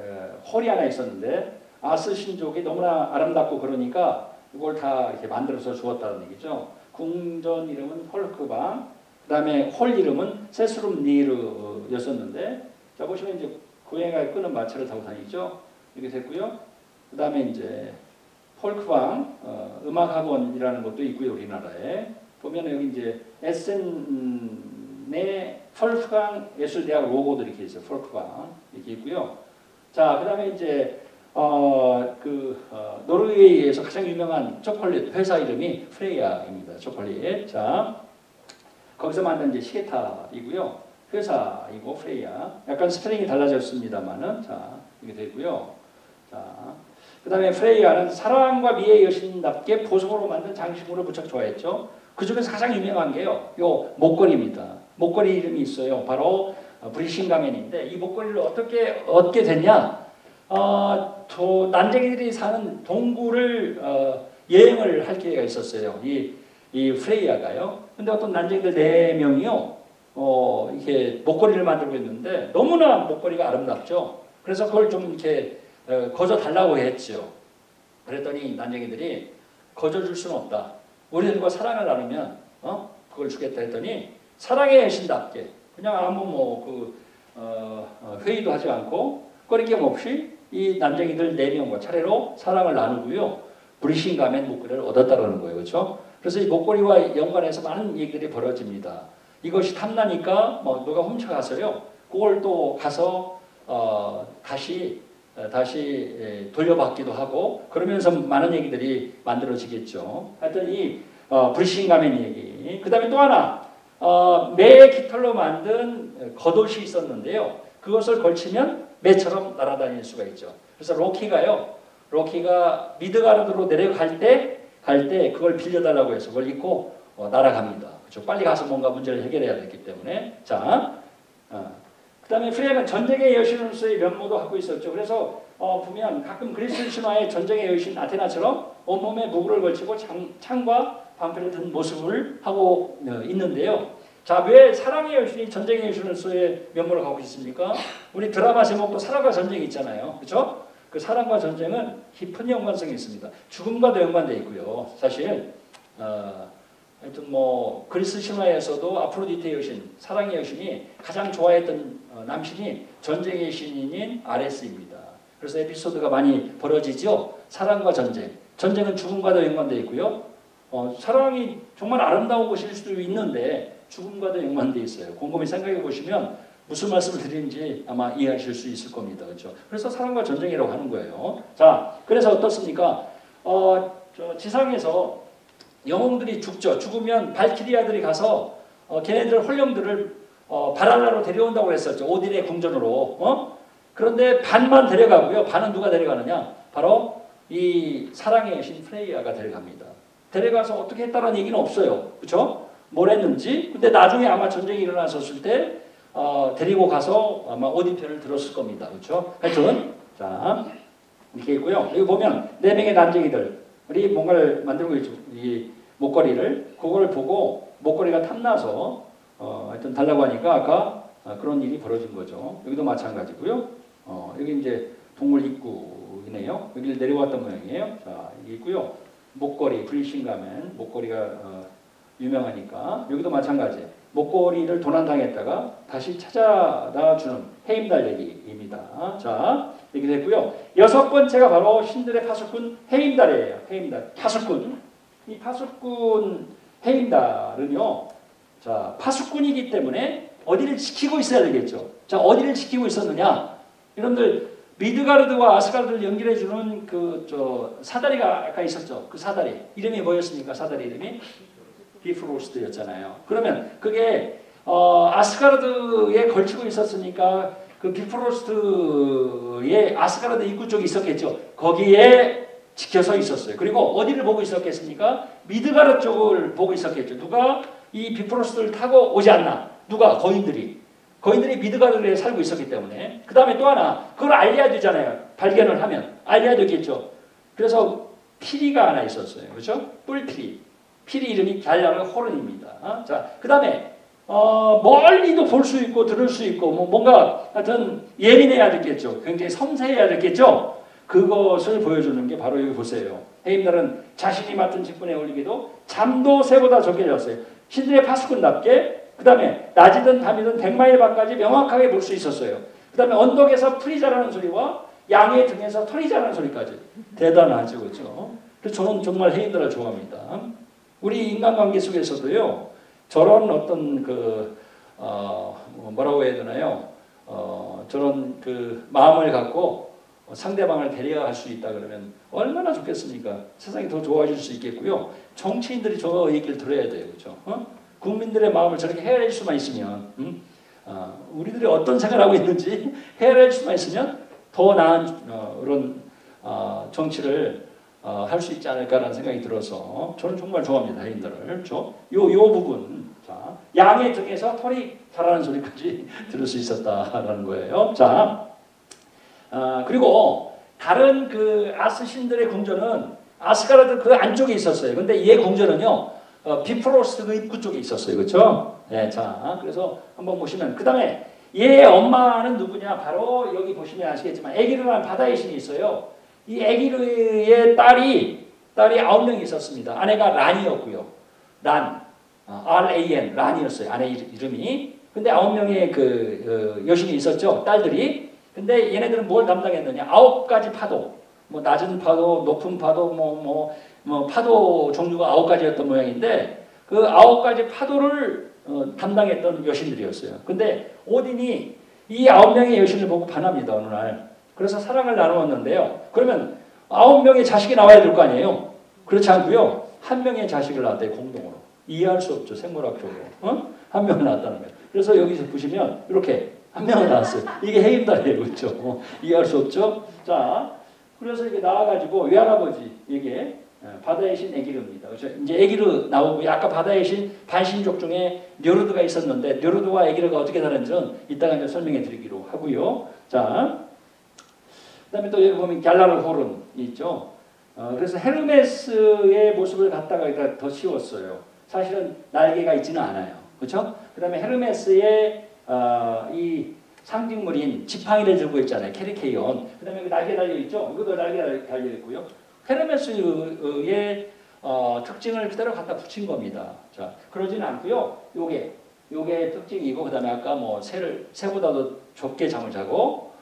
홀이 하나 있었는데 아스 신족이 너무나 아름답고 그러니까 이걸 다 이렇게 만들어서 주었다는 얘기죠. 궁전 이름은 폴크방, 그 다음에 홀 이름은 세스룸 니르였었는데, 자 보시면 이제 고양이가 끄는 마차를 타고 다니죠. 이렇게 됐고요. 그 다음에 이제 폴크방 음악학원이라는 것도 있고요, 우리나라에. 보면 여기 이제 에센의 펄프강 예술대학 로고도 이렇게 있어요. 펄프강 이렇게 있고요. 자, 그다음에 이제 노르웨이에서 가장 유명한 초콜릿 회사 이름이 프레이야입니다. 초콜릿. 자, 거기서 만든 이제 시계탑이고요. 회사이고 프레이야. 약간 스펠링이 달라졌습니다만은 자 이게 되고요. 자, 그다음에 프레이야는 사랑과 미의 여신답게 보석으로 만든 장식으로 무척 좋아했죠. 그 중에서 가장 유명한 게요. 요 목걸이입니다. 목걸이 이름이 있어요. 바로 브리싱 가멘인데 이 목걸이를 어떻게 얻게 됐냐? 난쟁이들이 사는 동굴을 여행을 할 기회가 있었어요. 이 프레이야가요. 근데 어떤 난쟁이들 4명이요. 이렇게 목걸이를 만들고 있는데 너무나 목걸이가 아름답죠. 그래서 그걸 좀 이렇게 거저 달라고 했죠. 그랬더니 난쟁이들이 거저 줄 수는 없다. 우리들과 사랑을 나누면 그걸 주겠다 했더니 사랑의 여신답게 그냥 아무 회의도 하지 않고 꺼리낌 없이 이 난쟁이들 4명과 차례로 사랑을 나누고요. 브리싱 가멘 목걸이를 얻었다는 거예요. 그렇죠? 그래서 이 목걸이와 연관해서 많은 얘기들이 벌어집니다. 이것이 탐나니까 누가 훔쳐가서요. 그걸 또 가서 다시 돌려받기도 하고 그러면서 많은 얘기들이 만들어지겠죠. 하여튼 이 브리싱 가멘 얘기. 그 다음에 또 하나 매 깃털로 만든 겉옷이 있었는데요. 그것을 걸치면 매처럼 날아다닐 수가 있죠. 그래서 로키가 미드가르드로 내려갈 때 그걸 빌려달라고 해서 그걸 입고 날아갑니다. 그렇죠? 빨리 가서 뭔가 문제를 해결해야 되기 때문에. 자, 그 다음에 프레야는 전쟁의 여신으로서의 면모도 갖고 있었죠. 그래서 보면 가끔 그리스 신화의 전쟁의 여신 아테나처럼 온몸에 무구를 걸치고 창과 방패를 든 모습을 하고 있는데요. 자, 왜 사랑의 여신이 전쟁의 여신으로서의 면모를 갖고 있습니까? 우리 드라마 제목도 사랑과 전쟁이 있잖아요. 그렇죠? 그 사랑과 전쟁은 깊은 연관성이 있습니다. 죽음과도 연관되어 있고요. 사실 하여튼 그리스 신화에서도 아프로디테 여신, 사랑의 여신이 가장 좋아했던 남신이 전쟁의 신인 아레스입니다. 그래서 에피소드가 많이 벌어지죠. 사랑과 전쟁. 전쟁은 죽음과도 연관되어 있고요. 사랑이 정말 아름다운 것일 수도 있는데 죽음과도 연관되어 있어요. 곰곰이 생각해 보시면 무슨 말씀을 드리는지 아마 이해하실 수 있을 겁니다. 그렇죠? 그래서 사랑과 전쟁이라고 하는 거예요. 자, 그래서 어떻습니까? 지상에서 영웅들이 죽죠. 죽으면 발키리아들이 가서 걔네들 홀령들을 바랄라로 데려온다고 했었죠. 오딘의 궁전으로. 그런데 반만 데려가고요. 반은 누가 데려가느냐? 바로 이 사랑의 여신 프레이야가 데려갑니다. 데려가서 어떻게 했다는 얘기는 없어요. 그렇죠? 뭘 했는지. 근데 나중에 아마 전쟁이 일어났었을 때 데리고 가서 아마 오딘 편을 들었을 겁니다. 그렇죠? 하여튼 자 이렇게 있고요. 여기 보면 4명의 난쟁이들이 뭔가를 만들고 있죠. 이 목걸이를 그걸 보고 목걸이가 탐나서 하여튼 달라고 하니까 아까 그런 일이 벌어진 거죠. 여기도 마찬가지고요. 여기 이제 동물 입구이네요. 여기를 내려왔던 모양이에요. 자, 여기 있고요. 목걸이, 브리싱 가멘 목걸이가 유명하니까 여기도 마찬가지. 목걸이를 도난당했다가 다시 찾아다 주는 헤임달 얘기입니다. 자, 이렇게 됐고요. 6번째가 바로 신들의 파수꾼 헤임달이에요. 헤임달, 파수꾼. 이 파수꾼 헤임달은요. 자, 파수꾼이기 때문에 어디를 지키고 있어야 되겠죠. 자, 어디를 지키고 있었느냐? 여러분들 미드가르드와 아스가르드를 연결해주는 사다리가 아까 있었죠. 그 사다리 이름이 뭐였습니까? 사다리 이름이 비프로스트였잖아요. 그러면 그게 아스가르드에 걸치고 있었으니까 그 비프로스트의 아스가르드 입구 쪽이 있었겠죠. 거기에 지켜서 있었어요. 그리고 어디를 보고 있었겠습니까? 미드가르드 쪽을 보고 있었겠죠. 누가 이 비프로스트를 타고 오지 않나? 누가? 거인들이 미드가르드에 살고 있었기 때문에. 그 다음에 또 하나 그걸 알려야 되잖아요. 발견을 하면 알려야 되겠죠. 그래서 피리가 하나 있었어요. 그렇죠? 뿔피리. 피리 이름이 갈라르 호른입니다. 자, 그 다음에 멀리도 볼 수 있고 들을 수 있고 뭔가 하여튼 예민해야 되겠죠. 굉장히 섬세해야 되겠죠. 그것을 보여주는 게 바로 여기 보세요. 헤임달은 자신이 맡은 직분에 어울리기도 잠도 새보다 적게 잤어요. 신들의 파수꾼답게 그 다음에 낮이든 밤이든 100마일 밖까지 명확하게 볼 수 있었어요. 그 다음에 언덕에서 풀이 자라는 소리와 양의 등에서 털이 자라는 소리까지 대단하죠. 그렇죠? 그래서 저는 정말 헤임달을 좋아합니다. 우리 인간관계 속에서도요. 저런 어떤 뭐라고 해야 되나요? 저런 그 마음을 갖고 상대방을 배려할 수 있다 그러면 얼마나 좋겠습니까? 세상이 더 좋아질 수 있겠고요. 정치인들이 저 얘기를 들어야 돼요. 그렇죠? 국민들의 마음을 저렇게 헤아릴 수만 있으면 우리들이 어떤 생각을 하고 있는지 헤아릴 수만 있으면 더 나은 그런 정치를 할 수 있지 않을까라는 생각이 들어서 저는 정말 좋아합니다. 해인들을. 요 부분. 자, 양의 등에서 털이 자라는 소리까지 들을 수 있었다라는 거예요. 자, 그리고 다른 그 아스 신들의 궁전은 아스가르드 그 안쪽에 있었어요. 근데 얘 궁전은요, 비프로스 그 입구 쪽에 있었어요. 그렇죠? 네, 자, 그래서 한번 보시면 그 다음에 얘 엄마는 누구냐? 바로 여기 보시면 아시겠지만 에기르라는 바다의 신이 있어요. 이 에기르의 딸이 9명이 있었습니다. 아내가 란이었고요. R-A-N, 란이었어요. 아내 이름이. 근데 9명의 그 여신이 있었죠. 딸들이. 근데 얘네들은 뭘 담당했느냐? 9가지 파도. 뭐 낮은 파도, 높은 파도, 뭐 파도 종류가 9가지였던 모양인데 그 9가지 파도를 담당했던 여신들이었어요. 근데 오딘이 이 9명의 여신을 보고 반합니다. 어느 날. 그래서 사랑을 나누었는데요. 그러면 9명의 자식이 나와야 될 거 아니에요? 그렇지 않고요. 1명의 자식을 낳았대요. 공동으로. 이해할 수 없죠. 생물학적으로. 한 명을 낳았다는 거예요. 그래서 여기서 보시면 이렇게 한 명을 낳았어요. 이게 해임달이에요. 그렇죠? 이해할 수 없죠? 자, 그래서 이게 나와가지고 외할아버지 이게 바다의 신 에기르입니다. 그렇죠? 이제 에기르 나오고 아까 바다의 신 반신족 중에 뇨르드가 있었는데 뇨르드와 에기르가 어떻게 다른지는 이따가 이제 설명해 드리기로 하고요. 자, 그다음에 또 여기 보면 갤라르 호른이 있죠. 그래서 헤르메스의 모습을 갖다가 더 씌웠어요. 사실은 날개가 있지는 않아요. 그렇죠? 그다음에 헤르메스의 이 상징물인 지팡이를 들고 있잖아요. 케리케이온. 그다음에 여기 날개 달려 있죠. 이것도 날개 달려 있고요. 헤르메스의 특징을 그대로 갖다 붙인 겁니다. 자, 그러지는 않고요. 요게 특징이고 그다음에 아까 뭐 새보다도 좁게 잠을 자고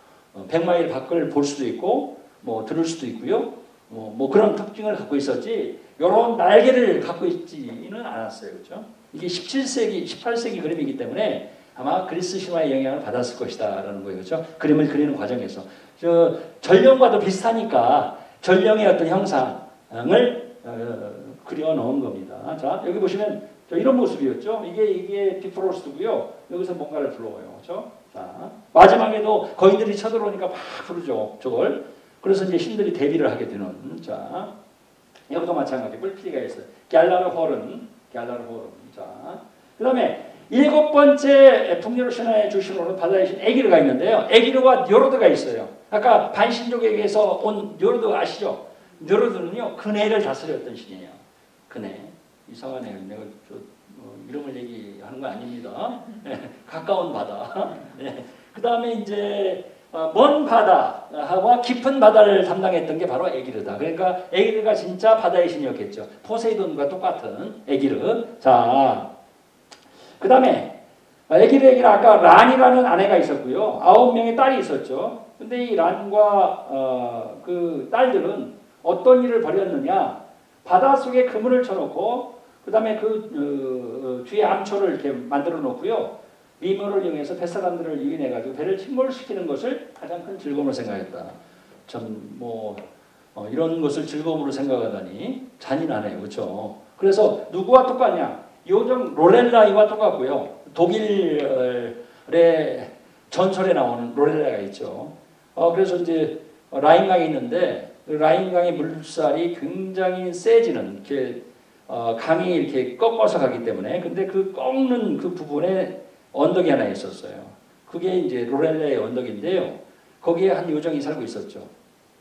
100마일 밖을 볼 수도 있고 뭐 들을 수도 있고요. 뭐 그런 특징을 갖고 있었지 이런 날개를 갖고 있지는 않았어요. 그렇죠? 이게 17세기, 18세기 그림이기 때문에 아마 그리스 신화의 영향을 받았을 것이다라는 거예요. 그렇죠? 그림을 그리는 과정에서 전령과도 비슷하니까 전령의 어떤 형상을 그려 넣은 겁니다. 자, 여기 보시면 이런 모습이었죠. 이게 비프로스트고요. 여기서 뭔가를 불러와요. 그렇죠? 자, 마지막에도 거인들이 쳐들어오니까 막 부르죠. 저걸. 그래서 이제 신들이 대비를 하게 되는. 자, 여기도 마찬가지. 뿔피리가 있어요. 갤라르 호른. 자, 그 다음에 7번째 북유럽 신화의 주신으로는 바다의 신 에기르가 있는데요. 에기르와 뇨르드가 있어요. 아까 반신족에게서 온 뇨르드 아시죠? 뇨르드는요, 그네를 다스렸던 신이에요. 그네. 이상하네요. 내가 이름을 얘기하는 거 아닙니다. 네, 가까운 바다. 네. 그 다음에 이제 먼 바다와 깊은 바다를 담당했던 게 바로 에기르다. 그러니까 에기르가 진짜 바다의 신이었겠죠. 포세이돈과 똑같은 에기르. 자, 그 다음에 에기르에게는 아까 란이라는 아내가 있었고요. 9명의 딸이 있었죠. 근데 이 란과 그 딸들은 어떤 일을 벌였느냐? 바다 속에 그물을 쳐놓고 그 다음에 그 뒤에 암초를 이렇게 만들어 놓고요. 미모를 이용해서 뱃사람들을 유인해가지고 배를 침몰시키는 것을 가장 큰 즐거움으로 생각했다. 참 이런 것을 즐거움으로 생각하다니 잔인하네요. 그렇죠? 그래서 누구와 똑같냐? 요정 로렐라이와 똑같고요. 독일의 전설에 나오는 로렐라가 있죠. 그래서 이제 라인강이 있는데 라인강의 물살이 굉장히 세지는 이렇게 강이 이렇게 꺾어서 가기 때문에 근데 그 꺾는 그 부분에 언덕이 하나 있었어요. 그게 이제 로렐라의 언덕인데요. 거기에 한 요정이 살고 있었죠.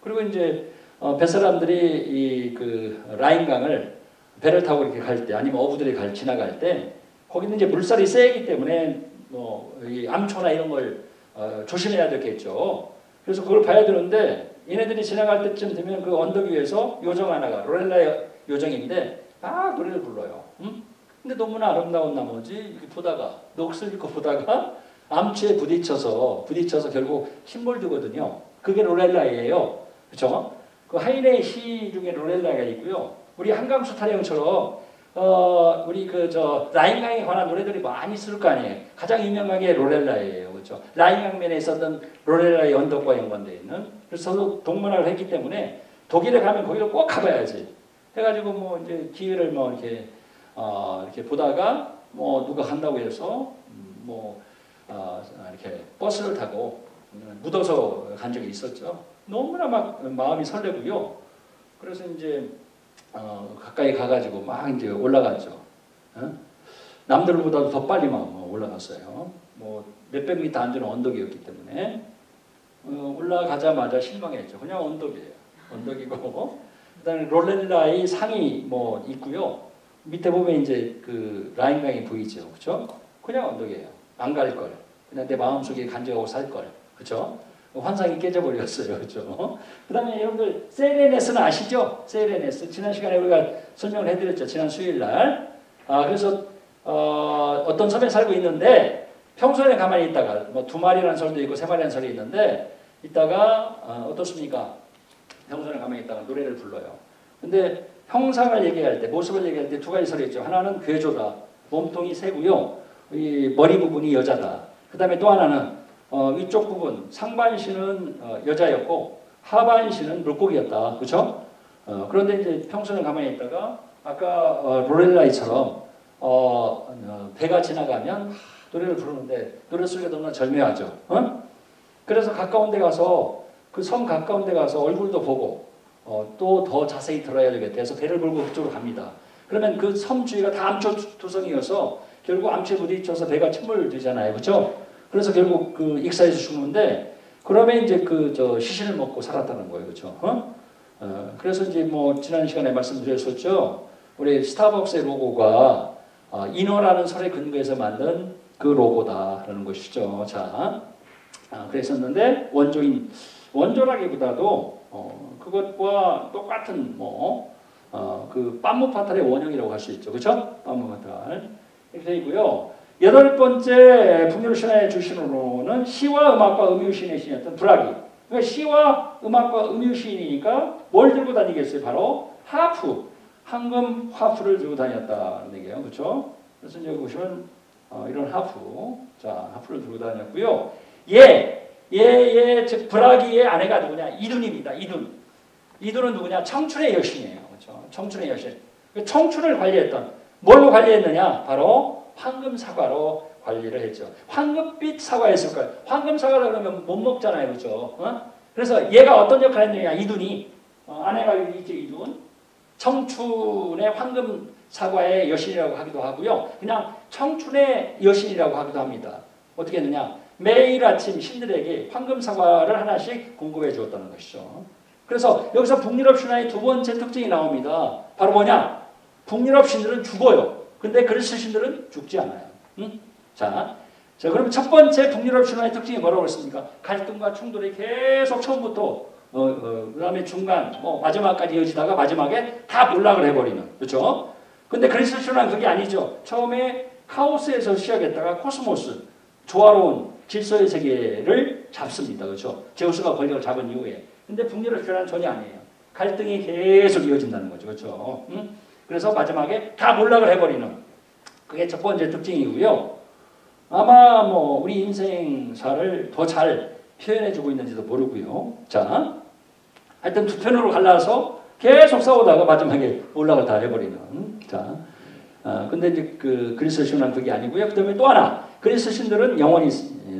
그리고 이제 뱃사람들이 이 그 라인강을 배를 타고 이렇게 갈 때 아니면 어부들이 지나갈 때 거기는 이제 물살이 세기 때문에 이 암초나 이런 걸 조심해야 되겠죠. 그래서 그걸 봐야 되는데 얘네들이 지나갈 때쯤 되면 그 언덕 위에서 요정 하나가 로렐라의 요정인데 노래를 불러요. 근데 너무나 아름다운 나머지 이렇게 보다가 넋을 잃고 보다가 암초에 부딪혀서 결국 침몰되거든요. 그게 로렐라예요. 그렇죠? 그 하이네 시 중에 로렐라가 있고요. 우리 한강수 타령처럼 우리 라인강에 관한 노래들이 많이 있을 거 아니에요. 가장 유명한 게 로렐라예요, 그렇죠? 라인강면에 있었던 로렐라의 언덕과 연관되어 있는. 그래서 저도 동문학을 했기 때문에 독일에 가면 거기를 꼭 가봐야지. 해가지고 뭐 이제 기회를 뭐 이렇게 보다가 뭐 누가 간다고 해서 이렇게 버스를 타고 묻어서 간 적이 있었죠. 너무나 막 마음이 설레고요. 그래서 이제 가까이 가가지고 막 이제 올라갔죠. 남들보다도 더 빨리 막 올라갔어요. 뭐 몇백 미터 안 되는 언덕이었기 때문에 올라가자마자 실망했죠. 그냥 언덕이에요. 언덕이고 그다음에 롤렐라의 상이 뭐 있고요. 밑에 보면 이제 그 라인강이 보이죠, 그렇죠? 그냥 언덕이에요. 안 갈 걸. 그냥 내 마음속에 간직하고 살 걸, 그렇죠? 환상이 깨져버렸어요, 그렇죠? 그다음에 여러분들 세레네스는 아시죠? 세레네스 지난 시간에 우리가 설명을 해드렸죠. 지난 수요일 날. 그래서 어떤 섬에 살고 있는데 평소에 가만히 있다가 뭐 2마리라는 설도 있고 3마리라는 설이 있는데 있다가 어떻습니까? 평소에 가만히 있다가 노래를 불러요. 근데 형상을 얘기할 때, 모습을 얘기할 때 2가지 설이 있죠. 하나는 괴조다. 몸통이 새고요. 이 머리 부분이 여자다. 그 다음에 또 하나는 위쪽 부분 상반신은 여자였고 하반신은 물고기였다. 그렇죠? 그런데 이제 평소에 가만히 있다가 아까 로렐라이처럼 배가 지나가면 노래를 부르는데 노래 소리가 너무나 절묘하죠. 그래서 가까운 데 가서 그 섬 가까운 데 가서 얼굴도 보고 또 더 자세히 들어야 되겠다 해서 배를 몰고 그쪽으로 갑니다. 그러면 그 섬 주위가 다 암초투성이어서 결국 암초에 부딪혀서 배가 침몰되잖아요. 그렇죠? 그래서 결국 그 익사해서 죽는데 그러면 이제 시신을 먹고 살았다는 거예요. 그렇죠? 그래서 이제 뭐 지난 시간에 말씀드렸었죠. 우리 스타벅스의 로고가 인어라는 설에 근거해서 만든 그 로고다라는 것이죠. 자, 그랬었는데 원조라기보다도 그것과 똑같은 그 빰무파탈의 원형이라고 할 수 있죠. 그렇죠? 빰무파탈 이렇게 되고요. 8번째 북유럽 신화의 주신으로는 시와 음악과 음유 신의 신이었던 브라기. 그러니까 시와 음악과 음유 신이니까 뭘 들고 다니겠어요? 바로 하프, 황금 하프를 들고 다녔다는 얘기예요. 그렇죠? 그래서 여기 보시면 이런 하프, 자 하프를 들고 다녔고요. 즉 브라기의 아내가 누구냐? 이둔입니다. 이둔은 누구냐? 청춘의 여신이에요. 그렇죠? 청춘의 여신. 청춘을 관리했던 뭘로 관리했느냐? 바로 황금 사과로 관리를 했죠. 황금빛 사과였을 거예요. 황금 사과라 그러면 못 먹잖아요, 그렇죠? 그래서 얘가 어떤 역할을 했느냐? 이둔이 아내가 있죠, 이둔. 청춘의 황금 사과의 여신이라고 하기도 하고요. 그냥 청춘의 여신이라고 하기도 합니다. 어떻게 했느냐? 매일 아침 신들에게 황금 사과를 하나씩 공급해 주었다는 것이죠. 그래서 여기서 북유럽 신화의 2번째 특징이 나옵니다. 바로 뭐냐? 북유럽 신들은 죽어요. 근데 그리스 신들은 죽지 않아요. 자, 그러면 첫 번째 북유럽 신화의 특징이 뭐라고 했습니까? 갈등과 충돌이 계속 처음부터 그 다음에 중간 마지막까지 이어지다가 마지막에 다 몰락을 해버리는. 그렇죠? 근데 그리스 신화는 그게 아니죠. 처음에 카오스에서 시작했다가 코스모스, 조화로운 질서의 세계를 잡습니다. 그렇죠? 제우스가 권력을 잡은 이후에. 근데 북유럽 신화는 전혀 아니에요. 갈등이 계속 이어진다는 거죠. 그렇죠? 그래서 마지막에 다 몰락을 해버리는 그게 첫 번째 특징이고요. 아마 우리 인생사를 더 잘 표현해주고 있는지도 모르고요. 자, 하여튼 2편으로 갈라서 계속 싸우다가 마지막에 몰락을 다 해버리는. 자, 근데 이제 그 그리스 신화는 그게 아니고요. 그 다음에 또 하나, 그리스 신들은 영원히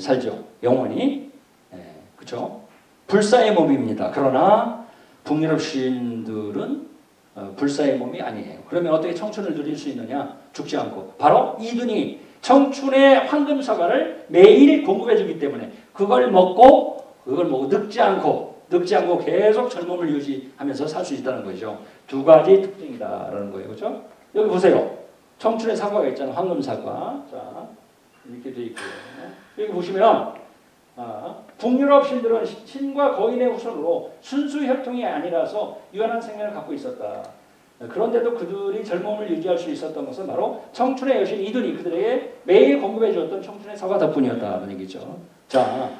살죠. 영원히. 그렇죠? 불사의 몸입니다. 그러나 북유럽 신들은 불사의 몸이 아니에요. 그러면 어떻게 청춘을 누릴 수 있느냐? 죽지 않고. 바로 이둔이 청춘의 황금 사과를 매일 공급해 주기 때문에 그걸 먹고 늙지 않고 계속 젊음을 유지하면서 살 수 있다는 거죠. 2가지 특징이다라는 거예요. 그렇죠? 여기 보세요. 청춘의 사과가 있잖아요. 황금 사과. 자, 이렇게 돼 있고요. 여기 보시면 북유럽 신들은 신과 거인의 후손으로 순수 혈통이 아니라서 유한한 생명을 갖고 있었다. 그런데도 그들이 젊음을 유지할 수 있었던 것은 바로 청춘의 여신 이둔이 그들에게 매일 공급해 주었던 청춘의 사과 덕분이었다는 얘기죠. 자,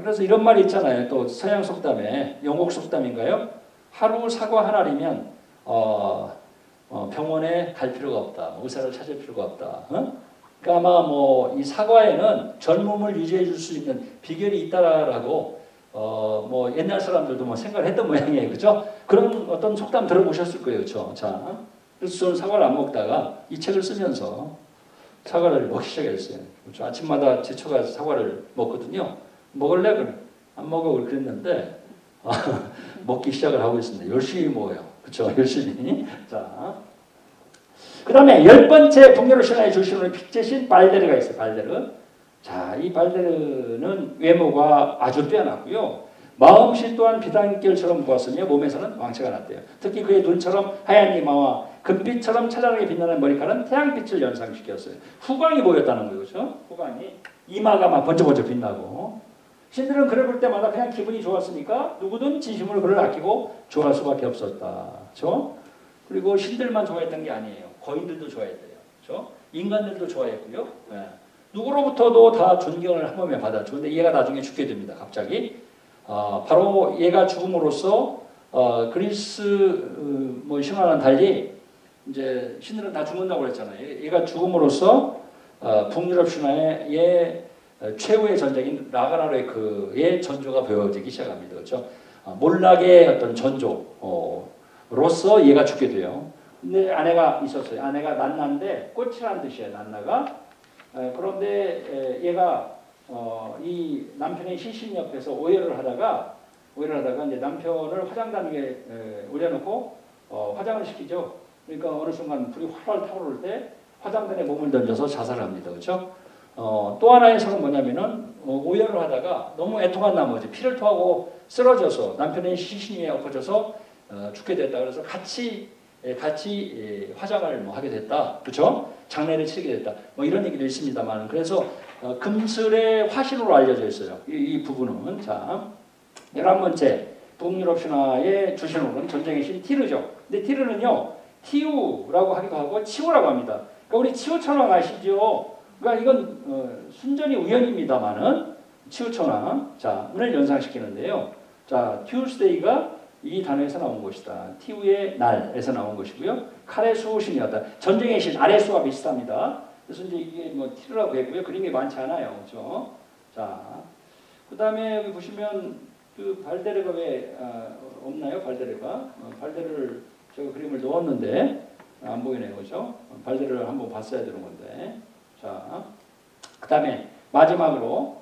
그래서 이런 말이 있잖아요. 또 서양 속담에, 영국 속담인가요? 하루 사과 하나리면 병원에 갈 필요가 없다. 의사를 찾을 필요가 없다. 그러니까 아마 뭐 이 사과에는 젊음을 유지해 줄 수 있는 비결이 있다라고 뭐 옛날 사람들도 뭐 생각을 했던 모양이에요. 그죠? 그런 어떤 속담 들어보셨을 거예요. 그죠? 자, 그래서 저는 사과를 안 먹다가 이 책을 쓰면서 사과를 먹기 시작했어요. 그렇죠? 아침마다 제초가 사과를 먹거든요. 먹을래? 그래. 안 먹어. 그랬는데 먹기 시작을 하고 있습니다. 열심히 먹어요. 그렇죠? 열심히. 자, 그 다음에 10번째 북유럽 신화의 주신으로 픽제신 발데르가 있어요. 발데르. 자, 이 발데르는 외모가 아주 뛰어났고요. 마음씨 또한 비단결처럼 부었으며 몸에서는 왕체가 났대요. 특히 그의 눈처럼 하얀 이마와 금빛처럼 찬란하게 빛나는 머리카락은 태양빛을 연상시켰어요. 후광이 보였다는 거예요. 그렇죠? 후광이. 이마가 막 번쩍번쩍 빛나고. 신들은 그를 볼 때마다 그냥 기분이 좋았으니까 누구든 진심으로 그를 아끼고 좋아할 수밖에 없었다. 그렇죠? 그리고 신들만 좋아했던 게 아니에요. 거인들도 좋아했대요. 그렇죠? 인간들도 좋아했고요. 네. 누구로부터도 다 존경을 한 몸에 받았죠. 근데 얘가 나중에 죽게 됩니다. 갑자기. 바로 얘가 죽음으로써 그리스 뭐 신화와는 달리 이제 신들은 다 죽는다고 그랬잖아요. 얘가 죽음으로써 북유럽 신화의 최후의 전쟁인 라그나로크의 전조가 보여지기 시작합니다. 그렇죠? 몰락의 어떤 전조로서 얘가 죽게 돼요. 근데 아내가 있었어요. 아내가 난나인데 꽃이라는 뜻이에요. 난나가. 그런데 얘가 이 남편의 시신 옆에서 오열을 하다가 이제 남편을 화장단에 올려놓고 화장을 시키죠. 그러니까 어느 순간 불이 활활 타오를 때 화장단에 몸을 던져서 자살합니다. 그렇죠? 또 하나의 설은 뭐냐면은 오열을 하다가 너무 애통한 나머지 피를 토하고 쓰러져서 남편의 시신 위에 엎어져서 죽게 됐다. 그래서 같이 화장을 뭐 하게 됐다. 그렇죠? 장례를 치르게 됐다. 뭐 이런 얘기도 있습니다만 그래서 금슬의 화신으로 알려져 있어요. 이 부분은. 자, 11번째 북유럽 신화의 주신으로는 전쟁의 신 티르죠. 근데 티르는요. 티우라고 하기도 하고 치우라고 합니다. 그러니까 우리 치우천왕 아시죠? 그러니까 이건 순전히 우연입니다만은 치우천왕. 자, 을 연상시키는데요. 자, 튜스데이가 이 단어에서 나온 것이다. 티우의 날에서 나온 것이고요. 칼의 수신이었다. 전쟁의 신 아레수와 비슷합니다. 그래서 이제 이게 뭐 티르라고 했고요. 그림이 많지 않아요. 그렇죠? 자, 그 다음에 여기 보시면 그 발데르가 왜 없나요? 발데르가 발데르를 제가 그림을 넣었는데 안 보이네요. 그렇죠? 발데르를 한번 봤어야 되는 건데. 자, 그 다음에 마지막으로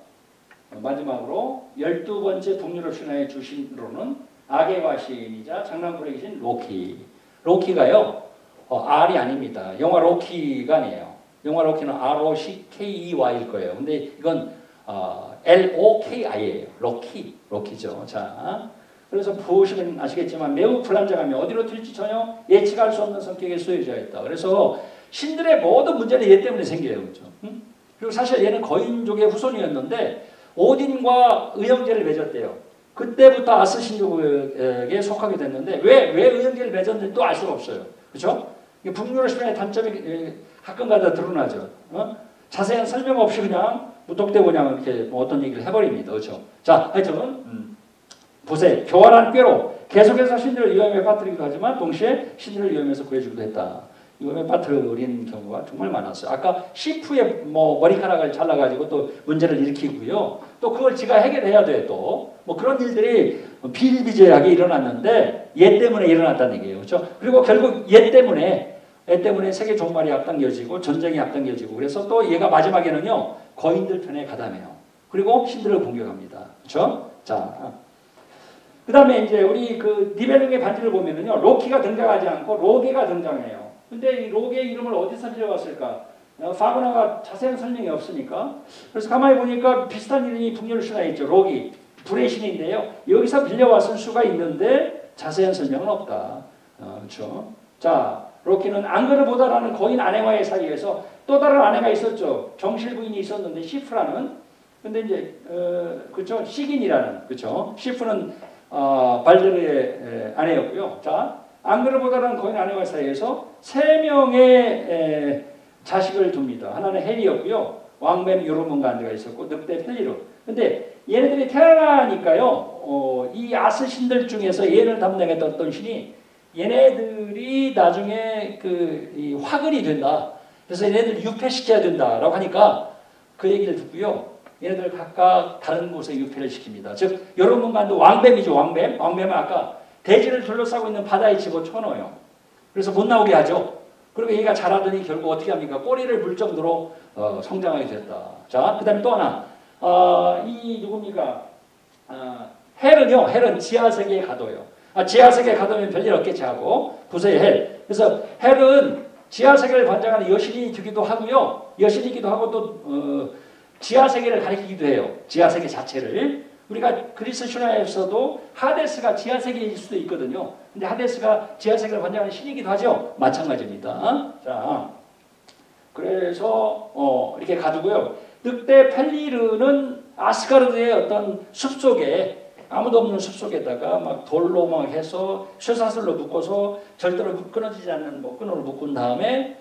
12번째 북유럽 신화의 주신으로는 악의 과신이자 장난꾸러기 신 로키. 로키가요. R이 아닙니다. 영화 로키가 아니에요. 영화 로키는 ROCKEY일 거예요. 근데 이건 LOKI예요. 로키죠. 자, 그래서 보시면 아시겠지만 매우 불안정하며 어디로 튈지 전혀 예측할 수 없는 성격의 소유자였다. 그래서 신들의 모든 문제는 얘 때문에 생겨요. 그렇죠? 그리고 사실 얘는 거인족의 후손이었는데 오딘과 의형제를 맺었대요. 그때부터 아스 신족에게 속하게 됐는데 왜 의형제를 맺었는지 또 알 수가 없어요. 그렇죠? 북유럽 신화의 단점이 가끔가다 드러나죠. 자세한 설명 없이 그냥 무턱대고 그냥 이렇게 뭐 어떤 얘기를 해버립니다. 그렇죠? 자, 하여튼 보세요. 교활한 꾀로 계속해서 신들을 위험에 빠뜨리기도 하지만 동시에 신들을 위험에서 구해주기도 했다. 위험에 빠뜨린 경우가 정말 많았어요. 아까 시프의 뭐 머리카락을 잘라가지고 또 문제를 일으키고요. 또 그걸 지가 해결해야 돼 또. 뭐 그런 일들이 비일비재하게 일어났는데 얘 때문에 일어났다는 얘기예요. 그렇죠? 그리고 결국 얘 때문에 세계 종말이 앞당겨지고 전쟁이 앞당겨지고 그래서 또 얘가 마지막에는요. 거인들 편에 가담해요. 그리고 신들을 공격합니다. 그렇죠? 자, 그 다음에 이제 우리 그 니베룽의 반지를 보면은요. 로키가 등장하지 않고 로게가 등장해요. 근데 이 로게의 이름을 어디서 빌려왔을까? 파고나가 자세한 설명이 없으니까. 그래서 가만히 보니까 비슷한 이름이 북유럽 신화에 있죠. 로기, 불의 신인데요. 여기서 빌려왔을 수가 있는데 자세한 설명은 없다. 그렇죠? 자, 로키는 앙그르보다라는 거인 아내와의 사이에서 또 다른 아내가 있었죠. 정실 부인이 있었는데 시프라는. 근데 이제 그렇죠? 시긴이라는 그렇죠? 시프는 발데르의 아내였고요. 자, 앙그르보다라는 거인 아내와 사이에서 3명의 자식을 둡니다. 하나는 헬이었고요. 왕뱀 요르문간드가 있었고 늑대 펠리르. 근데 얘네들이 태어나니까요. 이 아스 신들 중에서 얘를 담당했던 어떤 신이 얘네들이 나중에 이 화근이 된다. 그래서 얘네들 유폐시켜야 된다라고 하니까 그 얘기를 듣고요. 얘네들 각각 다른 곳에 유폐를 시킵니다. 즉 여러분 간도 왕뱀이죠. 왕뱀. 왕뱀은 아까 대지를 둘러싸고 있는 바다에 집어쳐넣어요. 그래서 못 나오게 하죠. 그리고 얘가 자라더니 결국 어떻게 합니까? 꼬리를 물 정도로 성장하게 됐다. 자, 그 다음에 또 하나. 이 누굽니까? 헬은요. 헬은 지하세계에 가둬요. 지하세계에 가두면 별일 없겠지 하고 구세의 헬. 그래서 헬은 지하세계를 관장하는 여신이 되기도 하고요. 여신이기도 하고 또 지하세계를 가리키기도 해요. 지하세계 자체를. 우리가 그리스 신화에서도 하데스가 지하세계일 수도 있거든요. 근데 하데스가 지하세계를 관장하는 신이기도 하죠. 마찬가지입니다. 자, 그래서 이렇게 가두고요. 늑대 펠리르는 아스가르드의 어떤 숲속에 아무도 없는 숲속에다가 막 돌로 막 해서 쇠사슬로 묶어서 절대로 끊어지지 않는 끈으로 묶은 다음에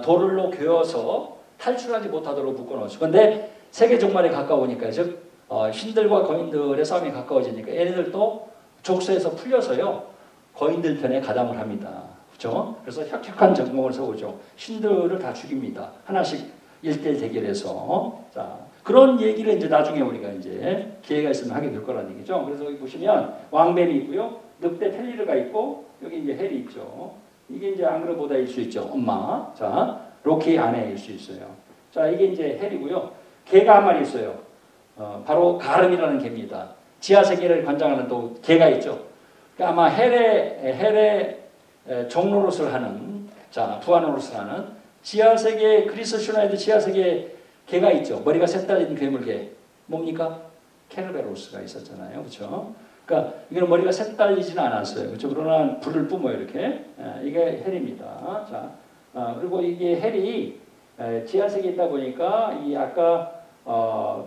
돌로 괴어서 탈출하지 못하도록 묶어놓죠. 그런데 세계 종말에 가까우니까 즉 신들과 거인들의 싸움이 가까워지니까 얘네들도 족쇄에서 풀려서요 거인들 편에 가담을 합니다. 그렇죠? 그래서 혁혁한 전공을 세우죠. 신들을 다 죽입니다. 하나씩 1대1 대결해서. 자, 그런 얘기를 이제 나중에 우리가 이제 기회가 있으면 하게 될 거라는 얘기죠. 그래서 여기 보시면 왕뱀이 있고요. 늑대 펠리르가 있고 여기 이제 헬이 있죠. 이게 이제 앙그르보다일 수 있죠. 엄마. 자, 로키 아내일 수 있어요. 자, 이게 이제 헬이고요. 개가 한 마리 있어요. 바로 가름이라는 개입니다. 지하세계를 관장하는 또 개가 있죠. 그러니까 아마 헬의 종노릇을 하는, 자, 부하 노릇을 하는 지하세계, 그리스 신화에도 지하세계 개가 있죠. 머리가 셋 달린 괴물개. 뭡니까? 케르베로스가 있었잖아요. 그렇죠? 그러니까 이거는 머리가 셋 달리지는 않았어요. 그렇죠? 그러나 불을 뿜어요. 이렇게. 이게 헬입니다. 자, 그리고 이게 헬이 지하세계에 있다 보니까 이 아까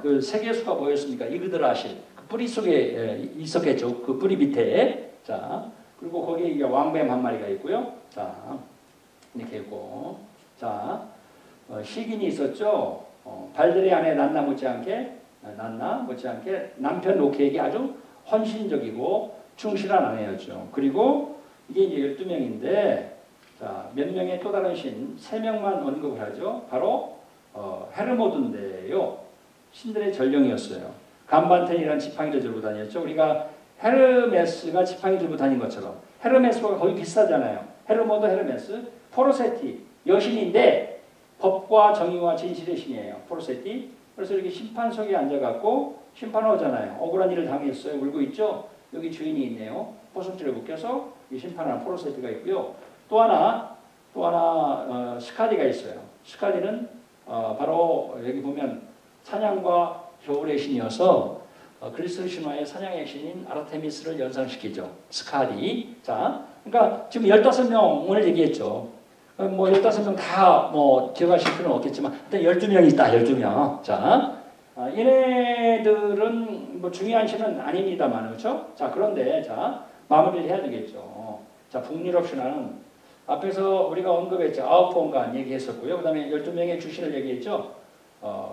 그 세계수가 뭐였습니까? 이그드라실. 그 뿌리 속에 있었겠죠. 그 뿌리 밑에. 자, 그리고 거기에 이제 왕뱀 한 마리가 있고요. 자, 이렇게 있고. 자, 시긴이 있었죠. 발들의 아내 난나 못지않게 남편 로케에게 아주 헌신적이고 충실한 아내였죠. 그리고 이게 이제 12명인데 자, 몇 명의 또 다른 신 3명만 언급을 하죠. 바로 헤르모드인데요. 신들의 전령이었어요. 간반텐이라는 지팡이를 들고 다녔죠. 우리가 헤르메스가 지팡이 들고 다닌 것처럼 헤르메스가 거의 비슷하잖아요. 헤르모드, 헤르메스, 포르세티 여신인데 법과 정의와 진실의 신이에요. 포르세티. 그래서 이렇게 심판석에 앉아갖고 심판을 하잖아요. 억울한 일을 당했어요. 울고 있죠. 여기 주인이 있네요. 포석지를 묶여서 이 심판하는 포르세티가 있고요. 또 하나 스카디가 있어요. 스카디는 바로 여기 보면 사냥과 겨울의 신이어서 그리스 신화의 사냥의 신인 아르테미스를 연상시키죠. 스카디. 자, 그러니까 지금 15명을 얘기했죠. 뭐 15명 다 뭐 기억하실 필요는 없겠지만 일단 12명이 있다. 12명. 자, 얘네들은 뭐 중요한 신은 아닙니다만 그렇죠? 자, 그런데 자, 마무리를 해야 되겠죠. 자, 북유럽 신화는 앞에서 우리가 언급했죠. 아우폰간 얘기했었고요. 그 다음에 12명의 주신을 얘기했죠.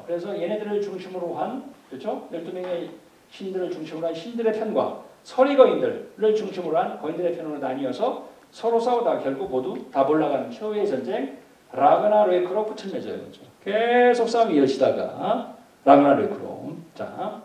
그래서 얘네들을 중심으로 한, 그렇죠? 12명의 신들을 중심으로 한 신들의 편과 서리거인들을 중심으로 한 거인들의 편으로 나뉘어서 서로 싸우다가 결국 모두 다 몰락하는 최후의 전쟁, 라그나로크로 끝을 맺어요. 그렇죠? 계속 싸움이 이어지다가, 라그나로크로. 자,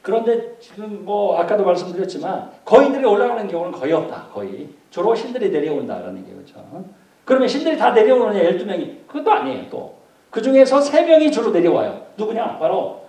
그런데 지금 뭐, 아까도 말씀드렸지만, 거인들이 올라가는 경우는 거의 없다. 거의. 주로 신들이 내려온다라는 얘기죠. 그렇죠? 그러면 신들이 다 내려오느냐, 12명이? 그것도 아니에요, 또. 그 중에서 3명이 주로 내려와요. 누구냐? 바로,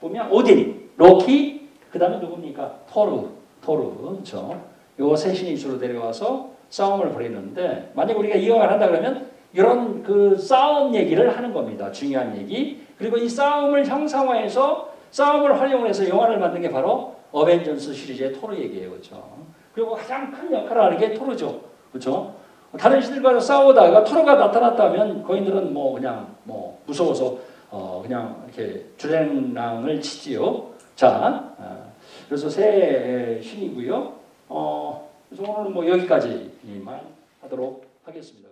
보면, 오딘, 로키, 그 다음에 누굽니까? 토르. 그렇죠? 요 세 신이 주로 내려와서 싸움을 벌이는데, 만약 우리가 이용을 한다 그러면, 이런 그 싸움 얘기를 하는 겁니다. 중요한 얘기. 그리고 이 싸움을 형상화해서, 싸움을 활용을 해서 영화를 만든 게 바로 어벤져스 시리즈의 토르 얘기예요. 그렇죠? 그리고 가장 큰 역할을 하는 게 토르죠. 그렇죠? 다른 신들과 싸우다가 토르가 나타났다면 거인들은 뭐 그냥 뭐 무서워서 그냥 이렇게 주랭랑을 치지요. 자, 그래서 세 신이고요. 그래서 오늘 뭐 여기까지만 하도록 하겠습니다.